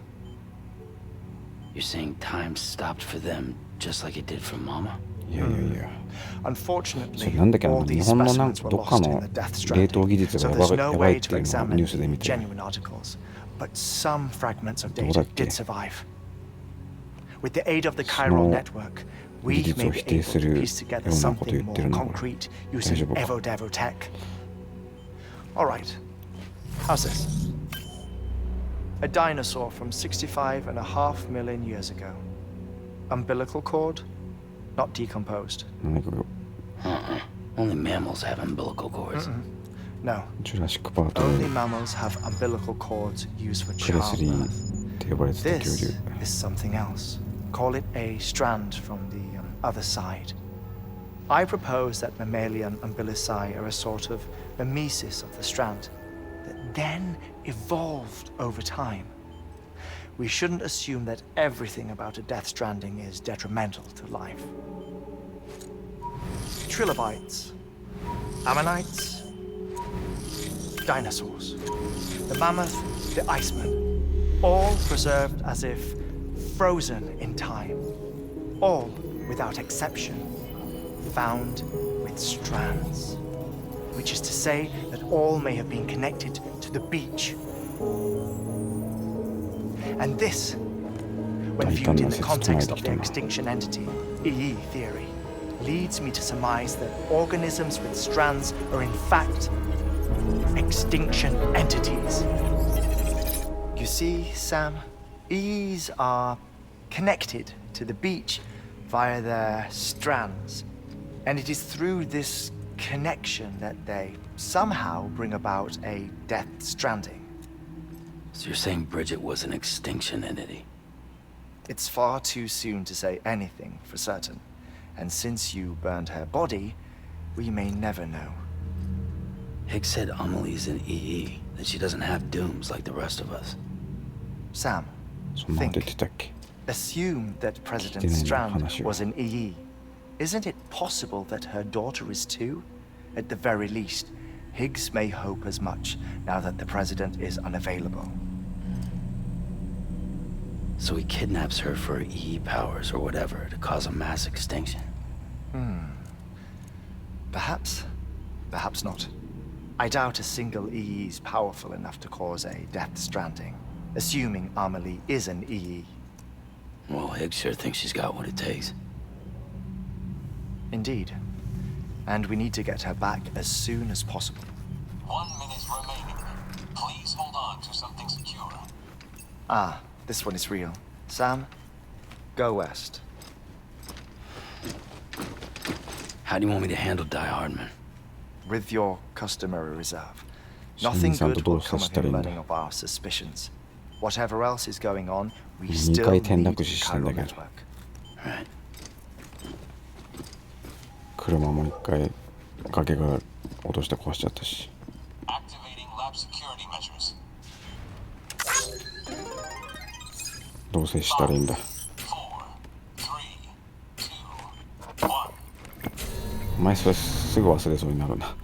Speaker 2: You're saying time stopped for them just like it did for Mama?
Speaker 5: Unfortunately, all these specimens were lost in the Death Stranding, so there's no way to examine the genuine articles. But some fragments of data did survive. With the aid of the chiral network, we may be able to piece together something more concrete using Evo-Devo tech. All right, how's this? A dinosaur from 65.5 million years ago. Umbilical cord, not decomposed.
Speaker 2: Only mammals have umbilical cords.
Speaker 5: No. Only mammals have umbilical cords used for childbirth. This is something else. Call it a strand from the other side. I propose that mammalian umbilici are a sort of mimesis of the strand that then evolved over time. We shouldn't assume that everything about a Death Stranding is detrimental to life. Trilobites, ammonites, dinosaurs, the mammoth, the Iceman, all preserved as if frozen in time, all without exception, found with strands, which is to say that all may have been connected to the beach. And this, when viewed in the context of the extinction entity, EE theory, leads me to surmise that organisms with strands are in fact extinction entities. You see, Sam, EEs are connected to the beach via their strands, and it is through this connection that they somehow bring about a Death Stranding.
Speaker 2: So you're saying Bridget was an extinction entity?
Speaker 5: It's far too soon to say anything for certain, and since you burned her body, we may never know.
Speaker 2: Higgs said Amelie's an EE, that she doesn't have dooms like the rest of us.
Speaker 5: Sam, think. Assume that President Strand was an EE. Isn't it possible that her daughter is too? At the very least, Higgs may hope as much now that the President is unavailable.
Speaker 2: So he kidnaps her for EE powers or whatever to cause a mass extinction.
Speaker 5: Perhaps. Perhaps not. I doubt a single EE is powerful enough to cause a Death Stranding, assuming Amelie is an EE.
Speaker 2: Well, Higgs sure thinks she's got what it takes.
Speaker 5: Indeed. And we need to get her back as soon as possible.
Speaker 4: 1 minute remaining. Please hold on to something secure.
Speaker 5: Ah, this one is real. Sam, go west.
Speaker 2: How do you want me to handle Die Hardman?
Speaker 5: With your customary reserve. Nothing good will come of him learning of our suspicions. Whatever else is going on, we still need the chiral network.
Speaker 2: Right.
Speaker 3: 車も一回崖が落として壊しちゃったし。
Speaker 4: Activate
Speaker 3: どう接したらいいんだ。お前それすぐ忘れそうになるな。さ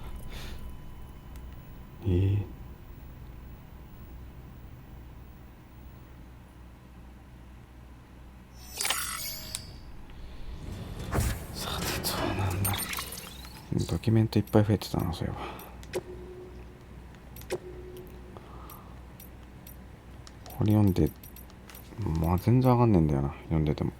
Speaker 3: てどうなんだ。ドキュメントいっぱい増えてたな、そういえば。これ読んで、まあ全然わかんねえんだよな、読んでても。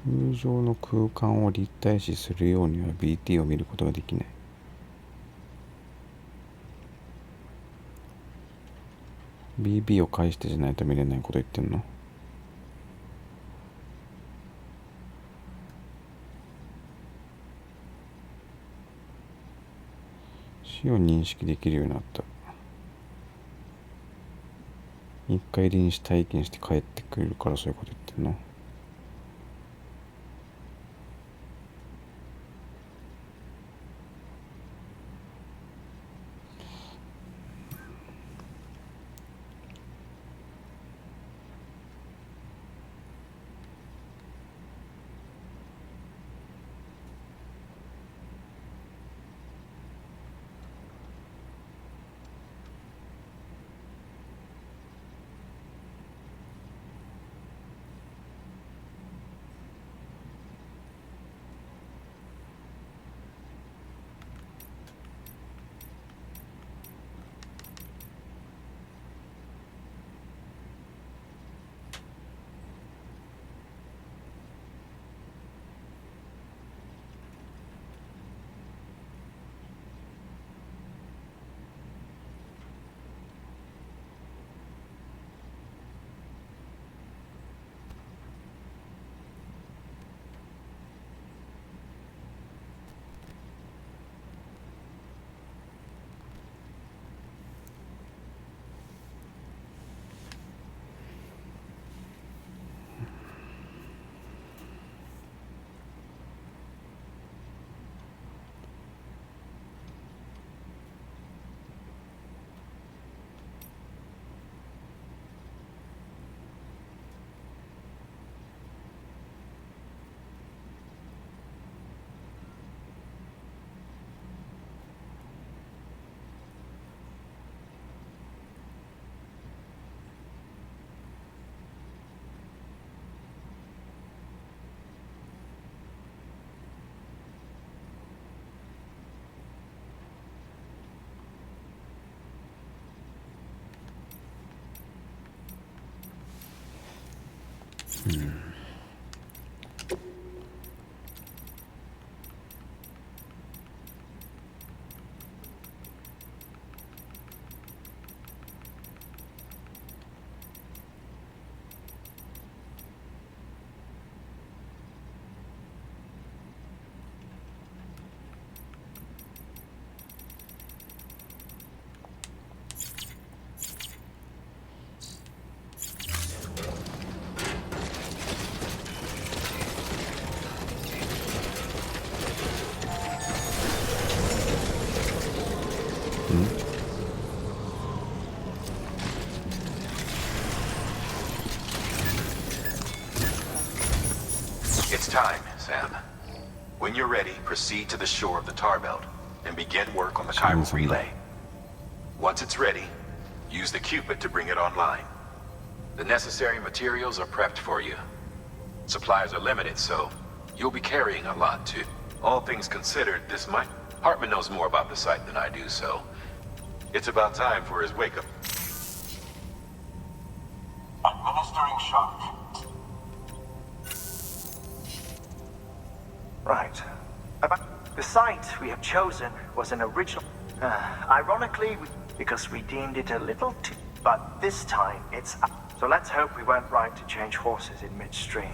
Speaker 3: 通常の空間を立体視するようには BT を見ることができない。BB を介してじゃないと見れないこと言ってんの？死を認識できるようになった。一回臨死体験して帰ってくるからそういうこと言ってんの？
Speaker 7: It's time, Sam. When you're ready, proceed to the shore of the tar belt and begin work on the chiral relay. Once it's ready, use the Cupid to bring it online. The necessary materials are prepped for you. Supplies are limited, so you'll be carrying a lot too. All things considered, this might... Hartman knows more about the site than I do, so it's about time for his wake-up.
Speaker 4: Administering shock.
Speaker 11: Right. The site we have chosen was an original... ironically, because we deemed it a little too... But this time, it's... So let's hope we weren't right to change horses in midstream.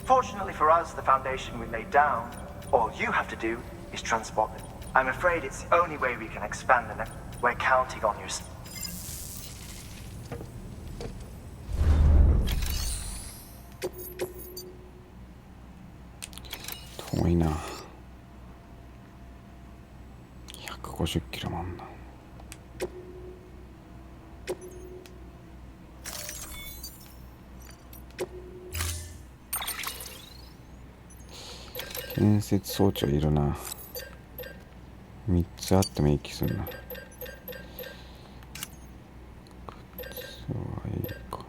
Speaker 11: Fortunately for us, the foundation we laid down, all you have to do is transport it. I'm afraid it's the only way we can expand the net. We're counting on you.
Speaker 3: 遠いな。150キロもあんな。建設装置はいるな。3つあってもいい気するな。靴はいいか。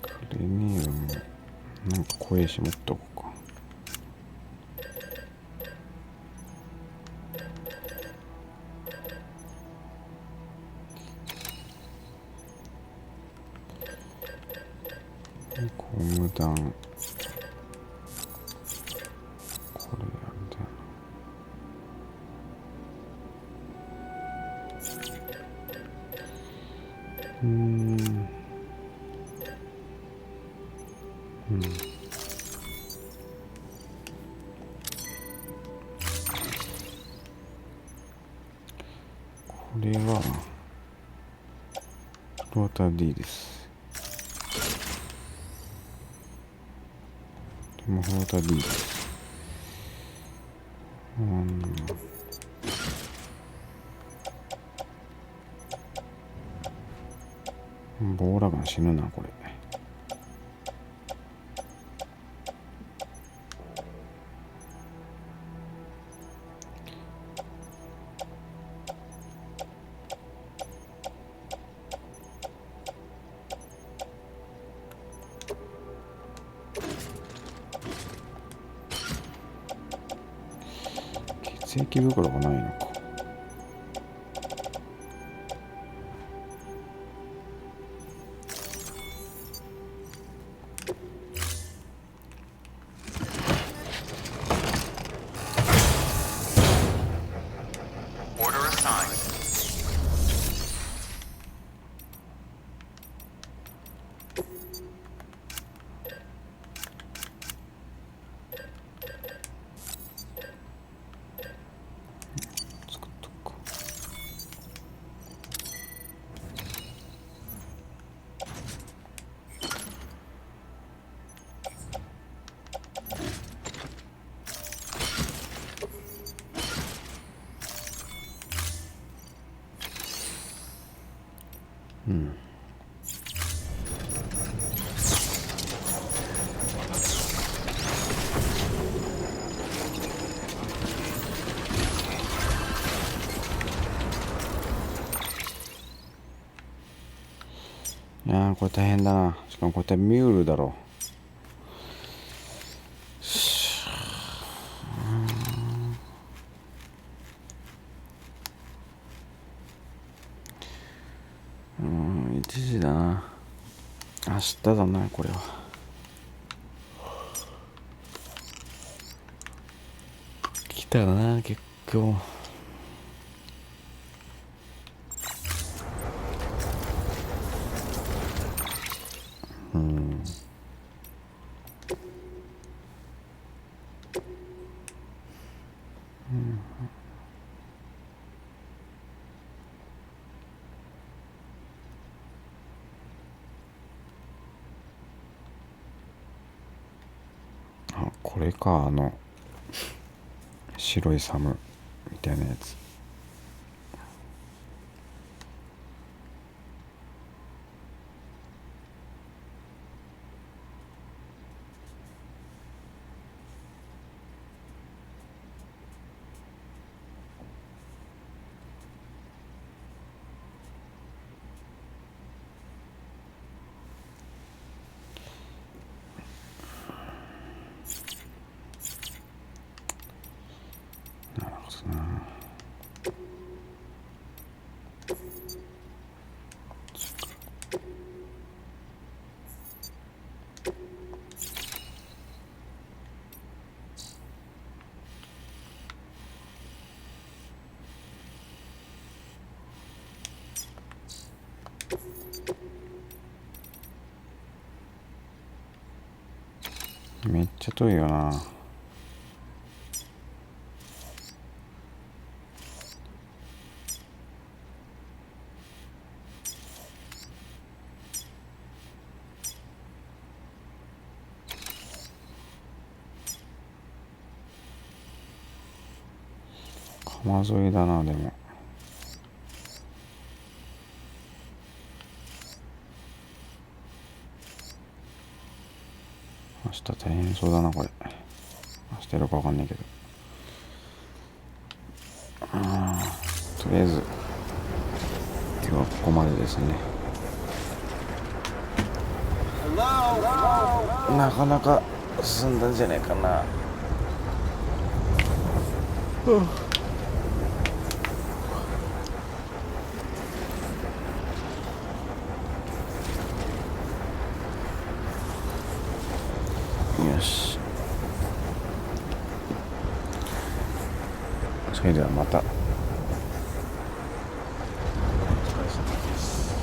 Speaker 3: クレニウムなんか小石持っとこうか。ゴム弾これやるだよな。これはローター D です。でもローター D です。ボーラガン死ぬなこれ。血液袋がないのか。いやーこれ大変だな。しかもこれミュールだろう。1時だな。明日だなこれは。来たな結構。これか、白いサムみたいなやつ。なるほどな。めっちゃ遠いよな。川沿いだな。でも明日大変そうだなこれ。明日やるか分かんないけど、とりあえず今日はここまでですね。なかなか進んだんじゃないかな。よし、それではまた。お疲れ様です。